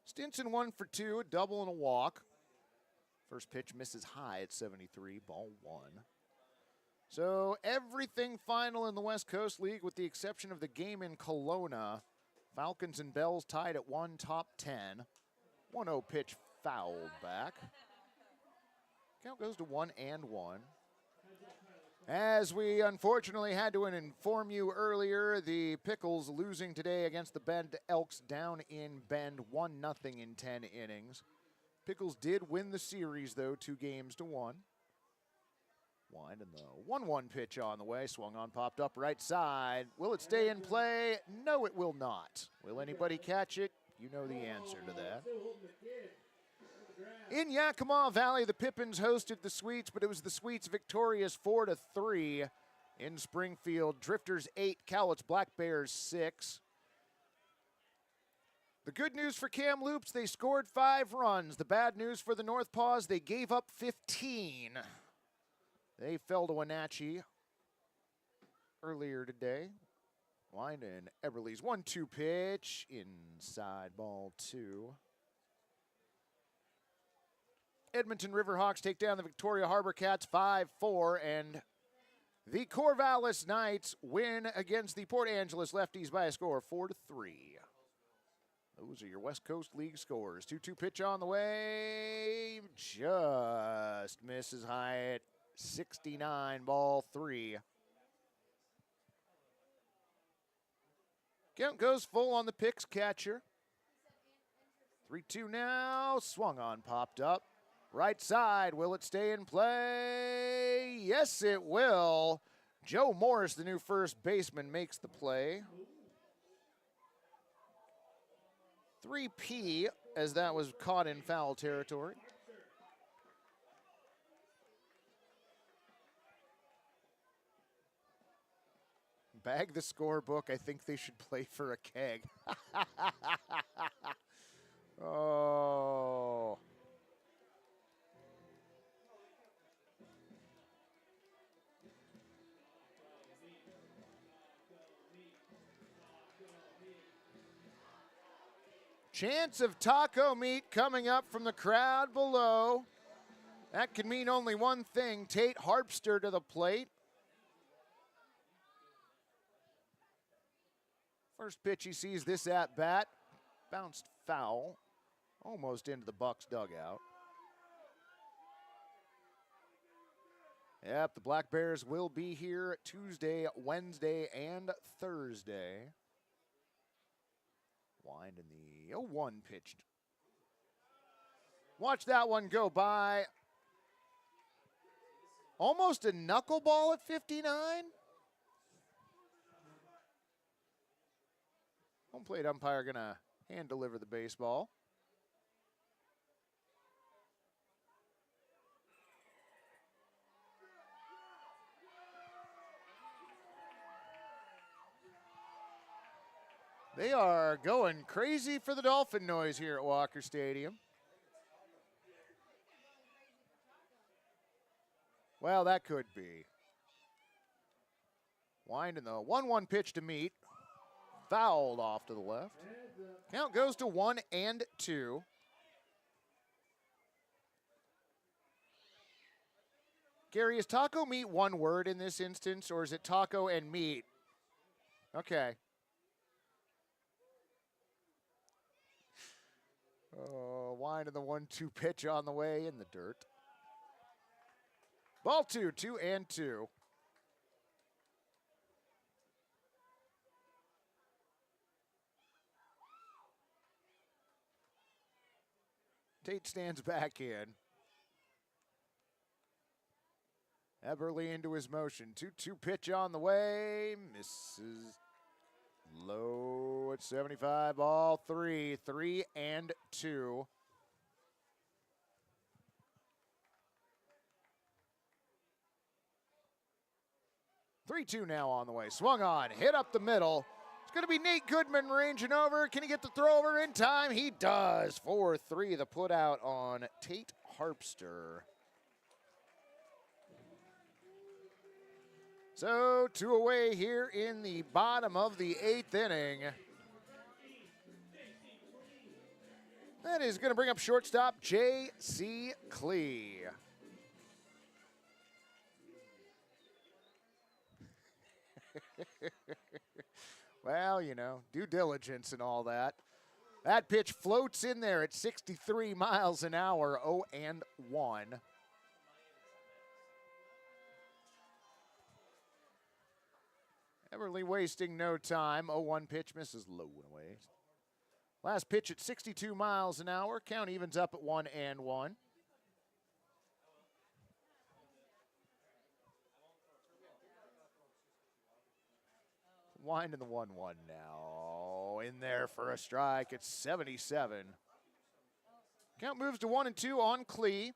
Stinson 1 for 2, a double and a walk. First pitch misses high at 73, ball 1. So everything final in the West Coast League with the exception of the game in Kelowna. Falcons and Bells tied at 1, top 10. 1-0 pitch fouled back. Count goes to 1-1. As we unfortunately had to inform you earlier, the Pickles losing today against the Bend Elks down in Bend, 1-0 in 10 innings. Pickles did win the series, though, 2-1. Wind and the 1-1 pitch on the way, swung on, popped up right side. Will it stay in play? No, it will not. Will anybody catch it? You know the answer to that. In Yakima Valley, the Pippins hosted the Sweets, but it was the Sweets victorious 4-3 in Springfield. Drifters 8, Cowlitz Black Bears 6. The good news for Kamloops, they scored 5 runs. The bad news for the North Paws, they gave up 15. They fell to Wenatchee earlier today. Wind and Eberly's 1-2 pitch, inside ball 2. Edmonton Riverhawks take down the Victoria Harbor Cats 5-4, and the Corvallis Knights win against the Port Angeles Lefties by a score of 4-3. Those are your West Coast League scores. 2-2 pitch on the way, just misses high at 69, ball 3. Count goes full on the Picks catcher. 3-2 now, swung on, popped up. Right side, will it stay in play? Yes, it will. Joe Morris, the new first baseman, makes the play. 3P, as that was caught in foul territory. Bag the scorebook. I think they should play for a keg. Oh. Chance of taco meat coming up from the crowd below. That can mean only one thing. Tate Harpster to the plate. First pitch he sees this at bat. Bounced foul. Almost into the Bucks dugout. Yep, the Black Bears will be here Tuesday, Wednesday, and Thursday. Wind in the 0-1 pitch. Watch that one go by. Almost a knuckleball at 59. Home plate umpire gonna hand deliver the baseball. They are going crazy for the dolphin noise here at Walker Stadium. Well, that could be. Winding the 1-1 pitch to Meat. Fouled off to the left. Count goes to 1-2. Gary, is taco meat one word in this instance, or is it taco and meat? Okay. Oh, winding the 1-2 pitch on the way in the dirt. Ball 2, 2-2. Tate stands back in. Eberly into his motion. 2-2 pitch on the way. Misses. Low at 75. Ball 3. 3-2. 3-2 now on the way. Swung on. Hit up the middle. It's going to be Nate Goodman ranging over. Can he get the throw over in time? He does. 4-3, the put out on Tate Harpster. So 2 away here in the bottom of the 8th inning. That is going to bring up shortstop J.C. Klee. Well, you know, due diligence and all that. That pitch floats in there at 63 miles an hour, 0-1. Everly wasting no time. 0-1 pitch misses low and away. Last pitch at 62 miles an hour. Count evens up at 1-1. Winding the 1-1 now. In there for a strike at 77. Count moves to 1-2 on Klee.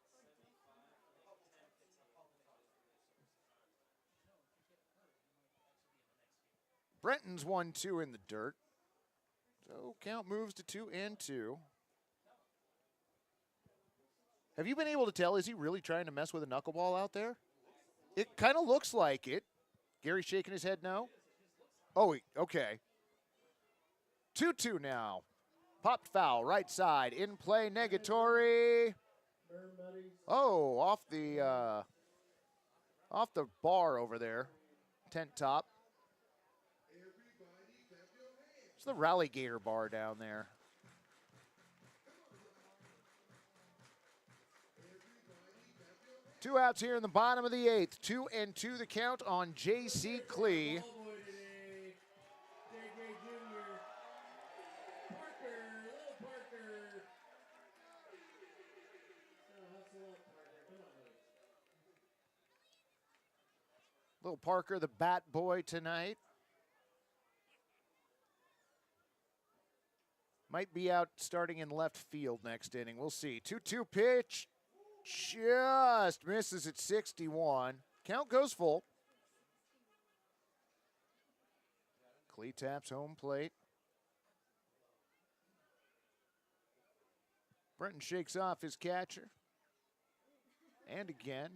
Brenton's 1-2 in the dirt. So count moves to 2-2. Have you been able to tell, is he really trying to mess with a knuckleball out there? It kind of looks like it. Gary's shaking his head no. Oh, okay. 2-2 now. Popped foul, right side. In play, negatory. Oh, off the bar over there. Tent top. It's the Rallygator bar down there. Two outs here in the bottom of the 8th. 2-2 the count on J.C. Klee. Little Parker, the bat boy tonight. Might be out starting in left field next inning. We'll see. 2-2 pitch. Just misses at 61. Count goes full. Klee taps home plate. Brenton shakes off his catcher. And again.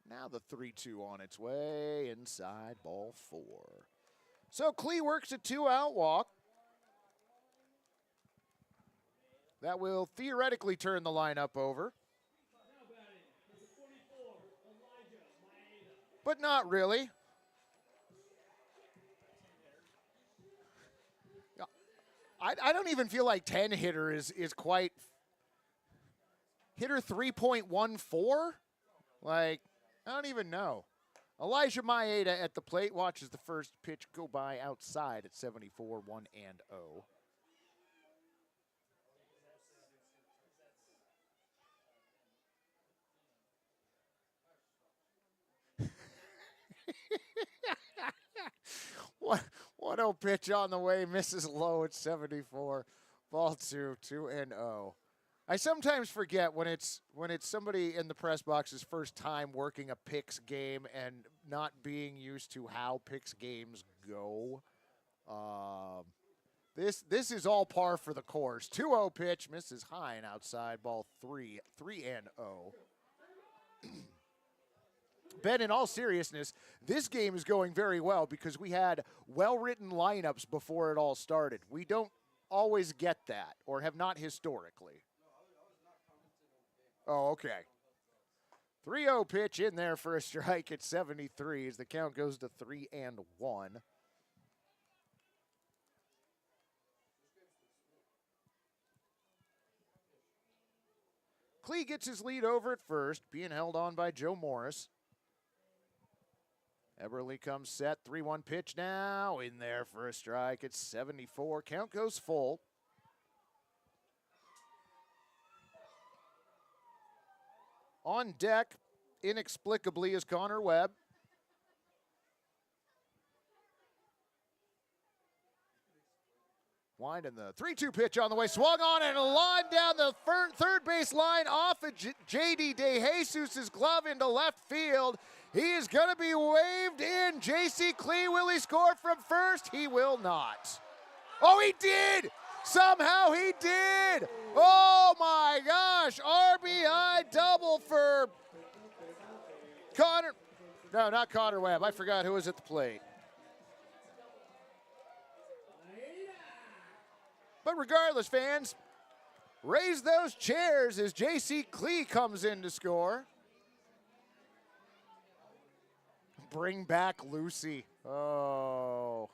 Now the 3-2 on its way. Inside, ball 4. So Klee works a 2-out walk. That will theoretically turn the lineup over. But not really. I don't even feel like 10 hitter is quite. Hitter 3.14? Like, I don't even know. Elijah Maeda at the plate watches the first pitch go by outside at 74, 1-0. What a pitch on the way, misses low at 74. Ball 2, 2-0. I sometimes forget when it's somebody in the press box's first time working a picks game and not being used to how picks games go. This is all par for the course. 2-0 pitch, misses high and outside, ball 3, 3-0. Ben, in all seriousness, this game is going very well because we had well-written lineups before it all started. We don't always get that, or have not historically. Oh, okay. 3-0 pitch in there for a strike at 73 as the count goes to 3-1. Klee gets his lead over at first, being held on by Joe Morris. Eberle comes set, 3-1 pitch now, in there for a strike at 74. Count goes full. On deck, inexplicably, is Connor Webb. Winding the 3-2 pitch on the way, swung on and a line down the third base line off of J.D. DeJesus's glove into left field. He is going to be waved in. J.C. Klee, will he score from first? He will not. Oh, he did! Somehow he did! Oh my gosh, RBI double for Connor. No, not Connor Webb. I forgot who was at the plate. But regardless, fans, raise those chairs as J.C. Klee comes in to score. Bring back Lucy. Oh.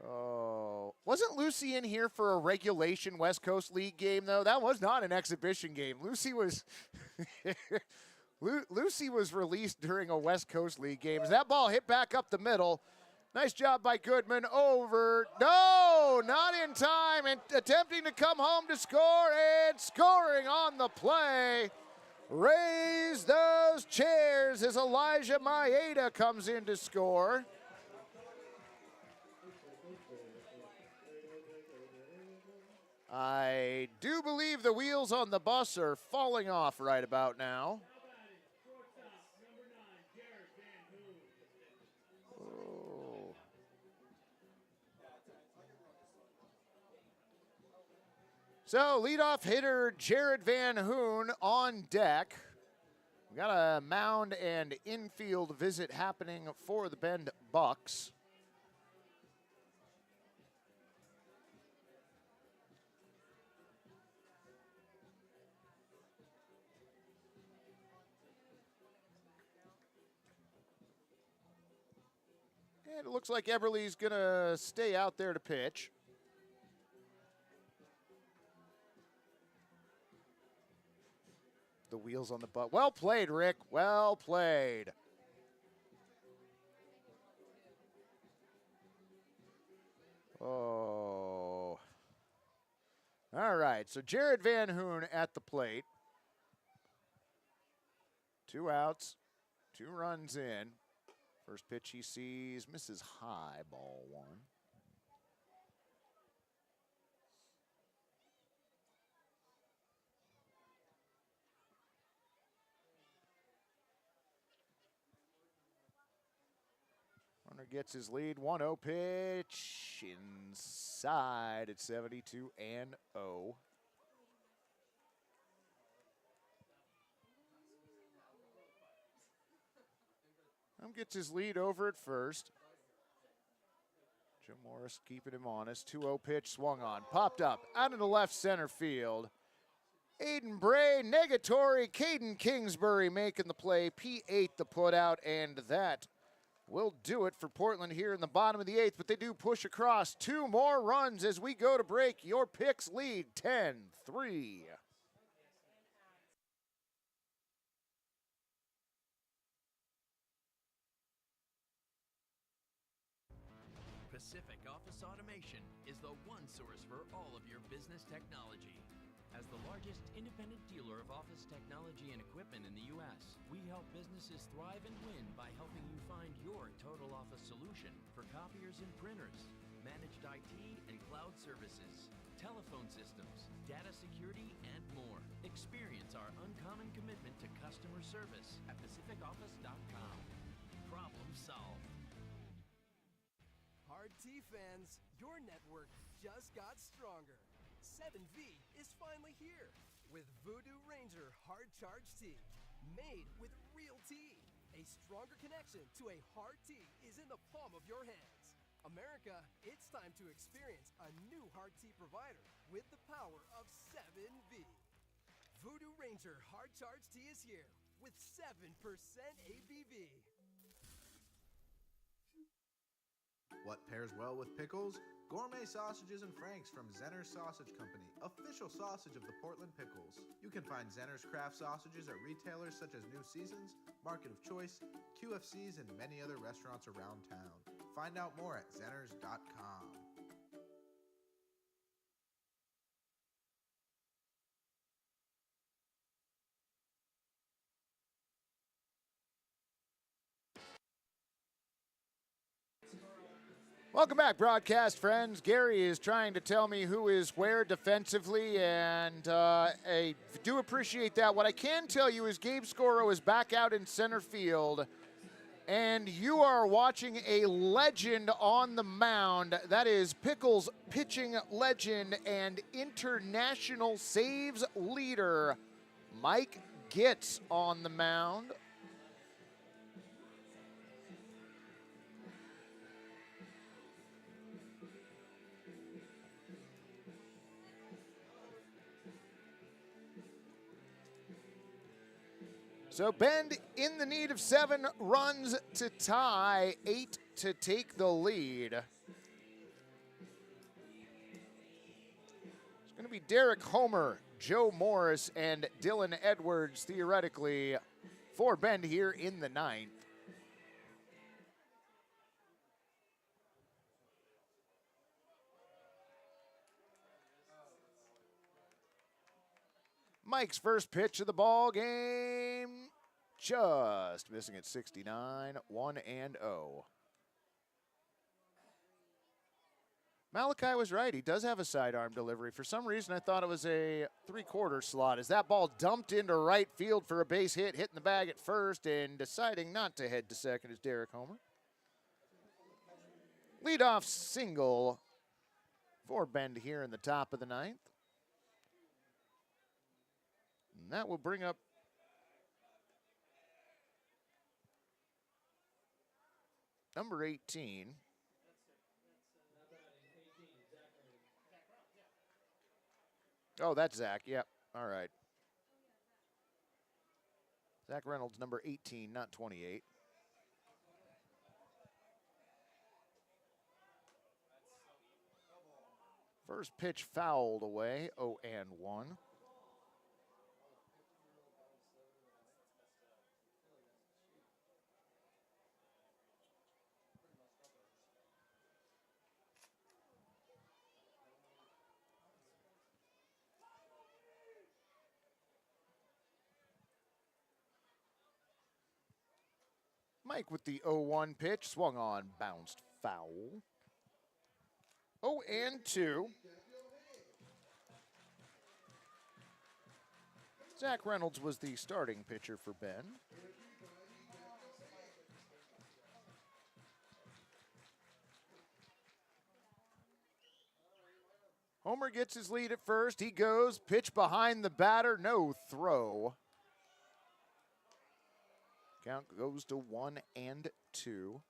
Oh. Wasn't Lucy in here for a regulation West Coast League game, though? That was not an exhibition game. Lucy was Lucy was released during a West Coast League game. As that ball hit back up the middle. Nice job by Goodman. Over. No, not in time. And attempting to come home to score and scoring on the play. Raise those chairs as Elijah Maeda comes in to score. I do believe the wheels on the bus are falling off right about now. Oh. So, leadoff hitter Jared Van Hoon on deck. We got a mound and infield visit happening for the Bend Bucks. And it looks like Eberle's going to stay out there to pitch. The wheels on the butt. Well played, Rick. Well played. Oh. All right, so Jared Van Hoon at the plate. 2 outs, 2 runs in. First pitch he sees, misses high, ball 1. Runner gets his lead, 1-0 pitch, inside at 72 and 0. Gets his lead over at first. Joe Morris keeping him honest. 2-0 pitch swung on. Popped up out into left center field. Aiden Bray, negatory. Caden Kingsbury making the play. P8 the putout, and that will do it for Portland here in the bottom of the 8th. But they do push across 2 more runs as we go to break. Your Picks lead 10-3. Pacific Office Automation is the one source for all of your business technology. As the largest independent dealer of office technology and equipment in the U.S., we help businesses thrive and win by helping you find your total office solution for copiers and printers, managed IT and cloud services, telephone systems, data security, and more. Experience our uncommon commitment to customer service at pacificoffice.com. Problem solved. Hard Tea fans, your network just got stronger. 7V is finally here with Voodoo Ranger Hard Charge Tea, made with real tea. A stronger connection to a hard tea is in the palm of your hands. America, it's time to experience a new hard tea provider with the power of 7V. Voodoo Ranger Hard Charge Tea is here with 7% ABV. What pairs well with pickles? Gourmet sausages and franks from Zenner's Sausage Company, official sausage of the Portland Pickles. You can find Zenner's craft sausages at retailers such as New Seasons, Market of Choice, QFCs, and many other restaurants around town. Find out more at zenners.com. Welcome back, broadcast friends. Gary is trying to tell me who is where defensively, and I do appreciate that. What I can tell you is Gabe Scoro is back out in center field, and you are watching a legend on the mound. That is Pickles pitching legend and international saves leader, Mike Gitz, on the mound. So Bend in the need of 7 runs to tie, 8 to take the lead. It's going to be Derek Homer, Joe Morris, and Dylan Edwards, theoretically, for Bend here in the 9th. Mike's first pitch of the ball game, just missing at 69, 1-0. Malachi was right. He does have a sidearm delivery. For some reason, I thought it was a 3/4 slot. As that ball dumped into right field for a base hit, hitting the bag at first and deciding not to head to second is Derek Homer. Leadoff single for Bend here in the top of the 9th. And that will bring up number 18. Oh, that's Zach. Yep. All right. Zach Reynolds, number 18, not 28. First pitch fouled away, 0-1. Mike with the 0-1 pitch, swung on, bounced foul. 0-2. Zach Reynolds was the starting pitcher for Ben. Homer gets his lead at first. He goes, pitch behind the batter, no throw. Count goes to 1-2.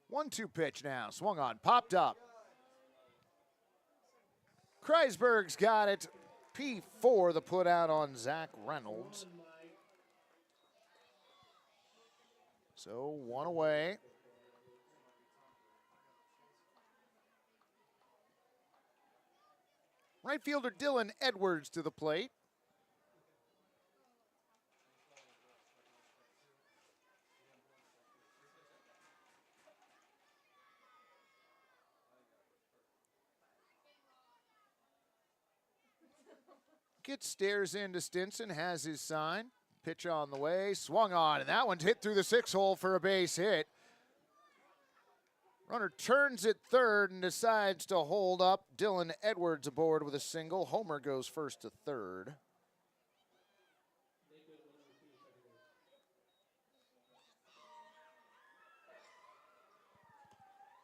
One-two pitch now, swung on, popped up. Kreisberg's got it. P4 the put out on Zach Reynolds. So 1 away. Right fielder Dylan Edwards to the plate. Gets stares into Stinson, has his sign. Pitch on the way, swung on, and that one's hit through the 6 hole for a base hit. Runner turns at third and decides to hold up. Dylan Edwards aboard with a single. Homer goes first to third.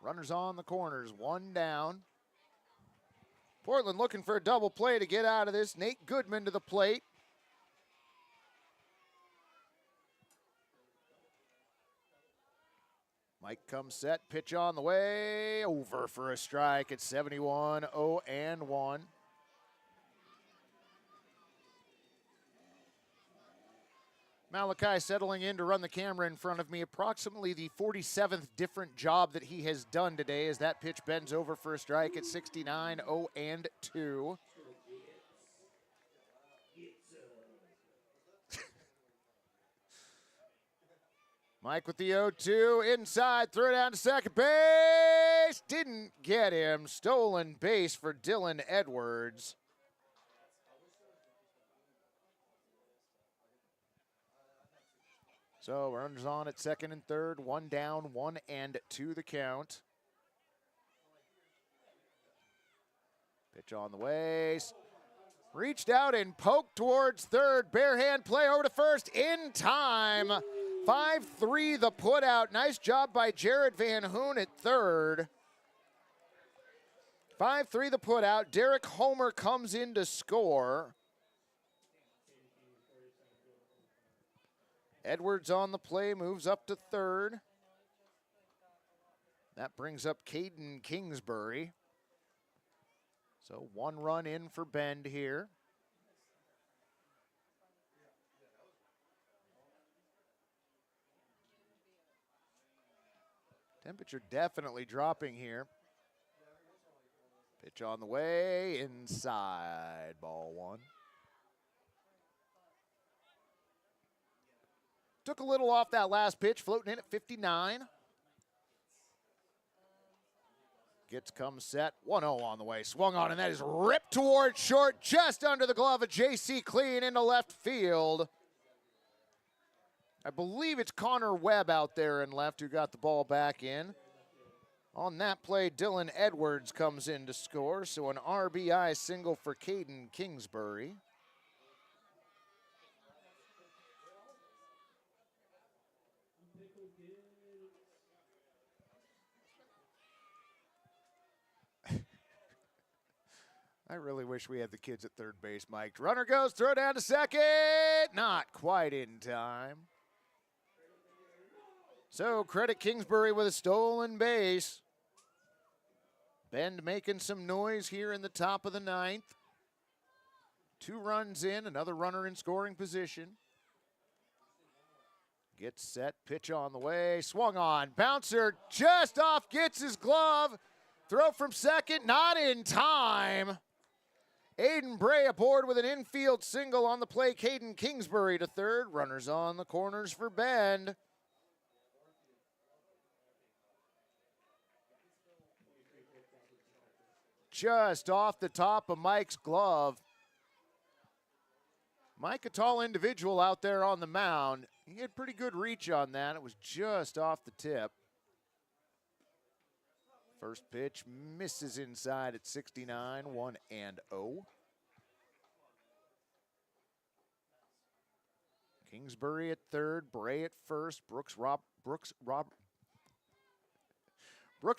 Runners on the corners, one down. Portland looking for a double play to get out of this. Nate Goodman to the plate. Mike comes set, pitch on the way, over for a strike at 71, 0-1. Malachi settling in to run the camera in front of me. Approximately the 47th different job that he has done today as that pitch bends over for a strike at 69, 0-2. Mike with the 0-2, inside, throw down to second base. Didn't get him. Stolen base for Dylan Edwards. So runners on at second and third, one down, 1-2 the count. Pitch on the way. Reached out and poked towards third. Bare hand play over to first in time. 5-3 the put out. Nice job by Jared Van Hoon at third. 5-3 the put out. Derek Homer comes in to score. Edwards on the play, moves up to third. That brings up Caden Kingsbury. So 1 run in for Bend here. Temperature definitely dropping here. Pitch on the way, inside, ball 1. Took a little off that last pitch, floating in at 59. Gets come set, 1-0 on the way. Swung on, and that is ripped towards short, just under the glove of J.C. Clean into left field. I believe it's Connor Webb out there in left who got the ball back in. On that play, Dylan Edwards comes in to score, so an RBI single for Caden Kingsbury. I really wish we had the kids at third base mic'd. Runner goes, throw down to second. Not quite in time. So credit Kingsbury with a stolen base. Bend making some noise here in the top of the 9th. 2 runs in, another runner in scoring position. Gets set, pitch on the way, swung on. Bouncer just off, gets his glove. Throw from second, not in time. Aiden Bray aboard with an infield single on the play. Caden Kingsbury to third. Runners on the corners for Bend. Just off the top of Mike's glove. Mike, a tall individual out there on the mound. He had pretty good reach on that. It was just off the tip. First pitch misses inside at 69, 1-0. Kingsbury at third, Bray at first, Brooks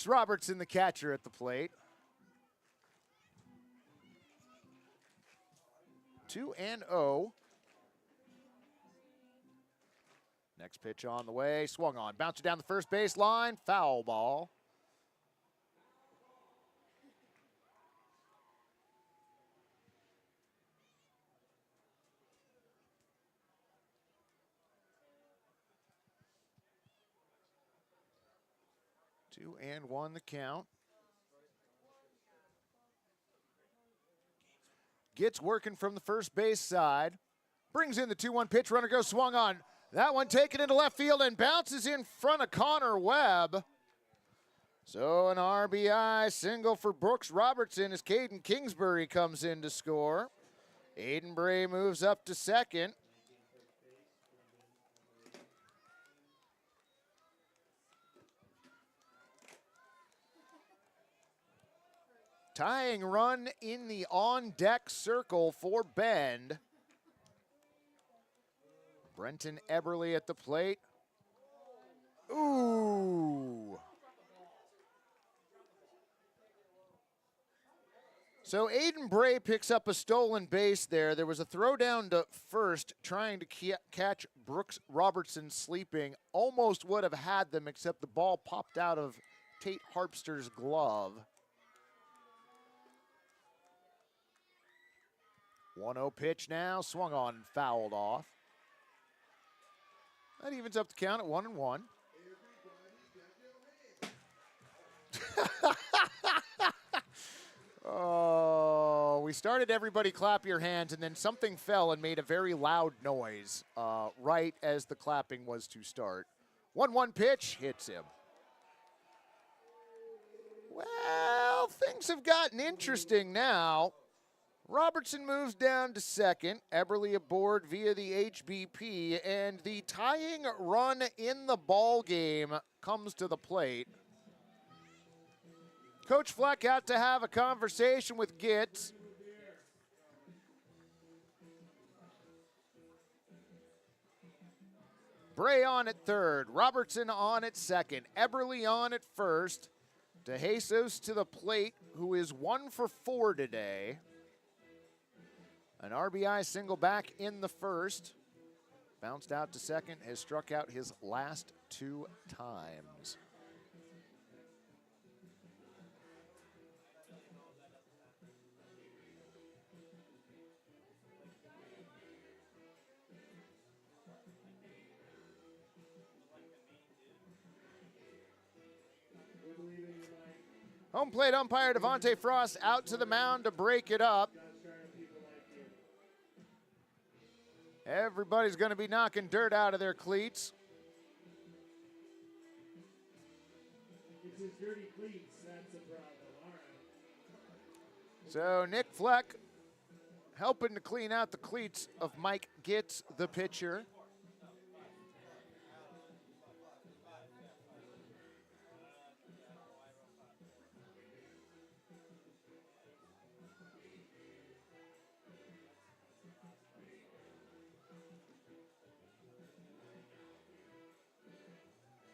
Robertson, the catcher, at the plate. 2-0. Next pitch on the way, swung on, bounced down the first base line, foul ball. Two and one the count. Gets working from the first base side. Brings in the 2-1 pitch. Runner goes, swung on. That one taken into left field and bounces in front of Connor Webb. So an RBI single for Brooks Robertson as Caden Kingsbury comes in to score. Aiden Bray moves up to second. Tying run in the on-deck circle for Bend. Brenton Eberly at the plate. Ooh. So Aiden Bray picks up a stolen base there. There was a throw down to first trying to catch Brooks Robertson sleeping. Almost would have had them, except the ball popped out of Tate Harpster's glove. 1-0 pitch now, swung on and fouled off. That evens up the count at 1-1. Oh, we started everybody clap your hands, and then something fell and made a very loud noise right as the clapping was to start. 1-1 pitch hits him. Well, things have gotten interesting now. Robertson moves down to second. Eberly aboard via the HBP, and the tying run in the ball game comes to the plate. Coach Fleck got to have a conversation with Gitz. Bray on at third, Robertson on at second, Eberly on at first. DeJesus to the plate, who is 1 for 4 today. An RBI single back in the first. Bounced out to second, has struck out his last 2 times. Home plate umpire Devontae Frost out to the mound to break it up. Everybody's going to be knocking dirt out of their cleats. It's his dirty cleats, that's the problem. All right. So Nick Fleck helping to clean out the cleats of Mike Gitz, the pitcher.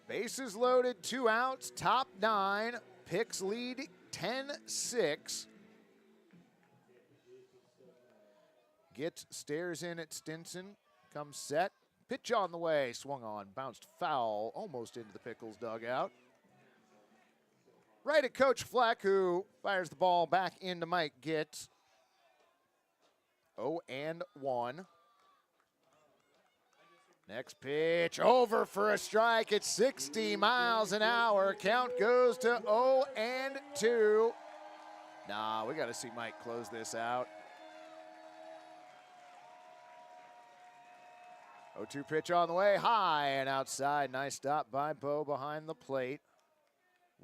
Bases loaded, 2 outs, top 9. Picks lead 10-6. Gitz stares in at Stinson, comes set. Pitch on the way, swung on, bounced foul, almost into the Pickles dugout. Right at Coach Fleck, who fires the ball back into Mike Gitz. 0-1. Next pitch, over for a strike at 60 miles an hour. Count goes to 0-2. Nah, we got to see Mike close this out. 0-2 pitch on the way, high and outside. Nice stop by Bo behind the plate.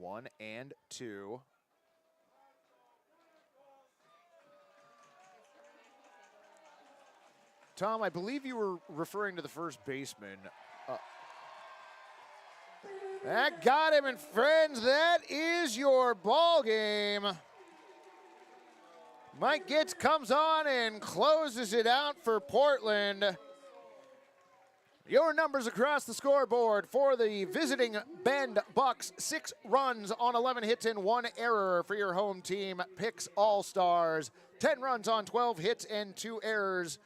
1-2. Tom, I believe you were referring to the first baseman. That got him, and friends, that is your ball game. Mike Gitz comes on and closes it out for Portland. Your numbers across the scoreboard for the visiting Bend Bucks: 6 runs on 11 hits and 1 error for your home team, Picks All-Stars. 10 runs on 12 hits and 2 errors.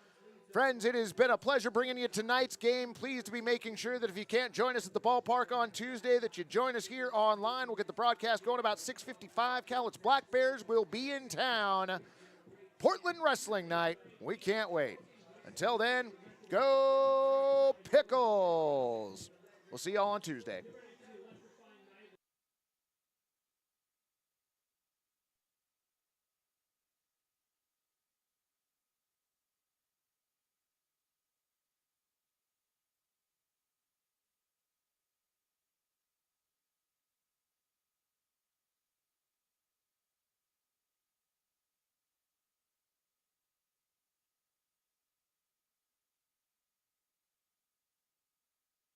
Friends, it has been a pleasure bringing you tonight's game. Pleased to be making sure that if you can't join us at the ballpark on Tuesday, that you join us here online. We'll get the broadcast going about 6:55. Cowlitz Black Bears will be in town. Portland Wrestling Night. We can't wait. Until then, go Pickles. We'll see y'all on Tuesday.